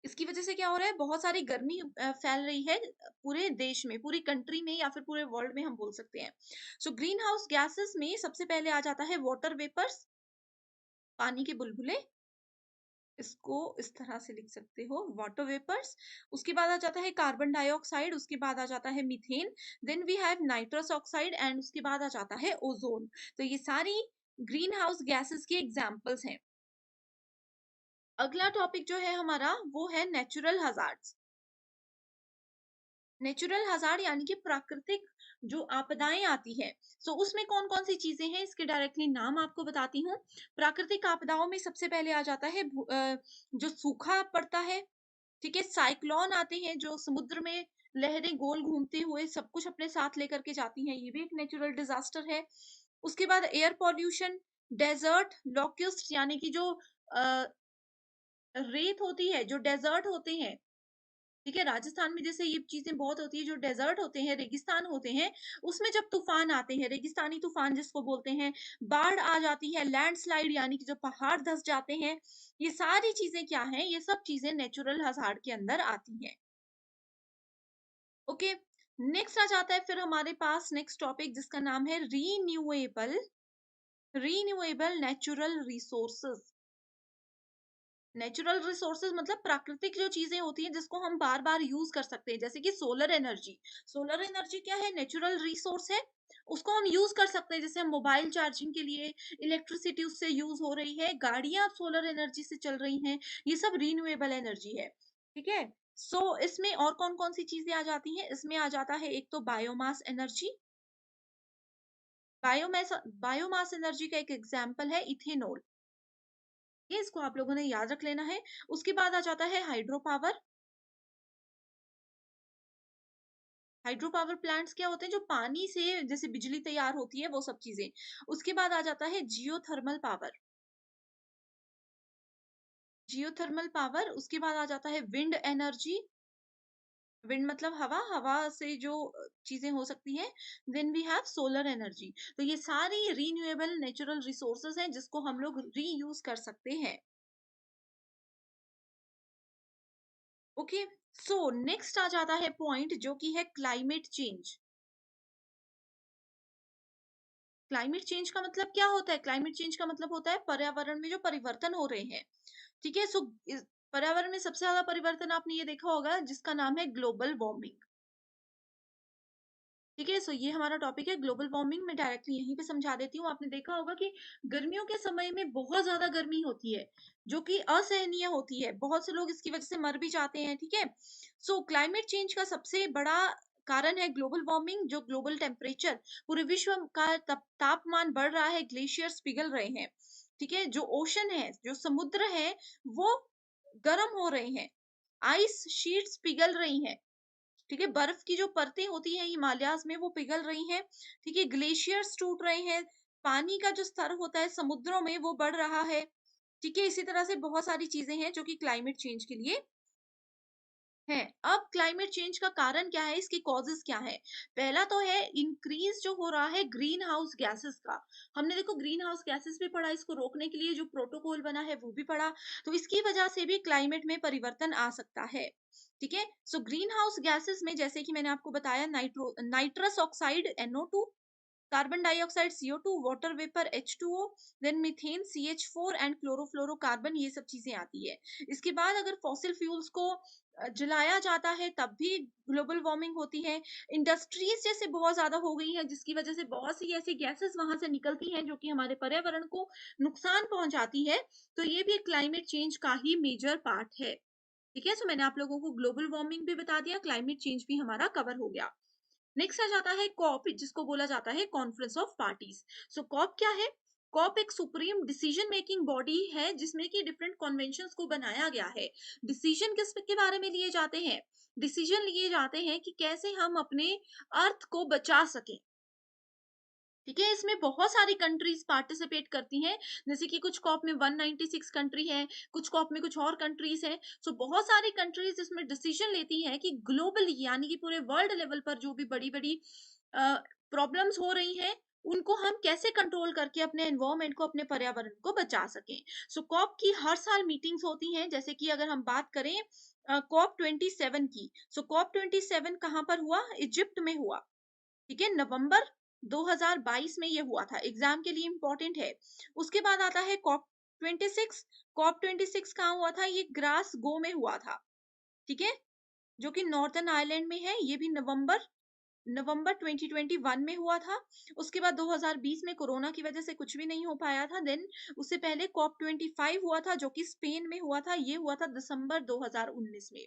इसकी वजह से क्या हो रहा है, बहुत सारी गर्मी फैल रही है पूरे देश में, पूरी कंट्री में या फिर पूरे वर्ल्ड में हम बोल सकते हैं। सो ग्रीन हाउस गैसेस में सबसे पहले आ जाता है वाटर वेपर्स, पानी के बुलबुले, इसको इस तरह से लिख सकते हो वाटर वेपर्स। उसके बाद आ जाता है कार्बन डाइऑक्साइड, उसके बाद आ जाता है methane, then we have nitrous oxide and उसके बाद आ जाता है ओजोन। तो ये सारी ग्रीन हाउस गैसेस के एग्जाम्पल्स हैं। अगला टॉपिक जो है हमारा वो है नेचुरल हजार्ड्स। नेचुरल हजार्ड यानी कि प्राकृतिक जो आपदाएं आती है, सो उसमें कौन कौन सी चीजें हैं इसके डायरेक्टली नाम आपको बताती हूँ। प्राकृतिक आपदाओं में सबसे पहले आ जाता है जो सूखा पड़ता है, ठीक है, साइक्लोन आते हैं जो समुद्र में लहरें गोल घूमते हुए सब कुछ अपने साथ लेकर के जाती हैं, ये भी एक नेचुरल डिजास्टर है। उसके बाद एयर पॉल्यूशन, डेजर्ट लॉक्यूस्ट यानी कि जो अ, रेत होती है, जो डेजर्ट होते हैं, ठीक है, राजस्थान में जैसे ये चीजें बहुत होती है, जो डेजर्ट होते हैं, रेगिस्तान होते हैं, उसमें जब तूफान आते हैं, रेगिस्तानी तूफान जिसको बोलते हैं, बाढ़ आ जाती है, लैंडस्लाइड यानी कि जो पहाड़ धंस जाते हैं, ये सारी चीजें क्या हैं, ये सब चीजें नेचुरल हजार्ड के अंदर आती हैं। ओके, नेक्स्ट आ जाता है फिर हमारे पास नेक्स्ट टॉपिक जिसका नाम है renewable natural resources. Natural resources मतलब प्राकृतिक जो चीजें होती हैं जिसको हम बार बार यूज कर सकते हैं, जैसे कि सोलर एनर्जी। सोलर एनर्जी क्या है? नेचुरल रिसोर्स है, उसको हम यूज कर सकते हैं। जैसे हम मोबाइल चार्जिंग के लिए इलेक्ट्रिसिटी उससे यूज हो रही है, गाड़ियां सोलर एनर्जी से चल रही हैं, ये सब रीन्यूएबल एनर्जी है। ठीक है। सो इसमें और कौन कौन सी चीजें आ जाती हैं? इसमें आ जाता है एक तो biomass energy. Biomass biomass energy का एक एग्जाम्पल है इथेनॉल। ये इसको आप लोगों ने याद रख लेना है। उसके बाद आ जाता है hydro power. Hydro power plants क्या होते हैं? जो पानी से जैसे बिजली तैयार होती है, वो सब चीजें। उसके बाद आ जाता है जियोथर्मल पावर। Geothermal power. उसके बाद आ जाता है विंड एनर्जी। विंड मतलब हवा, हवा से जो चीजें हो सकती हैं। Then we have solar energy. तो ये सारी रीन्यूएबल नेचुरल रिसोर्सेज हैं जिसको हम लोग रीयूज कर सकते हैं। ओके। सो नेक्स्ट आ जाता है पॉइंट जो कि है क्लाइमेट चेंज। क्लाइमेट चेंज का मतलब क्या होता है? क्लाइमेट चेंज का मतलब होता है पर्यावरण में जो परिवर्तन हो रहे हैं। ठीक है। सो पर्यावरण में सबसे ज्यादा परिवर्तन आपने ये देखा होगा जिसका नाम है ग्लोबल वार्मिंग। ठीक है। सो ये हमारा टॉपिक है ग्लोबल वार्मिंग। मैं डायरेक्टली यहीं पे समझा देती हूँ। आपने देखा होगा कि गर्मियों के समय में बहुत ज्यादा गर्मी होती है, जो कि असहनीय होती है। बहुत से लोग इसकी वजह से मर भी जाते हैं। ठीक है। सो क्लाइमेट चेंज का सबसे बड़ा कारण है ग्लोबल वार्मिंग। जो ग्लोबल टेम्परेचर, पूरे विश्व का तापमान बढ़ रहा है, ग्लेशियर्स पिघल रहे हैं। ठीक है। जो ओशन है, जो समुद्र है, वो गर्म हो रहे हैं, आइस शीट्स पिघल रही हैं। ठीक है। बर्फ की जो परतें होती हैं हिमालयाज में, वो पिघल रही हैं। ठीक है। ग्लेशियर्स टूट रहे हैं। पानी का जो स्तर होता है समुद्रों में, वो बढ़ रहा है। ठीक है। इसी तरह से बहुत सारी चीजें हैं जो कि क्लाइमेट चेंज के लिए है। अब क्लाइमेट चेंज का कारण क्या है? इसकी कॉजेस क्या है? पहला तो है इंक्रीज जो हो रहा है ग्रीन हाउस गैसेस का। हमने देखो ग्रीन हाउस गैसेस भी पढ़ा, इसको रोकने के लिए जो प्रोटोकॉल बना है वो भी पढ़ा। तो इसकी वजह से भी क्लाइमेट में परिवर्तन आ सकता है। ठीक है। सो ग्रीन हाउस गैसेस में जैसे कि मैंने आपको बताया, nitrous oxide NO2, carbon dioxide CO2, water vapour H2O, then methane CH4 and chlorofluorocarbon, ये सब चीजें आती है। इसके बाद अगर फॉसिल फ्यूल्स को जलाया जाता है तब भी ग्लोबल वार्मिंग होती है। इंडस्ट्रीज जैसे बहुत ज्यादा हो गई है जिसकी वजह से बहुत सी ऐसी गैसेस वहां से निकलती हैं जो कि हमारे पर्यावरण को नुकसान पहुंचाती है। तो ये भी क्लाइमेट चेंज का ही मेजर पार्ट है। ठीक है। सो मैंने आप लोगों को ग्लोबल वार्मिंग भी बता दिया, क्लाइमेट चेंज भी हमारा कवर हो गया। नेक्स्ट आ जाता है कॉप, जिसको बोला जाता है conference of parties. So COP क्या है? कॉप एक सुप्रीम डिसीजन मेकिंग बॉडी है जिसमें कि डिफरेंट कन्वेंशंस को बनाया गया है। डिसीजन किस के बारे में लिए जाते हैं? डिसीजन लिए जाते हैं कि कैसे हम अपने अर्थ को बचा सकें। ठीक है। इसमें बहुत सारी कंट्रीज पार्टिसिपेट करती हैं। जैसे कि कुछ कॉप में 196 कंट्री है, कुछ कॉप में कुछ और कंट्रीज है। सो बहुत सारी कंट्रीज इसमें डिसीजन लेती हैं कि ग्लोबली, यानी कि पूरे वर्ल्ड लेवल पर जो भी बड़ी बड़ी प्रॉब्लम्स हो रही हैं, उनको हम कैसे कंट्रोल करके अपने एनवायरमेंट को, अपने पर्यावरण को बचा सकें। सो कॉप की हर साल मीटिंग्स होती हैं। जैसे कि अगर हम बात करें COP27 की, सो COP27 कहाँ पर हुआ? इजिप्ट में हुआ। ठीक है। नवंबर 2022 में ये हुआ था। एग्जाम के लिए इंपॉर्टेंट है। उसके बाद आता है कॉप 26। कॉप 26 कहाँ हुआ था? ये ग्रास गो में हुआ था। ठीक है। जो कि नॉर्थर्न आयरलैंड में है। ये भी नवंबर नवंबर 2021 में हुआ था। उसके बाद 2020 में कोरोना की वजह से कुछ भी नहीं हो पाया था। देन उससे पहले कॉप 25 हुआ था जो कि स्पेन में हुआ था। ये हुआ था दिसंबर 2019 में।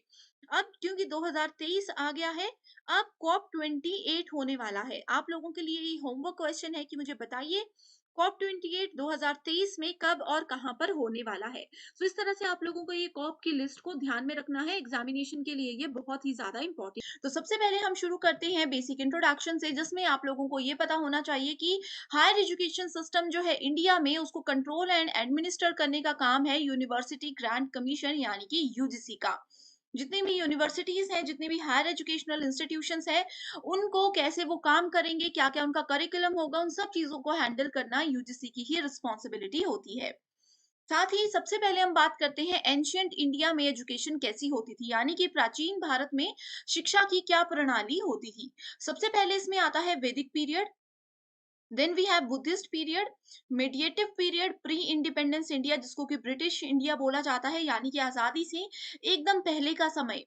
अब क्योंकि 2023 आ गया है, अब कॉप 28 होने वाला है। आप लोगों के लिए ये होमवर्क क्वेश्चन है कि मुझे बताइए कॉप 28 2023 में कब और कहां पर होने वाला है। तो इस तरह से आप लोगों को ये कॉप की लिस्ट को ध्यान में रखना है, एग्जामिनेशन के लिए ये बहुत ही ज्यादा इंपॉर्टेंट। तो सबसे पहले हम शुरू करते हैं बेसिक इंट्रोडक्शन से, जिसमें आप लोगों को ये पता होना चाहिए कि हायर एजुकेशन सिस्टम जो है इंडिया में, उसको कंट्रोल एंड एडमिनिस्टर करने का काम है यूनिवर्सिटी ग्रांट कमीशन यानी कि UGC का। जितनी भी यूनिवर्सिटीज हैं, जितनी भी हायर एजुकेशनल इंस्टीट्यूशंस हैं, उनको कैसे वो काम करेंगे, क्या क्या उनका करिकुलम होगा, उन सब चीजों को हैंडल करना UGC की ही रिस्पॉन्सिबिलिटी होती है। साथ ही सबसे पहले हम बात करते हैं एंशियंट इंडिया में एजुकेशन कैसी होती थी, यानी कि प्राचीन भारत में शिक्षा की क्या प्रणाली होती थी। सबसे पहले इसमें आता है Vedic period. Then we have Buddhist period, mediative period, pre independence India जिसको कि ब्रिटिश इंडिया बोला जाता है, यानी कि आजादी से एकदम पहले का समय,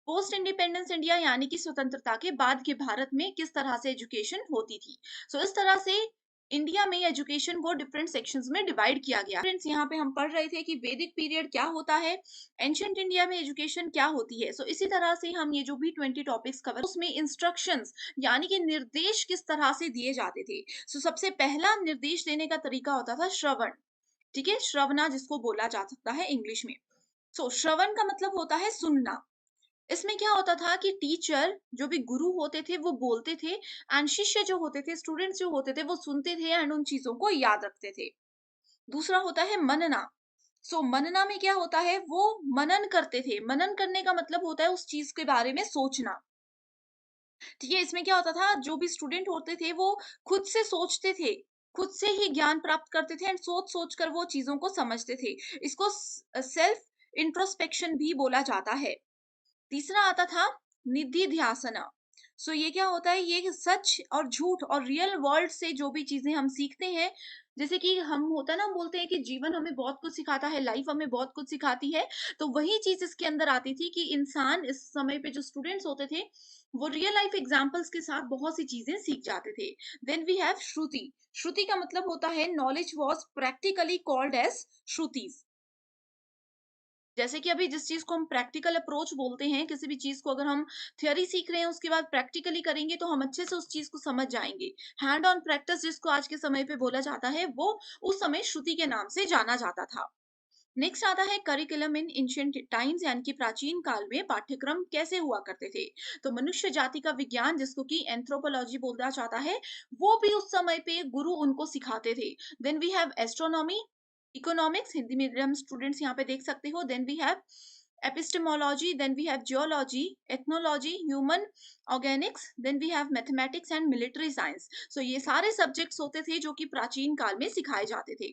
पोस्ट इंडिपेंडेंस इंडिया यानी कि स्वतंत्रता के बाद के भारत में किस तरह से एजुकेशन होती थी। सो इस तरह से इंडिया में एजुकेशन को डिफरेंट सेक्शंस में डिवाइड किया गया। फ्रेंड्स, यहाँ पे हम पढ़ रहे थे कि वैदिक पीरियड क्या होता है, एंशियंट इंडिया में एजुकेशन क्या होती है। सो इसी तरह से हम ये जो भी 20 टॉपिक्स कवर उसमें इंस्ट्रक्शंस यानी कि निर्देश किस तरह से दिए जाते थे। सो सबसे पहला निर्देश देने का तरीका होता था श्रवण। ठीक है, श्रवणा जिसको बोला जा सकता है इंग्लिश में। सो श्रवण का मतलब होता है सुनना। इसमें क्या होता था कि टीचर जो भी गुरु होते थे वो बोलते थे, एंड शिष्य जो होते थे, स्टूडेंट्स जो होते थे वो सुनते थे एंड उन चीजों को याद रखते थे। दूसरा होता है मनना। सो मनना में क्या होता है, वो मनन करते थे। मनन करने का मतलब होता है उस चीज के बारे में सोचना। ठीक है, इसमें क्या होता था, जो भी स्टूडेंट होते थे वो खुद से सोचते थे, खुद से ही ज्ञान प्राप्त करते थे एंड सोच सोच कर वो चीजों को समझते थे। इसको सेल्फ इंट्रोस्पेक्शन भी बोला जाता है। तीसरा आता था निधि ध्यासना। सो ये क्या होता है, ये सच और झूठ और रियल वर्ल्ड से जो भी चीजें हम सीखते हैं, जैसे कि हम होता है ना, हम बोलते हैं कि जीवन हमें बहुत कुछ सिखाता है, लाइफ हमें बहुत कुछ सिखाती है। तो वही चीज इसके अंदर आती थी कि इंसान इस समय पे जो स्टूडेंट्स होते थे वो रियल लाइफ एग्जांपल्स के साथ बहुत सी चीजें सीख जाते थे। Then we have Shruti. Shruti का मतलब होता है knowledge was practically called as Shrutis. जैसे कि अभी जिस चीज को हम प्रैक्टिकल अप्रोच बोलते हैं, किसी भी चीज को अगर हम थ्योरी सीख रहे हैं उसके बाद प्रैक्टिकली करेंगे तो हम अच्छे से उस चीज को समझ जाएंगे। हैंड ऑन प्रैक्टिस जिसको आज के समय पे बोला जाता है, वो उस समय श्रुति के नाम से जाना जाता था। नेक्स्ट आता है करिकुलम इन एंशिएंट टाइम्स, यानी कि प्राचीन काल में पाठ्यक्रम कैसे हुआ करते थे। तो मनुष्य जाति का विज्ञान जिसको कि एंथ्रोपोलॉजी बोला जाता है, वो भी उस समय पे गुरु उनको सिखाते थे। Then we have astronomy, economics, Hindi medium students यहाँ पे देख सकते हो। Then we have epistemology, then we have geology, ethnology, human organics, then we have mathematics and military science. So ये सारे सब्जेक्ट्स होते थे जो कि प्राचीन काल में सिखाए जाते थे।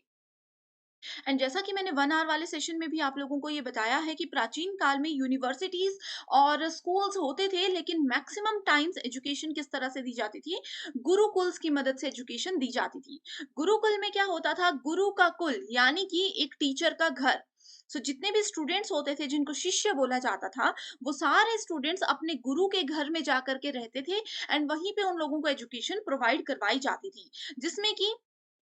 एंड जैसा कि मैंने 1 आवर वाले सेशन में भी आप लोगों को ये बताया है कि प्राचीन काल में यूनिवर्सिटीज और स्कूल्स होते थे, लेकिन मैक्सिमम टाइम्स एजुकेशन किस तरह से दी जाती थी, गुरुकुल्स की मदद से एजुकेशन दी जाती थी। गुरुकुल में क्या होता था, गुरु का कुल यानी कि एक टीचर का घर। सो जितने भी स्टूडेंट्स होते थे जिनको शिष्य बोला जाता था, वो सारे स्टूडेंट्स अपने गुरु के घर में जाकर के रहते थे एंड वहीं पे उन लोगों को एजुकेशन प्रोवाइड करवाई जाती थी, जिसमें कि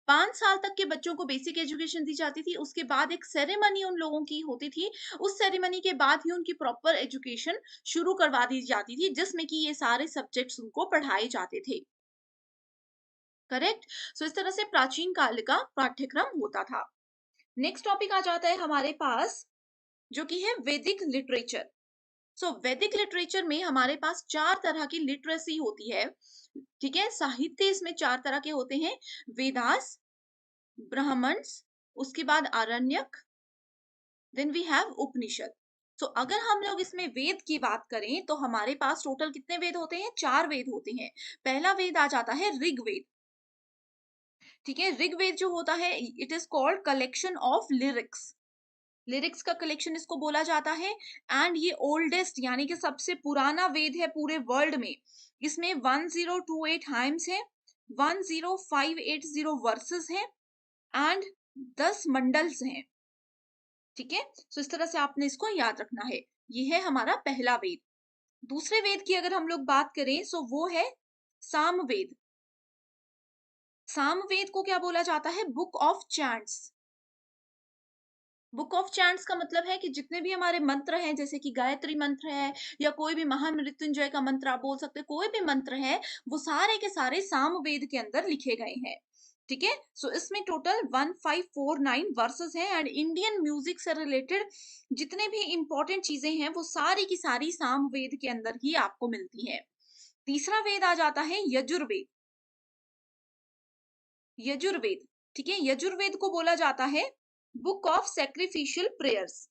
5 साल तक के बच्चों को बेसिक एजुकेशन दी जाती थी। उसके बाद एक सेरेमनी उन लोगों की होती थी। उस सेरेमनी के बाद ही उनकी प्रॉपर एजुकेशन शुरू करवा दी जाती थी, जिसमें कि ये सारे सब्जेक्ट्स उनको पढ़ाए जाते थे। करेक्ट? सो इस तरह से प्राचीन काल का पाठ्यक्रम होता था। नेक्स्ट टॉपिक आ जाता है हमारे पास, जो कि है वैदिक लिटरेचर। सो वैदिक लिटरेचर में हमारे पास 4 तरह की लिटरेसी होती है। ठीक है? साहित्य इसमें 4 तरह के होते हैं। वेदास, ब्राह्मण्स, उसके बाद आरण्यक, देन वी हैव उपनिषद। सो अगर हम लोग इसमें वेद की बात करें तो हमारे पास टोटल कितने वेद होते हैं, 4 वेद होते हैं। पहला वेद आ जाता है ऋग्वेद। ठीक है, ऋग्वेद जो होता है it is called collection of lyrics. Lyrics का कलेक्शन इसको बोला जाता है। एंड ये ओल्डेस्ट यानी कि सबसे पुराना वेद है पूरे वर्ल्ड में। इसमें 1028 हाइम्स है, 10580 वर्सेस हैं एंड 10 मंडल्स हैं। ठीक है, सो इस तरह से आपने इसको याद रखना है। ये है हमारा पहला वेद। दूसरे वेद की अगर हम लोग बात करें सो वो है सामवेद। सामवेद को क्या बोला जाता है, book of chants. Book of chants का मतलब है कि जितने भी हमारे मंत्र हैं, जैसे कि गायत्री मंत्र है या कोई भी महामृत्युंजय का मंत्र आप बोल सकते हैं, कोई भी मंत्र है, वो सारे के सारे सामवेद के अंदर लिखे गए हैं। ठीक है, सो इसमें टोटल 1549 वर्सेस हैं एंड इंडियन म्यूजिक से रिलेटेड जितने भी इंपॉर्टेंट चीजें हैं वो सारी की सारी सामवेद के अंदर ही आपको मिलती है। तीसरा वेद आ जाता है यजुर्वेद। यजुर्वेद, ठीक है, यजुर्वेद को बोला जाता है बुक ऑफ सैक्रिफिशियल प्रेयर्स।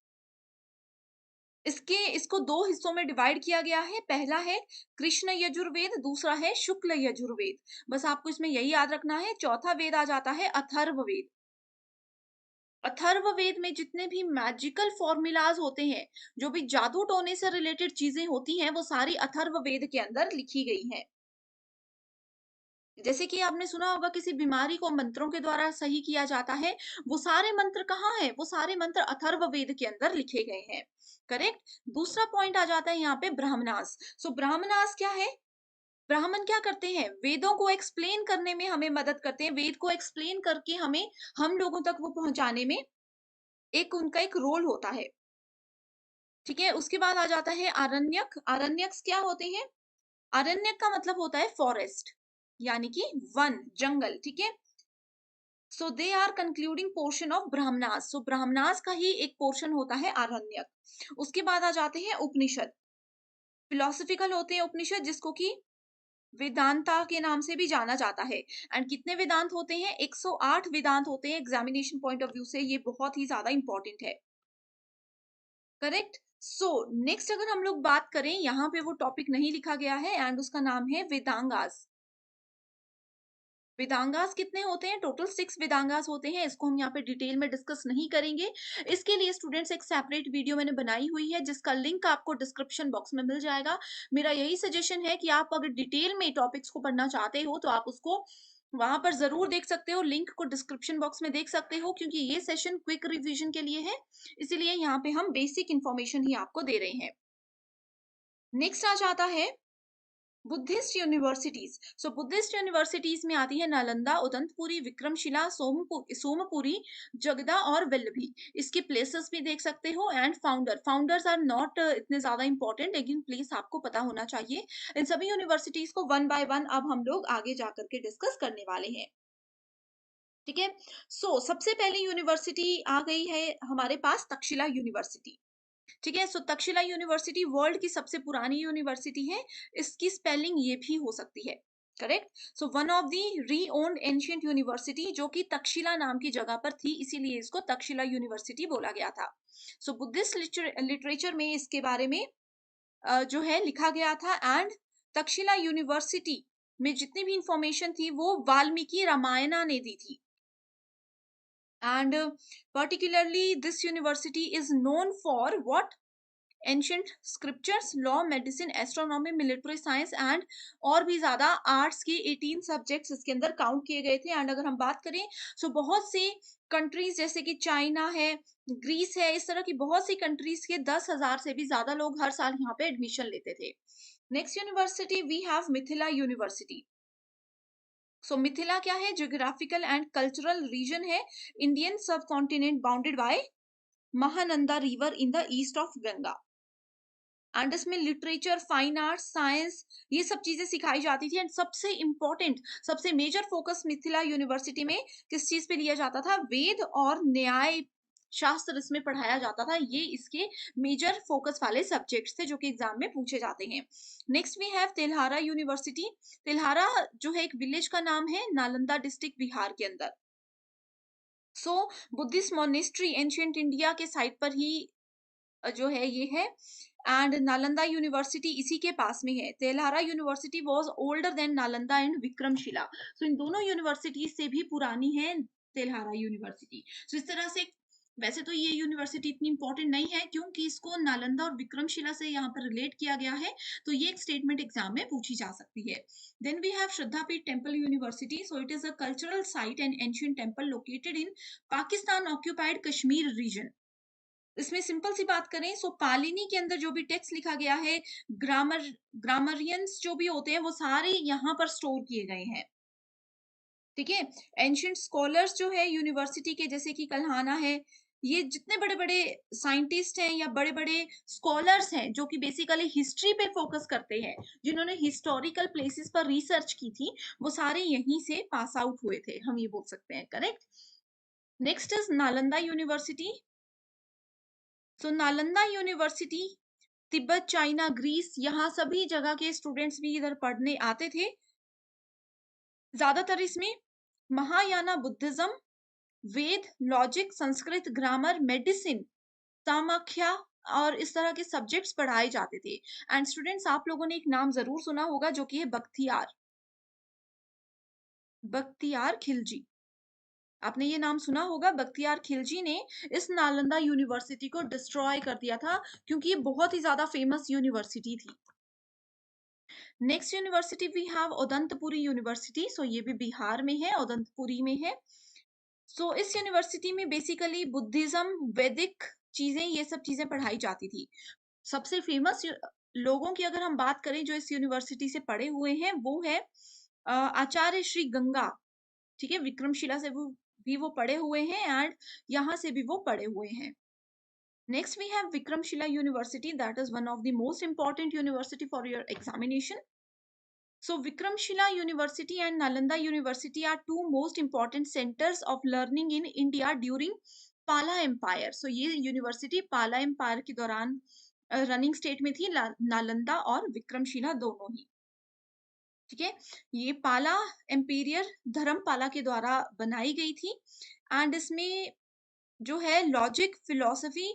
इसको दो हिस्सों में डिवाइड किया गया है। पहला है कृष्ण यजुर्वेद, दूसरा है शुक्ल यजुर्वेद। बस आपको इसमें यही याद रखना है। चौथा वेद आ जाता है अथर्ववेद। अथर्ववेद में जितने भी मैजिकल फॉर्मूलाज होते हैं, जो भी जादू टोने से रिलेटेड चीजें होती हैं, वो सारी अथर्ववेद के अंदर लिखी गई हैं। जैसे कि आपने सुना होगा किसी बीमारी को मंत्रों के द्वारा सही किया जाता है, वो सारे मंत्र कहाँ हैं? वो सारे मंत्र अथर्ववेद के अंदर लिखे गए हैं। करेक्ट? दूसरा पॉइंट आ जाता है यहाँ पे ब्राह्मणास। सो ब्राह्मणास क्या है? ब्राह्मण क्या करते हैं? वेदों को एक्सप्लेन करने में हमें मदद करते हैं। वेद को एक्सप्लेन करके हमें हम लोगों तक वो पहुँचाने में एक उनका एक रोल होता है। ठीक है? उसके बाद आ जाता है आरण्यक। आरण्यक्स क्या होते हैं? आरण्यक का मतलब होता है फॉरेस्ट, यानी कि वन, जंगल, ठीक है? So they are concluding portion of Brahmanas. So Brahmanas का ही एक पोर्शन होता है आरण्यक। उसके बाद आ जाते हैं उपनिषद। फिलोसफिकल होते हैं उपनिषद, जिसको कि वेदांता के नाम से भी जाना जाता है। एंड कितने वेदांत होते हैं? 108 वेदांत होते हैं। एग्जामिनेशन पॉइंट ऑफ व्यू से ये बहुत ही ज्यादा इंपॉर्टेंट है। करेक्ट? सो नेक्स्ट अगर हम लोग बात करें, यहाँ पे वो टॉपिक नहीं लिखा गया है एंड उसका नाम है वेदांगास। वेदांगास कितने होते हैं? टोटल 6 वेदांगास होते हैं। इसको हम यहाँ पे डिटेल में डिस्कस नहीं करेंगे। इसके लिए स्टूडेंट्स एक सेपरेट वीडियो मैंने बनाई हुई है, जिसका लिंक आपको डिस्क्रिप्शन बॉक्स में मिल जाएगा। मेरा यही सजेशन है कि आप अगर डिटेल में टॉपिक्स को पढ़ना चाहते हो तो आप उसको वहां पर जरूर देख सकते हो। लिंक को डिस्क्रिप्शन बॉक्स में देख सकते हो, क्योंकि ये सेशन क्विक रिवीजन के लिए है, इसीलिए यहाँ पे हम बेसिक इंफॉर्मेशन ही आपको दे रहे हैं। नेक्स्ट आ जाता है Buddhist universities. So Buddhist universities में आती है नालंदा, उदंतपुरी, विक्रमशिला, सोमपुरी, जगदा और वल्लभी। इसके प्लेसेस भी देख सकते हो। एंड फाउंडर्स आर नॉट इतने ज्यादा इंपॉर्टेंट, लेकिन प्लेस आपको पता होना चाहिए। इन सभी यूनिवर्सिटीज को वन बाय वन अब हम लोग आगे जाकर के डिस्कस करने वाले हैं। ठीक है? सो सबसे पहली यूनिवर्सिटी आ गई है हमारे पास, तक्षशिला यूनिवर्सिटी। ठीक है? सो तक्षशिला यूनिवर्सिटी वर्ल्ड की सबसे पुरानी यूनिवर्सिटी है। इसकी स्पेलिंग ये भी हो सकती है। Correct? So one of the री ओन्ड एंशियंट यूनिवर्सिटी, जो कि तक्षशिला नाम की जगह पर थी, इसीलिए इसको तक्षशिला यूनिवर्सिटी बोला गया था। सो बुद्धिस्ट लिटरेचर में इसके बारे में जो है लिखा गया था। एंड तक्षशिला यूनिवर्सिटी में जितनी भी इंफॉर्मेशन थी वो वाल्मीकि रामायणा ने दी थी। And particularly this university is known for what? Ancient scriptures, law, medicine, astronomy, military science and और भी ज्यादा आर्ट्स के 18 सब्जेक्ट्स इसके अंदर काउंट किए गए थे। एंड अगर हम बात करें, सो बहुत से कंट्रीज जैसे कि चाइना है, ग्रीस है, इस तरह की बहुत सी कंट्रीज के 10,000 से भी ज्यादा लोग हर साल यहाँ पे एडमिशन लेते थे। Next university we have Mithila university. So Mithila क्या है? ज्योग्राफिकल एंड कल्चरल रीजन है, Indian subcontinent, bounded by Mahananda river in the east of Ganga. And इसमें लिटरेचर, फाइन आर्ट्स, साइंस, ये सब चीजें सिखाई जाती थी। एंड सबसे इंपॉर्टेंट, सबसे मेजर फोकस मिथिला यूनिवर्सिटी में किस चीज पे लिया जाता था? वेद और न्याय शास्त्र इसमें पढ़ाया जाता था। ये इसके मेजर फोकस वाले सब्जेक्ट्स थे जो कि एग्जाम में पूछे जाते हैं। Next we have Telhara university. Telhara जो है एक विलेज का नाम है, नालंदा डिस्ट्रिक्ट, बिहार के अंदर। So Buddhist monastery ancient India के साइट पर ही जो है ये है। एंड नालंदा यूनिवर्सिटी इसी के पास में है। Telhara university was older than Nalanda and Vikramashila. So इन दोनों यूनिवर्सिटी से भी पुरानी है तेल्हारा यूनिवर्सिटी। सो इस तरह से, वैसे तो ये यूनिवर्सिटी इतनी इंपॉर्टेंट नहीं है, क्योंकि इसको नालंदा और विक्रमशिला से यहाँ पर रिलेट किया गया है, तो ये एक स्टेटमेंट एग्जाम में पूछी जा सकती है। Then we have Sharadapeeth temple university. So it is a cultural site and ancient temple located in Pakistan occupied Kashmir region. इसमें सिंपल सी बात करें, सो पालिनी के अंदर जो भी टेक्स्ट लिखा गया है, ग्रामरियंस जो भी होते हैं, वो सारे यहाँ पर स्टोर किए गए हैं। ठीक है? एंशियंट स्कॉलर्स जो है यूनिवर्सिटी के, जैसे कि कल्हाना है, ये जितने बड़े बड़े साइंटिस्ट हैं या बड़े बड़े स्कॉलर्स हैं जो कि बेसिकली हिस्ट्री पे फोकस करते हैं, जिन्होंने हिस्टोरिकल प्लेसेस पर रिसर्च की थी, वो सारे यहीं से पास आउट हुए थे, हम ये बोल सकते हैं। Correct? Next is Nalanda university. So Nalanda university Tibet, China, Greece, यहाँ सभी जगह के स्टूडेंट्स भी इधर पढ़ने आते थे। ज्यादातर इसमें महायाना बुद्धिज्म, वेद, लॉजिक, संस्कृत, ग्रामर, मेडिसिन, तामाख्या और इस तरह के सब्जेक्ट्स पढ़ाए जाते थे। एंड स्टूडेंट्स, आप लोगों ने एक नाम जरूर सुना होगा जो कि है बख्तियार, बख्तियार खिलजी। आपने ये नाम सुना होगा। बख्तियार खिलजी ने इस नालंदा यूनिवर्सिटी को डिस्ट्रॉय कर दिया था, क्योंकि ये बहुत ही ज्यादा फेमस यूनिवर्सिटी थी। Next university we have Udantapuri university, so ये भी बिहार में है, उदंतपुरी में है। सो इस यूनिवर्सिटी में बेसिकली बुद्धिज्म, वैदिक चीजें, ये सब चीजें पढ़ाई जाती थी। सबसे फेमस लोगों की अगर हम बात करें जो इस यूनिवर्सिटी से पढ़े हुए हैं, वो है आचार्य श्री गंगा। ठीक है, विक्रमशिला से वो भी वो पढ़े हुए हैं, एंड यहाँ से भी वो पढ़े हुए हैं। Next we have Vikramshila university, that is one of the most important university for your examination. So Vikramshila University and Nalanda University are two most important centers of learning in India during Pala Empire. So ये university पाला empire के दौरान running state में थी, नालंदा और विक्रमशिला दोनों ही। ठीक है, ये पाला एम्पीरियर धर्मपाला के द्वारा बनाई गई थी, एंड इसमें जो है लॉजिक, फिलॉसफी,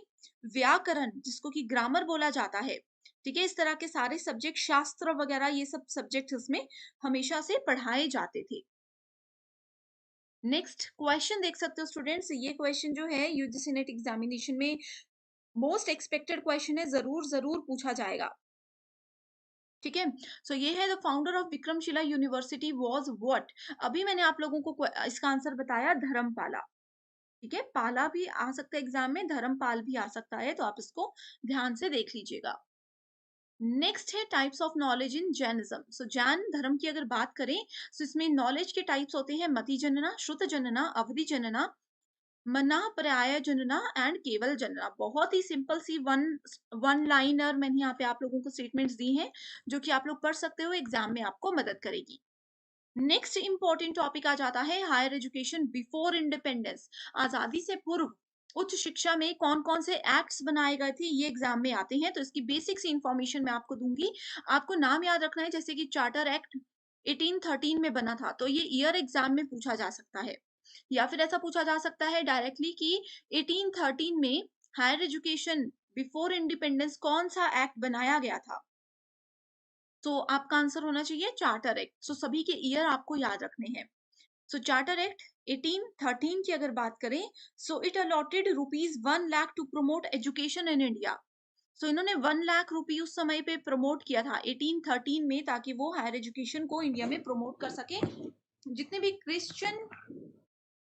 व्याकरण जिसको कि ग्रामर बोला जाता है, ठीक है, इस तरह के सारे सब्जेक्ट, शास्त्र वगैरह, ये सब सब्जेक्ट इसमें हमेशा से पढ़ाए जाते थे। नेक्स्ट क्वेश्चन देख सकते हो स्टूडेंट्स, ये क्वेश्चन जो है यूजीसी नेट एग्जामिनेशन में मोस्ट एक्सपेक्टेड क्वेश्चन है, जरूर जरूर पूछा जाएगा। ठीक है, सो ये है, the founder of Vikramshila university was what. अभी मैंने आप लोगों को इसका आंसर बताया, धर्मपाला। ठीक है, पाला भी आ सकता है एग्जाम में, धर्मपाल भी आ सकता है, तो आप इसको ध्यान से देख लीजिएगा। नेक्स्ट है types of knowledge in Jainism. So Jain धर्म की अगर बात करें, तो इसमें नॉलेज के टाइप्स होते हैं मति जनना, श्रुत जनना, अवधि जनना, मना पर्याय जनना एंड केवल जनना। बहुत ही सिंपल सी वन लाइनर मैंने यहाँ पे आप लोगों को स्टेटमेंट्स दी हैं, जो कि आप लोग पढ़ सकते हो, एग्जाम में आपको मदद करेगी। नेक्स्ट इंपॉर्टेंट टॉपिक आ जाता है हायर एजुकेशन बिफोर इंडिपेंडेंस। आजादी से पूर्व उच्च शिक्षा में कौन कौन से एक्ट्स बनाए गए थे, ये एग्जाम में आते हैं, तो इसकी बेसिक सी इंफॉर्मेशन मैं आपको दूंगी। आपको नाम याद रखना है, जैसे कि चार्टर एक्ट 1813 में बना था, तो ये ईयर एग्जाम में पूछा जा सकता है, या फिर ऐसा पूछा जा सकता है डायरेक्टली कि 1813 में हायर एजुकेशन बिफोर इंडिपेंडेंस कौन सा एक्ट बनाया गया था। तो आपका आंसर होना चाहिए चार्टर एक्ट। सो सभी के ईयर आपको याद रखने हैं। सो चार्टर एक्ट 1813 की अगर बात करें, so it allotted rupees 1 lakh to promote education in India. So इन्होंने 1 लाख रुपी उस समय पे प्रमोट किया था 1813 में, ताकि वो हायर एजुकेशन को इंडिया में प्रमोट कर सके। जितने भी क्रिश्चियन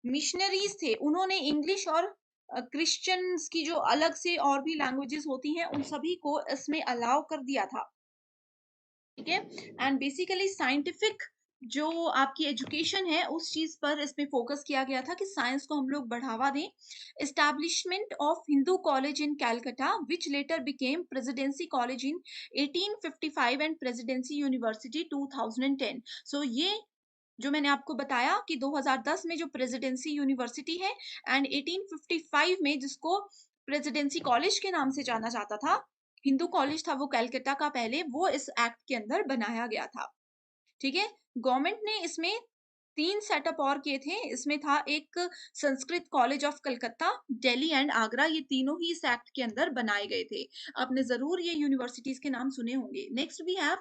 मिशनरीज थे, उन्होंने इंग्लिश और क्रिश्चियंस की जो अलग से और भी लैंग्वेजेस होती हैं, उन सभी को इसमें अलाउ कर दिया था। ठीक है, एंड बेसिकली साइंटिफिक जो आपकी एजुकेशन है, उस चीज पर इसमें फोकस किया गया था कि साइंस को हम लोग बढ़ावा दें। Establishment of Hindu college in Calcutta which letter became presidency college in 1855 and presidency university 2010। सो ये जो मैंने आपको बताया कि 2010 में जो प्रेसिडेंसी यूनिवर्सिटी है, एंड 1855 में जिसको प्रेसिडेंसी कॉलेज के नाम से जाना जाता था, हिंदू कॉलेज था वो कैलकाटा का पहले, वो इस एक्ट के अंदर बनाया गया था। ठीक है, गवर्नमेंट ने इसमें 3 सेटअप और किए थे। इसमें था एक Sanskrit college of Calcutta, Delhi and Agra, ये तीनों ही इस एक्ट के अंदर बनाए गए थे। आपने जरूर ये यूनिवर्सिटीज के नाम सुने होंगे। नेक्स्ट वी हैव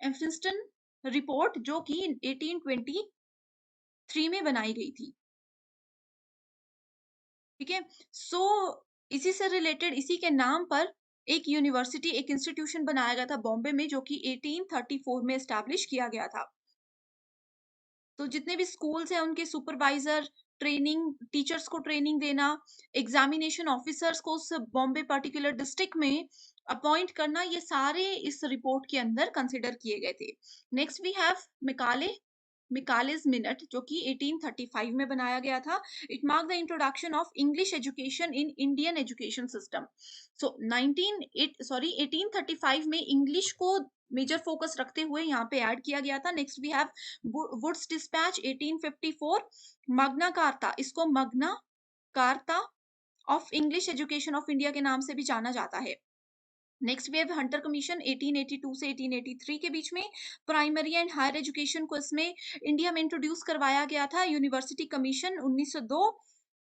एफिंस्टन रिपोर्ट, जो कि 1823 में बनाई गई थी। ठीक है, सो इसी से रिलेटेड, इसी के नाम पर एक यूनिवर्सिटी, एक इंस्टीट्यूशन बनाया गया था बॉम्बे में, जो कि 1834 में एस्टैब्लिश किया गया था। तो जितने भी स्कूल्स हैं, उनके सुपरवाइजर, ट्रेनिंग, टीचर्स को ट्रेनिंग देना, एग्जामिनेशन ऑफिसर्स को उस बॉम्बे पर्टिकुलर डिस्ट्रिक्ट में अपॉइंट करना, ये सारे इस रिपोर्ट के अंदर कंसिडर किए गए थे। Next we have Macaulay Macaulay's minute, जो कि 1835 में बनाया गया था। It mark the introduction of English education in Indian education system. So 1835 में इंग्लिश को मेजर फोकस रखते हुए यहाँ पे ऐड किया गया था। Next we have Wood's dispatch 1854, Magna Carta, इसको Magna Carta of English education of India के नाम से भी जाना जाता है। Next we have Hunter commission 1882 से 1883 के बीच में। प्राइमरी एंड हायर एजुकेशन को इसमें इंडिया में इंट्रोड्यूस करवाया गया था। University commission 1902।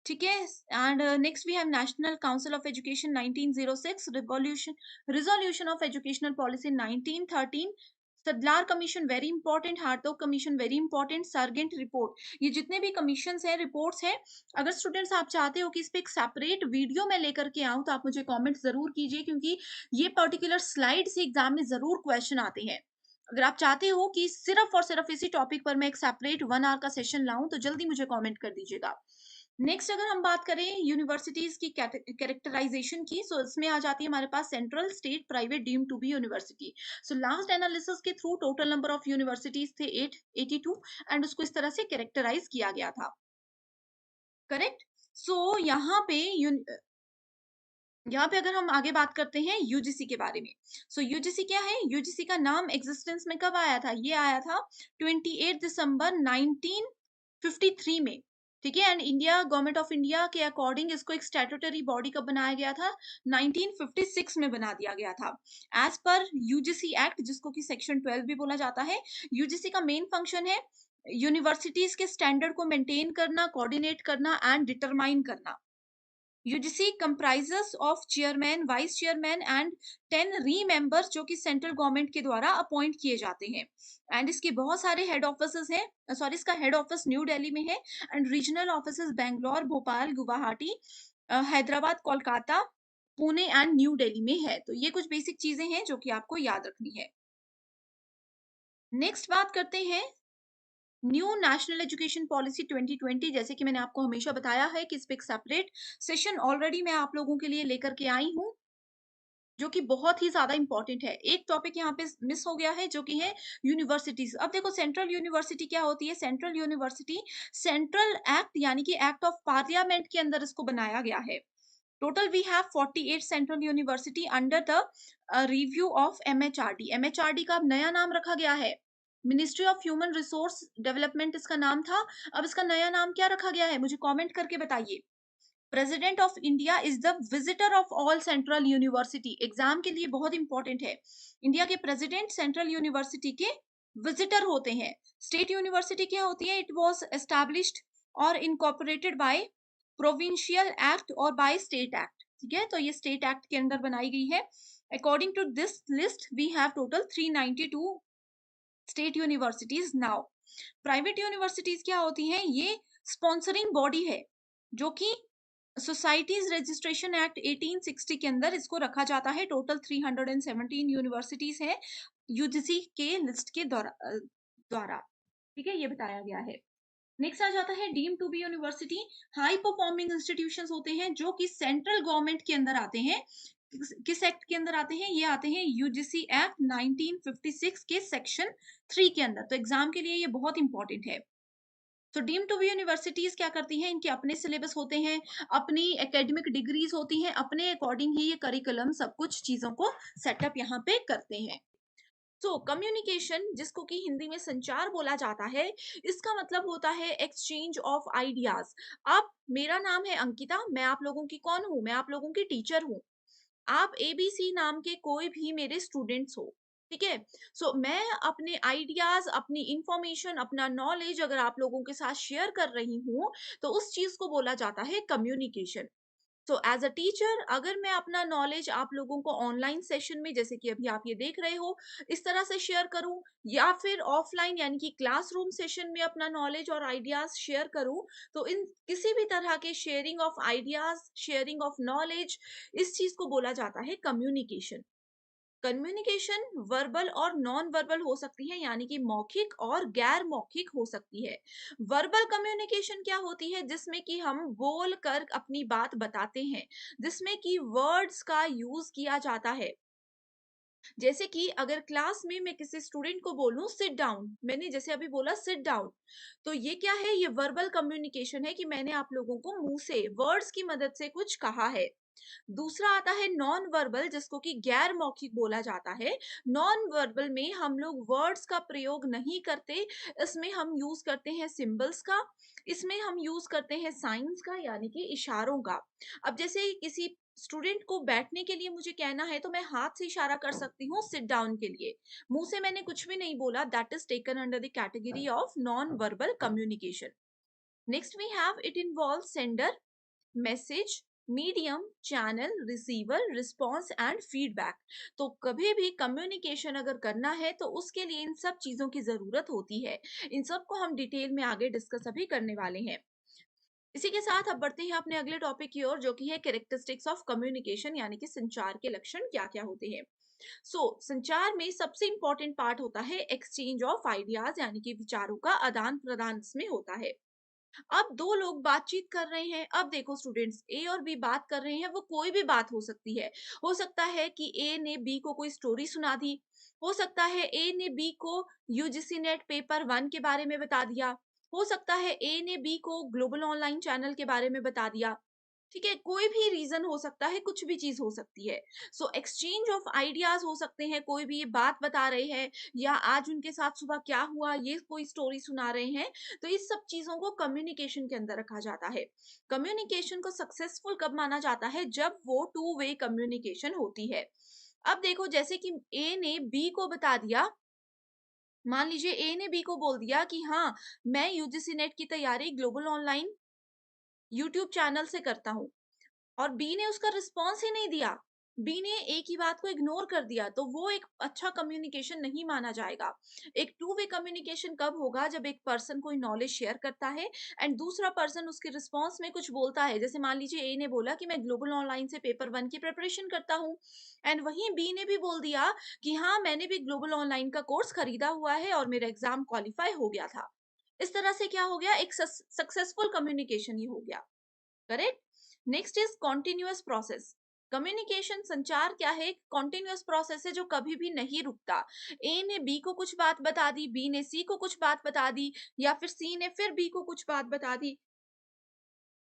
ठीक है, and next we have national council of education 1906, resolution of educational policy 1913, Sadler commission very important, Hartog commission very important, Sargent report. ये जितने भी कमीशंस हैं, रिपोर्ट्स हैं, अगर स्टूडेंट्स आप चाहते हो कि इस पे एक सेपरेट वीडियो मैं लेकर के आऊं, तो आप मुझे कमेंट जरूर कीजिए, क्योंकि ये पर्टिकुलर स्लाइड से एग्जाम में जरूर क्वेश्चन आते हैं। अगर आप चाहते हो कि सिर्फ़ और सिर्फ़ इसी टॉपिक पर मैं एक सेपरेट 1 आवर का सेशन लाऊँ, तो जल्दी मुझे कमेंट कर दीजिएगा। नेक्स्ट अगर हम बात करें यूनिवर्सिटीज़ की कैरेक्टराइज़ेशन की, सो इसमें आ जाती है हमारे पास central, state, private, deemed to be university. So last analysis के through total number of universities थे 882 एंड उसको इस तरह से कैरेक्टराइज़ किया गया था। करेक्ट? सो यहाँ पे अगर हम आगे बात करते हैं यूजीसी के बारे में। सो यूजीसी क्या है? यूजीसी का नाम एग्जिस्टेंस में कब आया था? ये आया था 28 दिसंबर 1953 में। ठीक है? And India government of India के अकॉर्डिंग इसको एक स्टैट्यूटरी बॉडी कब बनाया गया था? 1956 में बना दिया गया था। एज पर यूजीसी एक्ट, जिसको कि सेक्शन 12 भी बोला जाता है, यूजीसी का मेन फंक्शन है यूनिवर्सिटीज के स्टैंडर्ड को मेंटेन करना, कोऑर्डिनेट करना एंड डिटरमाइन करना। UGC comprises of chairman, vice chairman and 10 री मेंबर्स जो कि सेंट्रल गवर्नमेंट के द्वारा अपॉइंट किए जाते हैं। एंड इसके बहुत सारे हेड ऑफिसेस हैं, सॉरी इसका हेड ऑफिस न्यू दिल्ली में है and regional offices Bangalore, Bhopal, Guwahati, Hyderabad, Kolkata, Pune and new Delhi में है। तो ये कुछ बेसिक चीजें हैं जो कि आपको याद रखनी है। नेक्स्ट बात करते हैं न्यू नेशनल एजुकेशन पॉलिसी 2020। जैसे कि मैंने आपको हमेशा बताया है कि इस पे एक सेपरेट सेशन ऑलरेडी मैं आप लोगों के लिए लेकर के आई हूँ, जो कि बहुत ही ज्यादा इंपॉर्टेंट है। एक टॉपिक यहाँ पे मिस हो गया है जो कि है यूनिवर्सिटीज। अब देखो सेंट्रल यूनिवर्सिटी क्या होती है? सेंट्रल यूनिवर्सिटी सेंट्रल एक्ट यानी कि एक्ट ऑफ पार्लियामेंट के अंदर इसको बनाया गया है। Total we have 48 central university under the review of MHRD. MHRD का अब नया नाम रखा गया है, ministry of human resource development इसका नाम था। अब इसका नया नाम क्या रखा गया है? मुझे कमेंट करके बताइए। President of India is the visitor of all central university. Exam के लिए बहुत इंपॉर्टेंट है। इंडिया के प्रेसिडेंट सेंट्रल यूनिवर्सिटी के विजिटर होते हैं। स्टेट यूनिवर्सिटी क्या होती है? इट वाज एस्टैब्लिश्ड और इनकॉर्पोरेटेड बाय प्रोविंशियल एक्ट और बाय स्टेट एक्ट। ठीक है, तो ये स्टेट एक्ट के अंदर बनाई गई है। According to this list we have total 392 state universities now. Private universities क्या होती हैं? ये स्पॉन्सरिंग बॉडी है जो कि सोसाइटीज रजिस्ट्रेशन एक्ट 1860 के अंदर इसको रखा जाता है। टोटल 317 यूनिवर्सिटीज है यूजीसी के लिस्ट के द्वारा। ठीक है, ये बताया गया है। नेक्स्ट आ जाता है deem to be university. High performing institutions होते हैं जो कि सेंट्रल गवर्नमेंट के अंदर आते हैं। किस एक्ट के अंदर आते हैं? ये आते हैं यूजीसी एक्ट 1956 के सेक्शन 3 के अंदर। तो एग्जाम के लिए ये बहुत इंपॉर्टेंट है। तो डीम टू बी यूनिवर्सिटीज क्या करती हैं? इनके अपने सिलेबस होते हैं, अपनी एकेडमिक डिग्रीज होती हैं, अपने अकॉर्डिंग ही ये करिकुलम सब कुछ चीजों को सेटअप यहाँ पे करते हैं। तो कम्युनिकेशन, जिसको कि हिंदी में संचार बोला जाता है, इसका मतलब होता है एक्सचेंज ऑफ आइडियाज। अब मेरा नाम है अंकिता, मैं आप लोगों की कौन हूँ? मैं आप लोगों की टीचर हूँ। आप एबीसी नाम के कोई भी मेरे स्टूडेंट्स हो। ठीक है, सो मैं अपने आइडियाज, अपनी इंफॉर्मेशन, अपना नॉलेज अगर आप लोगों के साथ शेयर कर रही हूँ, तो उस चीज को बोला जाता है communication. So as a teacher अगर मैं अपना नॉलेज आप लोगों को ऑनलाइन सेशन में, जैसे कि अभी आप ये देख रहे हो, इस तरह से शेयर करूं, या फिर ऑफलाइन यानी कि क्लासरूम सेशन में अपना नॉलेज और आइडियाज शेयर करूं, तो इन किसी भी तरह के sharing of ideas, sharing of knowledge, इस चीज को बोला जाता है कम्युनिकेशन। कम्युनिकेशन वर्बल और नॉन वर्बल हो सकती है, यानी कि मौखिक और गैर मौखिक हो सकती है। वर्बल कम्युनिकेशन क्या होती है? जिसमें कि हम बोल कर अपनी बात बताते हैं, जिसमें कि वर्ड्स का यूज किया जाता है। जैसे कि अगर क्लास में मैं किसी स्टूडेंट को बोलूं सिट डाउन, मैंने जैसे अभी बोला सिट डाउन, तो ये क्या है? ये वर्बल कम्युनिकेशन है कि मैंने आप लोगों को मुंह से वर्ड्स की मदद से कुछ कहा है। दूसरा आता है नॉन वर्बल, जिसको कि गैर मौखिक बोला जाता है। नॉन वर्बल में हम लोग वर्ड्स का प्रयोग नहीं करते, इसमें हम यूज करते हैं सिंबल्स का, इसमें हम यूज करते हैं साइंस का, यानी कि इशारों का। अब जैसे किसी स्टूडेंट को बैठने के लिए मुझे कहना है, तो मैं हाथ से इशारा कर सकती हूँ सिट डाउन के लिए। मुंह से मैंने कुछ भी नहीं बोला, that is taken under the category of non verbal communication. Next we have it involve sender, message, medium, channel, receiver, response and feedback. तो कभी भी कम्युनिकेशन अगर करना है तो उसके लिए इन सब चीजों की जरूरत होती है। इन सब को हम डिटेल में आगे डिस्कस अभी करने वाले हैं। इसी के साथ अब बढ़ते हैं अपने अगले टॉपिक की ओर, जो कि है कैरेक्टरिस्टिक्स ऑफ कम्युनिकेशन, यानी कि संचार के लक्षण क्या-क्या होते हैं। संचार में सबसे इंपॉर्टेंट पार्ट होता है एक्सचेंज ऑफ आइडियाज, यानी कि विचारों का आदान-प्रदान इसमें होता है। अब 2 लोग बातचीत कर रहे हैं। अब देखो स्टूडेंट्स, ए और बी बात कर रहे हैं, वो कोई भी बात हो सकती है। हो सकता है कि ए ने बी को कोई स्टोरी सुना दी। हो सकता है ए ने बी को यूजीसी नेट पेपर 1 के बारे में बता दिया। हो सकता है ए ने बी को ग्लोबल ऑनलाइन चैनल के बारे में बता दिया। ठीक है, कोई भी रीजन हो सकता है, कुछ भी चीज हो सकती है। एक्सचेंज ऑफ आइडियाज हो सकते हैं, कोई भी ये बात बता रहे हैं या आज उनके साथ सुबह क्या हुआ ये कोई स्टोरी सुना रहे हैं। तो इस सब चीजों को कम्युनिकेशन के अंदर रखा जाता है। कम्युनिकेशन को सक्सेसफुल कब माना जाता है? जब वो टू वे कम्युनिकेशन होती है। अब देखो, जैसे कि ए ने बी को बता दिया, मान लीजिए ए ने बी को बोल दिया कि हाँ, मैं यूजीसी नेट की तैयारी ग्लोबल ऑनलाइन यूट्यूब चैनल से करता हूँ, और बी ने उसका रिस्पॉन्स ही नहीं दिया। बी ने ए की बात को इग्नोर कर दिया, तो वो एक अच्छा कम्युनिकेशन नहीं माना जाएगा। एक टू वे कम्युनिकेशन कब होगा? जब एक पर्सन कोई नॉलेज शेयर करता है एंड दूसरा पर्सन उसके रिस्पॉन्स में कुछ बोलता है। जैसे मान लीजिए ए ने बोला कि मैं ग्लोबल ऑनलाइन से पेपर 1 की प्रिपरेशन करता हूँ, एंड वहीं बी ने भी बोल दिया कि हाँ, मैंने भी ग्लोबल ऑनलाइन का कोर्स खरीदा हुआ है और मेरा एग्जाम क्वालिफाई हो गया था। इस तरह से क्या हो गया? एक सक्सेसफुल कम्युनिकेशन ही हो गया। Correct. Next is continuous process. Communication, संचार क्या है? कॉन्टिन्यूअस प्रोसेस है जो कभी भी नहीं रुकता। ए ने बी को कुछ बात बता दी, बी ने सी को कुछ बात बता दी, या फिर सी ने फिर बी को कुछ बात बता दी।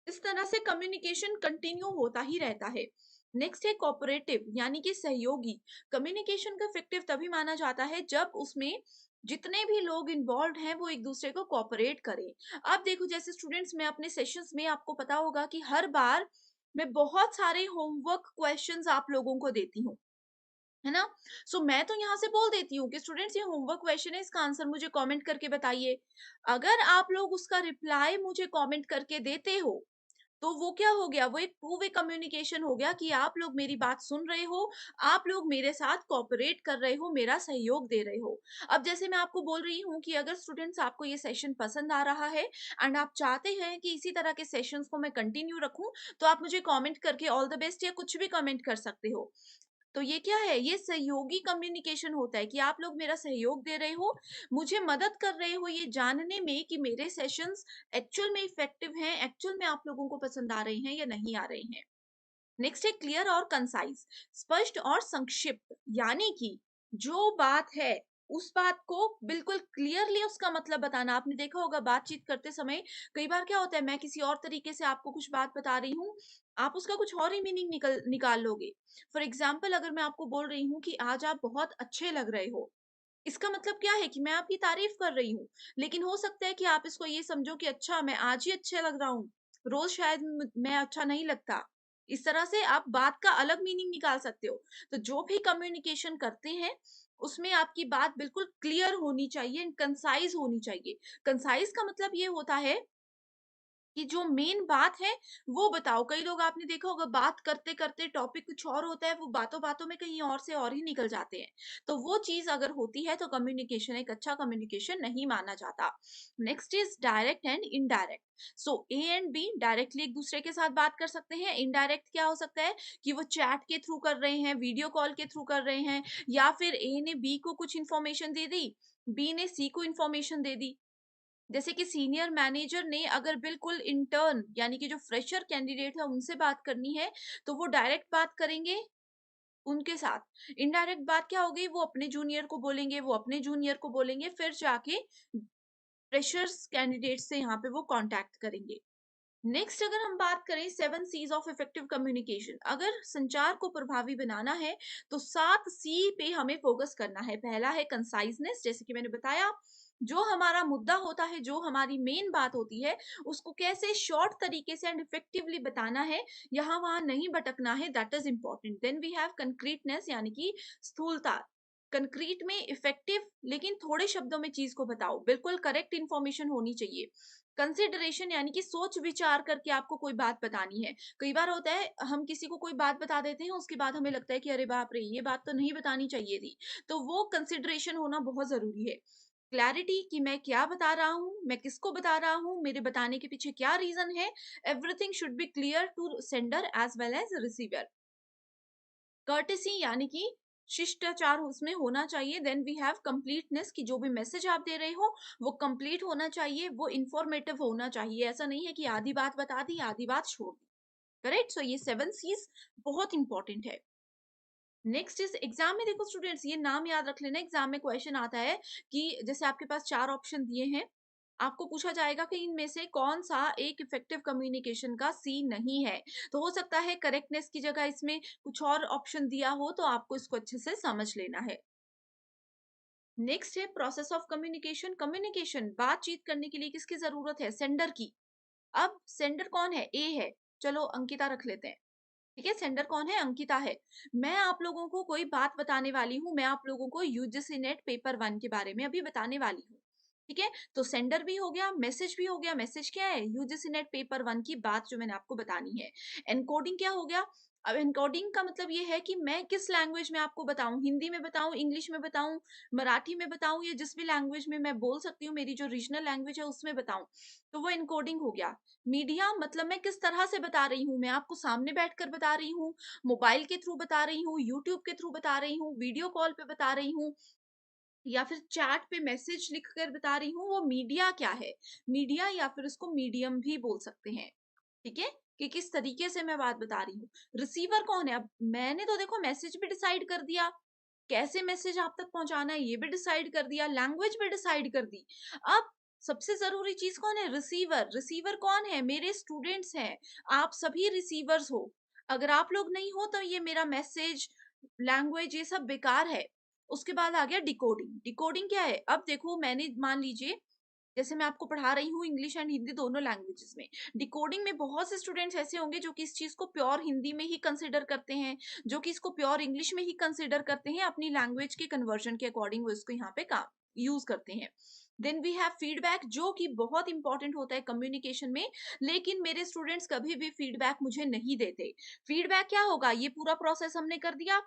इस तरह से कम्युनिकेशन कंटिन्यू होता ही रहता है। नेक्स्ट है कोऑपरेटिव, यानी कि सहयोगी। कम्युनिकेशन का इफेक्टिव तभी माना जाता है जब उसमें जितने भी लोग इन्वॉल्व हैं वो एक दूसरे को कोऑपरेट करें। अब देखो, जैसे स्टूडेंट्स, मैं अपने सेशंस में, आपको पता होगा कि हर बार मैं बहुत सारे होमवर्क क्वेश्चंस आप लोगों को देती हूँ, है ना? मैं तो यहाँ से बोल देती हूँ कि स्टूडेंट्स, ये होमवर्क क्वेश्चन है, इसका आंसर मुझे कमेंट करके बताइए। अगर आप लोग उसका रिप्लाई मुझे कमेंट करके देते हो, तो वो क्या हो गया? वो एक टू वे कम्युनिकेशन हो गया कि आप लोग मेरी बात सुन रहे हो, आप लोग मेरे साथ कोऑपरेट कर रहे हो, मेरा सहयोग दे रहे हो। अब जैसे मैं आपको बोल रही हूँ कि अगर स्टूडेंट्स, आपको ये सेशन पसंद आ रहा है एंड आप चाहते हैं कि इसी तरह के सेशंस को मैं कंटिन्यू रखूं, तो आप मुझे कमेंट करके ऑल द बेस्ट या कुछ भी कमेंट कर सकते हो। तो ये क्या है? ये सहयोगी कम्युनिकेशन होता है कि आप लोग मेरा सहयोग दे रहे हो, मुझे मदद कर रहे हो ये जानने में कि मेरे सेशंस एक्चुअल में इफेक्टिव हैं, एक्चुअल में आप लोगों को पसंद आ रहे हैं या नहीं आ रहे हैं। नेक्स्ट है क्लियर और कंसाइज, स्पष्ट और संक्षिप्त, यानी कि जो बात है उस बात को बिल्कुल क्लियरली उसका मतलब बताना। आपने देखा होगा बातचीत करते समय कई बार क्या होता है, मैं किसी और तरीके से आपको कुछ बात बता रही हूँ, आप उसका कुछ और ही मीनिंग निकाल लोगे। फॉर एग्जाम्पल, अगर मैं आपको बोल रही हूँ कि आज आप बहुत अच्छे लग रहे हो, इसका मतलब क्या है कि मैं आपकी तारीफ कर रही हूँ। लेकिन हो सकता है कि आप इसको ये समझो कि अच्छा, मैं आज ही अच्छा लग रहा हूँ, रोज शायद मैं अच्छा नहीं लगता। इस तरह से आप बात का अलग मीनिंग निकाल सकते हो। तो जो भी कम्युनिकेशन करते हैं, उसमें आपकी बात बिल्कुल क्लियर होनी चाहिए, कंसाइज होनी चाहिए। कंसाइज का मतलब ये होता है कि जो मेन बात है वो बताओ। कई लोग, आपने देखा होगा, बात करते करते टॉपिक कुछ और होता है, वो बातों बातों में कहीं और से और ही निकल जाते हैं। तो वो चीज अगर होती है तो कम्युनिकेशन एक अच्छा कम्युनिकेशन नहीं माना जाता। Next is direct and indirect. A and be directly एक दूसरे के साथ बात कर सकते हैं। इनडायरेक्ट क्या हो सकता है कि वो चैट के थ्रू कर रहे हैं, वीडियो कॉल के थ्रू कर रहे हैं, या फिर ए ने बी को कुछ इन्फॉर्मेशन दे दी, बी ने सी को इन्फॉर्मेशन दे दी। जैसे कि सीनियर मैनेजर ने अगर बिल्कुल इंटर्न, यानी कि जो फ्रेशर कैंडिडेट है उनसे बात करनी है, तो वो डायरेक्ट बात करेंगे उनके साथ। इनडायरेक्ट बात क्या होगी? वो अपने जूनियर को बोलेंगे, वो अपने जूनियर को बोलेंगे, फिर जाके फ्रेशर्स कैंडिडेट से यहाँ पे वो कांटेक्ट करेंगे। नेक्स्ट, अगर हम बात करें 7 सीज ऑफ इफेक्टिव कम्युनिकेशन, अगर संचार को प्रभावी बनाना है तो 7 सी पे हमें फोकस करना है। पहला है कंसाइजनेस, जैसे कि मैंने बताया, जो हमारा मुद्दा होता है, जो हमारी मेन बात होती है, उसको कैसे शॉर्ट तरीके से एंड इफेक्टिवली बताना है, यहाँ वहां नहीं भटकना है, that is important. Then we have concreteness, यानी कि स्थूलता। कंक्रीट में इफेक्टिव, लेकिन थोड़े शब्दों में चीज को बताओ, बिल्कुल करेक्ट इंफॉर्मेशन होनी चाहिए। कंसिडरेशन, यानी कि सोच विचार करके आपको कोई बात बतानी है। कई बार होता है, हम किसी को कोई बात बता देते हैं, उसके बाद हमें लगता है कि अरे बाप रे, ये बात तो नहीं बतानी चाहिए थी। तो वो कंसिडरेशन होना बहुत जरूरी है। क्लैरिटी कि मैं क्या बता रहा हूँ, मैं किसको बता रहा हूँ, मेरे बताने के पीछे क्या रीज़न है, everything should be clear to sender as well as receiver. Courtesy यानी कि शिष्टाचार उसमें होना चाहिए। देन वी हैव कंप्लीटनेस कि जो भी मैसेज आप दे रहे हो वो कंप्लीट होना चाहिए, वो इंफॉर्मेटिव होना चाहिए। ऐसा नहीं है कि आधी बात बता दी, आधी बात छोड़ दी। करेक्ट? सो ये 7 सीज़ बहुत इंपॉर्टेंट है। नेक्स्ट इज एग्जाम में देखो स्टूडेंट्स, ये नाम याद रख लेना। एग्जाम में क्वेश्चन आता है कि जैसे आपके पास 4 ऑप्शन दिए हैं, आपको पूछा जाएगा कि इनमें से कौन सा एक इफेक्टिव कम्युनिकेशन का सी नहीं है। तो हो सकता है करेक्टनेस की जगह इसमें कुछ और ऑप्शन दिया हो, तो आपको इसको अच्छे से समझ लेना है। नेक्स्ट है प्रोसेस ऑफ कम्युनिकेशन। कम्युनिकेशन बातचीत करने के लिए किसकी जरूरत है? सेंडर की। अब सेंडर कौन है? ए है। चलो अंकिता रख लेते हैं। ठीक है, सेंडर कौन है? अंकिता है। मैं आप लोगों को कोई बात बताने वाली हूँ, मैं आप लोगों को यूजीसी नेट पेपर 1 के बारे में अभी बताने वाली हूँ। ठीक है, तो सेंडर भी हो गया, मैसेज भी हो गया। मैसेज क्या है? यूजीसी नेट पेपर 1 की बात जो मैंने आपको बतानी है। एनकोडिंग क्या हो गया? अब एनकोडिंग का मतलब ये है कि मैं किस लैंग्वेज में आपको बताऊं, हिंदी में बताऊं, इंग्लिश में बताऊं, मराठी में बताऊं, या जिस भी लैंग्वेज में मैं बोल सकती हूँ, मेरी जो रीजनल लैंग्वेज है उसमें बताऊं, तो वो एनकोडिंग हो गया। मीडिया मतलब मैं किस तरह से बता रही हूँ, मैं आपको सामने बैठकर बता रही हूँ, मोबाइल के थ्रू बता रही हूँ, यूट्यूब के थ्रू बता रही हूँ, वीडियो कॉल पे बता रही हूँ, या फिर चैट पे मैसेज लिखकर बता रही हूँ, वो मीडिया क्या है? मीडिया या फिर उसको मीडियम भी बोल सकते हैं। ठीक है, कि किस तरीके से मैं बात बता रही हूँ। रिसीवर कौन है? अब मैंने तो देखो मैसेज भी डिसाइड कर दिया, कैसे मैसेज आप तक पहुंचाना है ये भी डिसाइड कर दिया, लैंग्वेज भी डिसाइड कर दी। अब सबसे जरूरी चीज कौन है? रिसीवर। रिसीवर कौन है? मेरे स्टूडेंट्स हैं। आप सभी रिसीवर्स हो। अगर आप लोग नहीं हो तो ये मेरा मैसेज, लैंग्वेज, ये सब बेकार है। उसके बाद आ गया डिकोडिंग। डिकोडिंग क्या है? अब देखो मैंने मान लीजिए, जैसे मैं आपको पढ़ा रही हूँ इंग्लिश एंड हिंदी दोनों लैंग्वेजेस में, डिकोडिंग में बहुत से स्टूडेंट्स ऐसे होंगे जो कि इस चीज को प्योर हिंदी में ही कंसिडर करते हैं, जो कि इसको प्योर इंग्लिश में ही कंसिडर करते हैं, अपनी लैंग्वेज के कन्वर्जन के अकॉर्डिंग वो इसको यहाँ पे काम यूज करते हैं। देन वी हैव फीडबैक, जो कि बहुत इंपॉर्टेंट होता है कम्युनिकेशन में, लेकिन मेरे स्टूडेंट्स कभी भी फीडबैक मुझे नहीं देते। फीडबैक क्या होगा? ये पूरा प्रोसेस हमने कर दिया।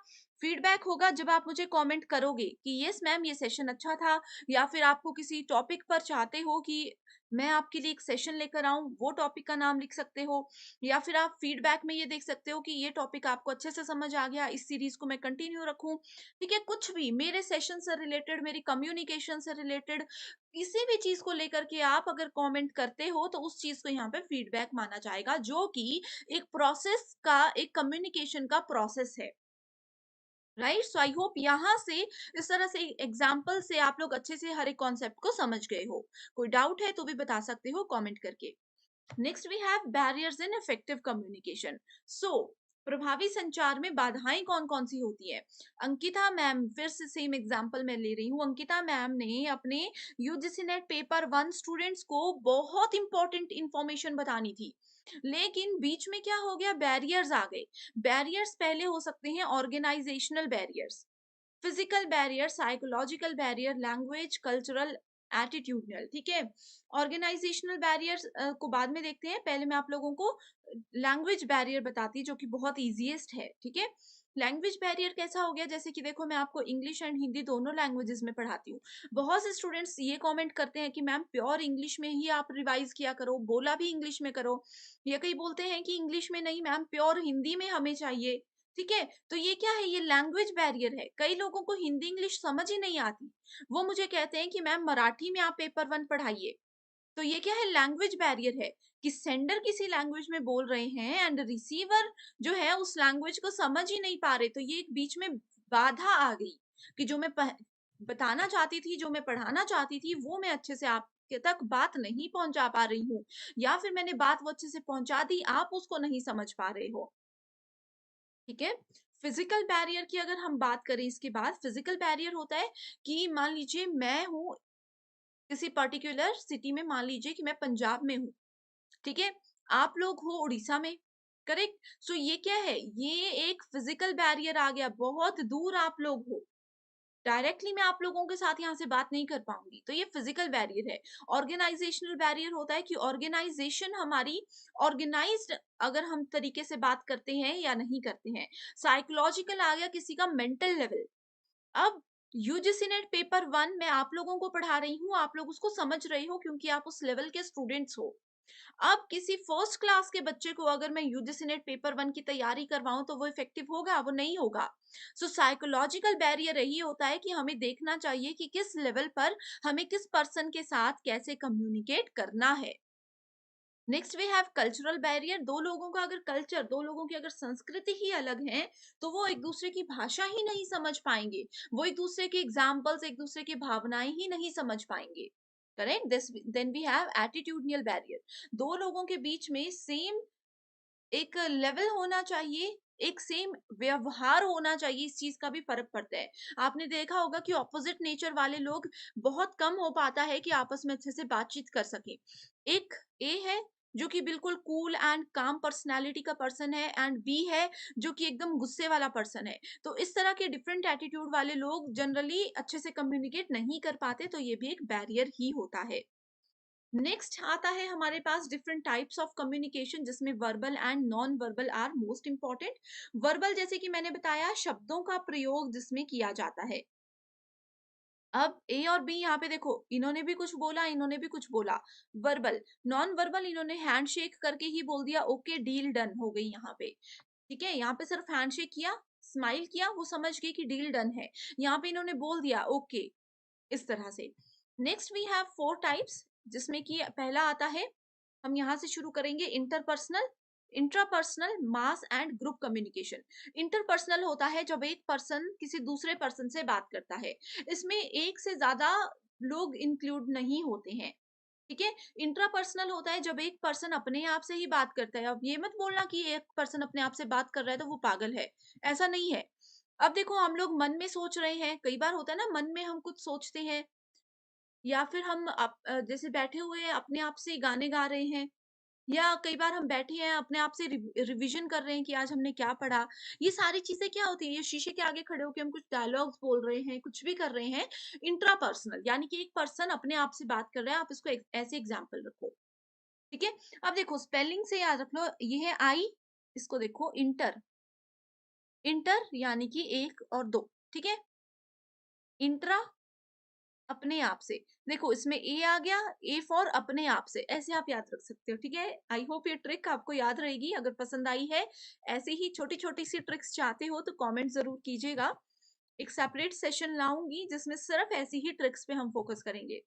फीडबैक होगा जब आप मुझे कमेंट करोगे कि यस मैम ये सेशन अच्छा था, या फिर आपको किसी टॉपिक पर चाहते हो कि मैं आपके लिए एक सेशन लेकर आऊं, वो टॉपिक का नाम लिख सकते हो, या फिर आप फीडबैक में ये देख सकते हो कि ये टॉपिक आपको अच्छे से समझ आ गया, इस सीरीज को मैं कंटिन्यू रखूं। ठीक है, कुछ भी मेरे सेशन से रिलेटेड, मेरी कम्युनिकेशन से रिलेटेड किसी भी चीज को लेकर के आप अगर कमेंट करते हो, तो उस चीज को यहाँ पे फीडबैक माना जाएगा, जो कि एक प्रोसेस का, एक कम्युनिकेशन का प्रोसेस है। राइट? सो आई होप यहाँ से, इस तरह से एग्जाम्पल से आप लोग अच्छे से हर एक कॉन्सेप्ट को समझ गए हो। कोई डाउट है तो भी बता सकते हो कमेंट करके। Next we have barriers in effective communication. So प्रभावी संचार में बाधाएं कौन कौन सी होती है? अंकिता मैम, फिर से सेम एग्जांपल मैं ले रही हूँ। अंकिता मैम ने अपने यूजीसी नेट पेपर 1 स्टूडेंट्स को बहुत इंपॉर्टेंट इंफॉर्मेशन बतानी थी, लेकिन बीच में क्या हो गया? बैरियर्स आ गए। बैरियर्स पहले हो सकते हैं organisational barriers, physical barrier, psychological barrier, language, cultural, attitudinal. ठीक है, ऑर्गेनाइजेशनल बैरियर्स को बाद में देखते हैं, पहले मैं आप लोगों को लैंग्वेज बैरियर बताती हूँ, जो कि बहुत इजीएस्ट है। ठीक है, लैंग्वेज बैरियर कैसा हो गया? जैसे कि देखो मैं आपको इंग्लिश एंड हिंदी दोनों लैंग्वेजेस में पढ़ाती हूँ। बहुत से स्टूडेंट्स ये कमेंट करते हैं कि मैम प्योर इंग्लिश में ही आप रिवाइज किया करो, बोला भी इंग्लिश में करो, या कई बोलते हैं कि इंग्लिश में नहीं मैम, प्योर हिंदी में हमें चाहिए। ठीक है, तो ये क्या है? ये लैंग्वेज बैरियर है। कई लोगों को हिंदी इंग्लिश समझ ही नहीं आती, वो मुझे कहते हैं कि मैम मराठी में आप पेपर 1 पढ़ाइए। तो ये क्या है? लैंग्वेज बैरियर है, कि सेंडर किसी लैंग्वेज में बोल रहे हैं एंड रिसीवर जो है उस लैंग्वेज को समझ ही नहीं पा रहे। तो ये एक बीच में बाधा आ गई, कि जो मैं बताना चाहती थी, जो मैं पढ़ाना चाहती थी, वो मैं अच्छे से आपके तक बात नहीं पहुंचा पा रही हूँ, या फिर मैंने बात वो अच्छे से पहुंचा दी, आप उसको नहीं समझ पा रहे हो। ठीक है, फिजिकल बैरियर की अगर हम बात करें, इसके बाद फिजिकल बैरियर होता है कि मान लीजिए मैं हूँ किसी पर्टिकुलर सिटी में, मान लीजिए कि मैं पंजाब में हूँ। ठीक है, आप लोग हो उड़ीसा में। करेक्ट? सो ये क्या है? ये एक फिजिकल बैरियर आ गया, बहुत दूर आप लोग हो, डायरेक्टली मैं आप लोगों के साथ यहाँ से बात नहीं कर पाऊंगी, तो ये फिजिकल बैरियर है। ऑर्गेनाइजेशनल बैरियर होता है कि ऑर्गेनाइजेशन हमारी ऑर्गेनाइज्ड अगर हम तरीके से बात करते हैं या नहीं करते हैं। साइकोलॉजिकल आ गया किसी का मेंटल लेवल। अब यूजीसी नेट पेपर 1 मैं आप लोगों को पढ़ा रही हूँ, आप लोग उसको समझ रहे हो क्योंकि आप उस लेवल के स्टूडेंट्स हो। अब किसी फर्स्ट क्लास के बच्चे को अगर मैं यूजीसी नेट पेपर 1 की तैयारी करवाऊँ तो वो इफेक्टिव होगा? वो नहीं होगा। सो साइकोलॉजिकल बैरियर यही होता है कि हमें देखना चाहिए कि किस लेवल पर हमें किस पर्सन के साथ कैसे कम्युनिकेट करना है। Next we have cultural barrier. दो लोगों का अगर कल्चर, दो लोगों की अगर संस्कृति ही अलग है तो वो एक दूसरे की भाषा ही नहीं समझ पाएंगे, वो एक दूसरे के एग्जाम्पल्स, एक दूसरे की भावनाएं ही नहीं समझ पाएंगे। Correct this. Then we have attitudinal barrier. दो लोगों के बीच में सेम एक लेवल होना चाहिए, एक सेम व्यवहार होना चाहिए, इस चीज का भी फर्क पड़ता है। आपने देखा होगा कि ऑपोजिट नेचर वाले लोग बहुत कम हो पाता है कि आपस में अच्छे से बातचीत कर सके। एक ए है जो कि बिल्कुल कूल एंड काम पर्सनालिटी का पर्सन है, एंड बी है जो कि एकदम गुस्से वाला पर्सन है। तो इस तरह के डिफरेंट एटीट्यूड वाले लोग जनरली अच्छे से कम्युनिकेट नहीं कर पाते, तो ये भी एक बैरियर ही होता है। नेक्स्ट आता है हमारे पास डिफरेंट टाइप्स ऑफ कम्युनिकेशन, जिसमें verbal and non verbal are most important. Verbal जैसे कि मैंने बताया, शब्दों का प्रयोग जिसमें किया जाता है। अब ए और बी यहाँ पे देखो, इन्होंने भी कुछ बोला, इन्होंने भी कुछ बोला। वर्बल। नॉन वर्बल, इन्होंने हैंडशेक करके ही बोल दिया ओके डील डन हो गई यहाँ पे। ठीक है, यहाँ पे सिर्फ हैंडशेक किया, स्माइल किया, वो समझ गई कि डील डन है। यहाँ पे इन्होंने बोल दिया ओके, इस तरह से। Next we have four types, जिसमें कि पहला आता है, हम यहाँ से शुरू करेंगे, interpersonal, intrapersonal, mass and group communication. Interpersonal होता है जब एक पर्सन किसी दूसरे पर्सन से बात करता है, इसमें एक से ज्यादा लोग इंक्लूड नहीं होते हैं। ठीक है। इंट्रापर्सनल होता है जब एक पर्सन अपने आप से ही बात करता है। अब ये मत बोलना कि एक पर्सन अपने आप से बात कर रहा है तो वो पागल है, ऐसा नहीं है। अब देखो, हम लोग मन में सोच रहे हैं, कई बार होता है ना, मन में हम कुछ सोचते हैं, या फिर हम जैसे बैठे हुए हैं अपने आप से गाने गा रहे हैं, या कई बार हम बैठे हैं अपने आप से रिवीजन कर रहे हैं कि आज हमने क्या पढ़ा। ये सारी चीजें क्या होती है, ये शीशे के आगे खड़े होकर हम कुछ डायलॉग्स बोल रहे हैं, कुछ भी कर रहे हैं। इंट्रापर्सनल यानी कि एक पर्सन अपने आप से बात कर रहा है, आप इसको ऐसे एग्जाम्पल रखो। ठीक है। अब देखो, स्पेलिंग से याद रख लो, ये है आई, इसको देखो इंटर। इंटर यानी कि एक और दो। ठीक है। इंट्रा, अपने आप से। देखो, इसमें ए आ गया, ए फॉर अपने आप से, ऐसे आप याद रख सकते हो। ठीक है। आई होप ये ट्रिक आपको याद रहेगी। अगर पसंद आई है, ऐसे ही छोटी छोटी सी ट्रिक्स चाहते हो तो कमेंट जरूर कीजिएगा। एक सेपरेट सेशन लाऊंगी जिसमें सिर्फ ऐसी ही ट्रिक्स पे हम फोकस करेंगे।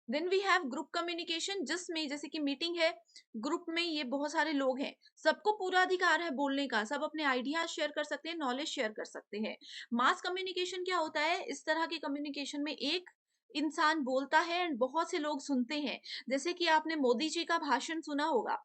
Then we have group communication, जिसमें जैसे कि मीटिंग है, ग्रुप में ये बहुत सारे लोग हैं, सबको पूरा अधिकार है बोलने का, सब अपने आइडियाज शेयर कर सकते हैं, नॉलेज शेयर कर सकते हैं। मास कम्युनिकेशन क्या होता है, इस तरह के कम्युनिकेशन में एक इंसान बोलता है एंड बहुत से लोग सुनते हैं। जैसे कि आपने मोदी जी का भाषण सुना होगा,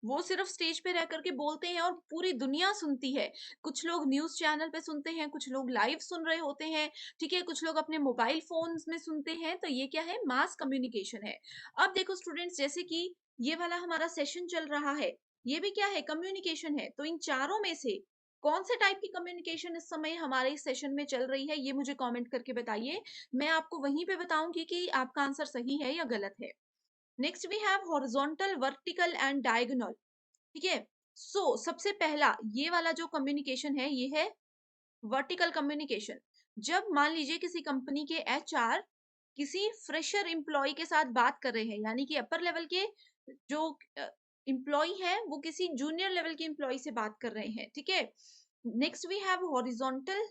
वो सिर्फ स्टेज पे रह करके बोलते हैं और पूरी दुनिया सुनती है। कुछ लोग न्यूज़ चैनल पे सुनते हैं, कुछ लोग लाइव सुन रहे होते हैं, ठीक है? कुछ लोग अपने मोबाइल फ़ोन्स में सुनते हैं, तो ये क्या है? मास कम्युनिकेशन है। अब देखो स्टूडेंट्स, जैसे कि ये वाला हमारा सेशन चल रहा है, ये भी क्या है? कम्युनिकेशन है। तो इन चारों में से कौन से टाइप की कम्युनिकेशन इस समय हमारे इस सेशन में चल रही है, ये मुझे कमेंट करके बताइए। मैं आपको वहीं पे बताऊँगी कि आपका आंसर सही है या गलत है। Next we have horizontal, vertical and diagonal. ठीक है। सो सबसे पहला ये वाला जो कम्युनिकेशन है, ये है वर्टिकल कम्युनिकेशन। जब मान लीजिए किसी कंपनी के एचआर किसी फ्रेशर एम्प्लॉय के साथ बात कर रहे हैं, यानी कि अपर लेवल के जो एम्प्लॉय है वो किसी जूनियर लेवल के एम्प्लॉय से बात कर रहे हैं। ठीक है। Next we have horizontal.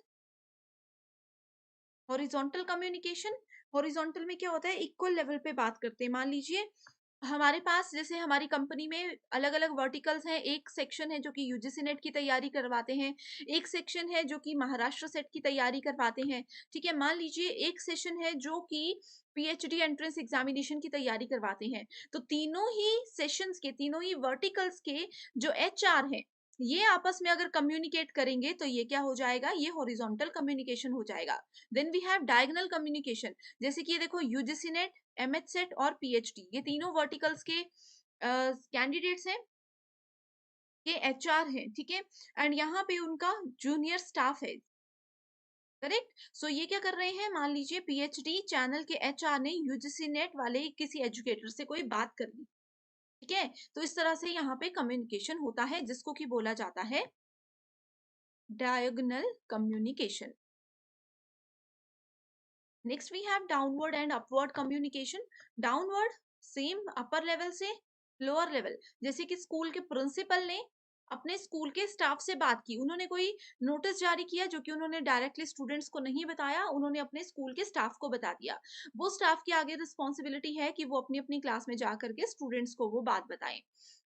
Horizontal communication, horizontal में क्या होता है, इक्वल लेवल पे बात करते हैं। मान लीजिए हमारे पास, जैसे हमारी कंपनी में अलग अलग वर्टिकल्स हैं। एक सेक्शन है जो कि यूजीसी नेट की तैयारी करवाते हैं, एक सेक्शन है जो कि महाराष्ट्र सेट की तैयारी करवाते हैं। ठीक है। मान लीजिए एक सेशन है जो कि पीएचडी एंट्रेंस एग्जामिनेशन की तैयारी करवाते हैं। तो तीनों ही सेशंस के, तीनों ही वर्टिकल्स के जो एचआर हैं, ये आपस में अगर कम्युनिकेट करेंगे तो ये क्या हो जाएगा, ये हॉरिजॉन्टल कम्युनिकेशन हो जाएगा। Then we have diagonal communication. जैसे कि ये देखो, यूजीसी नेट, एमएच सेट और पीएचडी, ये तीनों वर्टिकल्स के कैंडिडेट्स हैं, ये एचआर हैं। ठीक है। एंड यहाँ पे उनका जूनियर स्टाफ है। करेक्ट। सो ये क्या कर रहे हैं, मान लीजिए पीएचडी चैनल के एचआर ने यूजीसी नेट वाले किसी एजुकेटर से कोई बात कर ली। ठीक है। तो इस तरह से यहाँ पे कम्युनिकेशन होता है, जिसको कि बोला जाता है diagonal communication. Next we have downward and upward communication. Downward same upper level से लोअर लेवल, जैसे कि स्कूल के प्रिंसिपल ने अपने स्कूल के स्टाफ से बात की, उन्होंने कोई नोटिस जारी किया जो कि उन्होंने डायरेक्टली स्टूडेंट्स को नहीं बताया, उन्होंने अपने स्कूल के स्टाफ को बता दिया। वो स्टाफ की आगे रिस्पॉन्सिबिलिटी है कि वो अपनी अपनी क्लास में जा करके स्टूडेंट्स को वो बात बताएं।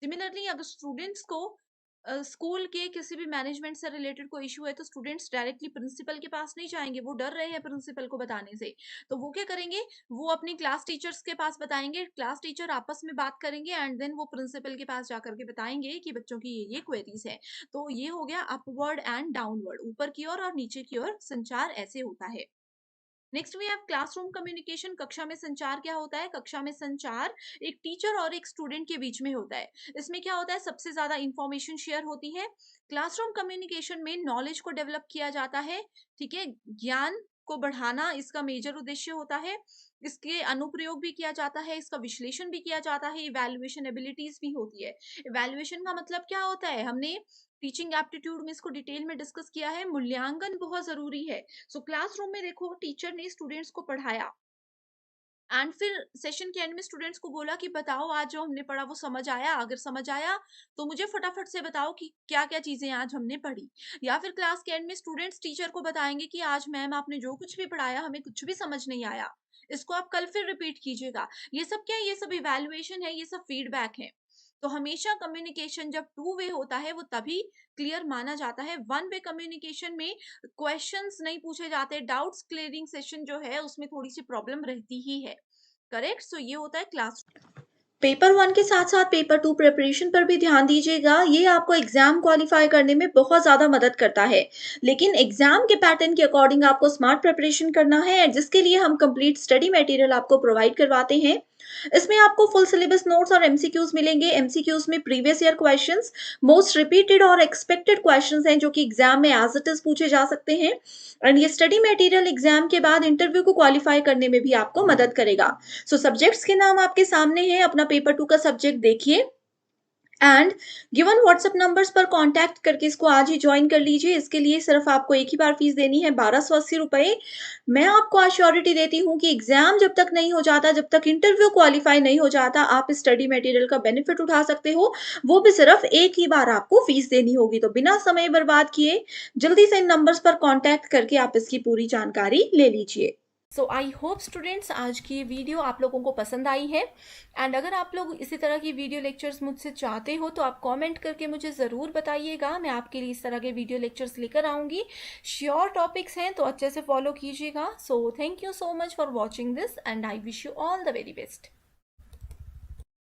सिमिलरली अगर स्टूडेंट्स को स्कूल के किसी भी मैनेजमेंट से रिलेटेड कोई इशू है तो स्टूडेंट्स डायरेक्टली प्रिंसिपल के पास नहीं जाएंगे, वो डर रहे हैं प्रिंसिपल को बताने से। तो वो क्या करेंगे, वो अपनी क्लास टीचर्स के पास बताएंगे, क्लास टीचर आपस में बात करेंगे एंड देन वो प्रिंसिपल के पास जाकर के बताएंगे कि बच्चों की ये क्वेरीज है। तो ये हो गया अपवर्ड एंड डाउनवर्ड, ऊपर की ओर और नीचे की ओर संचार ऐसे होता है। Next we have classroom communication. कक्षा में संचार क्या होता है? कक्षा में संचार एक टीचर और एक स्टूडेंट के बीच में होता है। इसमें क्या होता है, सबसे ज्यादा इंफॉर्मेशन शेयर होती है। क्लासरूम कम्युनिकेशन में नॉलेज को डेवलप किया जाता है, ठीक है, ज्ञान को बढ़ाना इसका मेजर उद्देश्य होता है। इसके अनुप्रयोग भी किया जाता है, इसका विश्लेषण भी किया जाता है, इवैल्यूएशन एबिलिटीज भी होती है। इवैल्यूएशन का मतलब क्या होता है, हमने टीचिंग एप्टीट्यूड में इसको डिटेल में डिस्कस किया है। मूल्यांकन बहुत जरूरी है। सो क्लासरूम में देखो, टीचर ने स्टूडेंट्स को पढ़ाया एंड फिर सेशन के एंड में स्टूडेंट्स को बोला कि बताओ आज जो हमने पढ़ा वो समझ आया, अगर समझ आया तो मुझे फटाफट से बताओ कि क्या क्या चीजें आज हमने पढ़ी। या फिर क्लास के एंड में स्टूडेंट्स टीचर को बताएंगे कि आज मैम आपने जो कुछ भी पढ़ाया हमें कुछ भी समझ नहीं आया, इसको आप कल फिर रिपीट कीजिएगा। ये सब क्या है, ये सब इवैल्यूएशन है, ये सब फीडबैक है। तो हमेशा कम्युनिकेशन जब टू वे होता है वो तभी क्लियर माना जाता है। वन वे कम्युनिकेशन में क्वेश्चंस नहीं पूछे जाते, डाउट्स क्लियरिंग सेशन जो है उसमें थोड़ी सी प्रॉब्लम रहती ही है। करेक्ट। सो ये होता है क्लास। पेपर 1 के साथ-साथ पेपर 2 प्रिपरेशन पर भी ध्यान दीजिएगा, ये आपको एग्ज़ाम क्वालीफाई करने में बहुत ज़्यादा मदद करता है। लेकिन एग्ज़ाम के पैटर्न के अकॉर्डिंग आपको स्मार्ट प्रिपरेशन करना है, जिसके लिए हम कंप्लीट स्टडी मटेरियल आपको प्रोवाइड करवाते हैं। इसमें आपको फुल सिलेबस नोट्स और एमसीक्यूज़ मिलेंगे। एमसीक्यूज़ में previous year questions, most repeated और एक्सपेक्टेड क्वेश्चंस हैं, जो कि एग्ज़ाम में एज़ इट इज़ पूछे जा सकते हैं। एंड ये स्टडी मटेरियल एग्ज़ाम के बाद इंटरव्यू को क्वालीफाई करने में भी आपको मदद करेगा। सो सब्जेक्ट्स के नाम आपके सामने हैं, अपना पेपर 2 का सब्जेक्ट देखिए एंड गिवन व्हाट्सएप नंबर्स पर कांटेक्ट करके इसको आज ही ज्वाइन कर लीजिए। इसके लिए सिर्फ आपको एक ही बार फीस देनी है, 1280 रुपए। मैं आपको अश्योरिटी देती हूँ कि एग्जाम जब तक नहीं हो जाता, जब तक इंटरव्यू क्वालिफाई नहीं हो जाता, आप इस स्टडी मटेरियल का बेनिफिट उठा सकते हो। वो भी सिर्फ एक ही बार आपको फीस देनी होगी। तो बिना समय बर्बाद किए जल्दी से इन नंबर्स पर कांटेक्ट करके आप इसकी पूरी जानकारी ले लीजिए। सो आई होप स्टूडेंट्स आज की ये वीडियो आप लोगों को पसंद आई है। एंड अगर आप लोग इसी तरह की वीडियो लेक्चर्स मुझसे चाहते हो तो आप कमेंट करके मुझे ज़रूर बताइएगा, मैं आपके लिए इस तरह के वीडियो लेक्चर्स लेकर आऊँगी। श्योर टॉपिक्स हैं तो अच्छे से फॉलो कीजिएगा। So thank you so much for watching this and I wish you all the very best.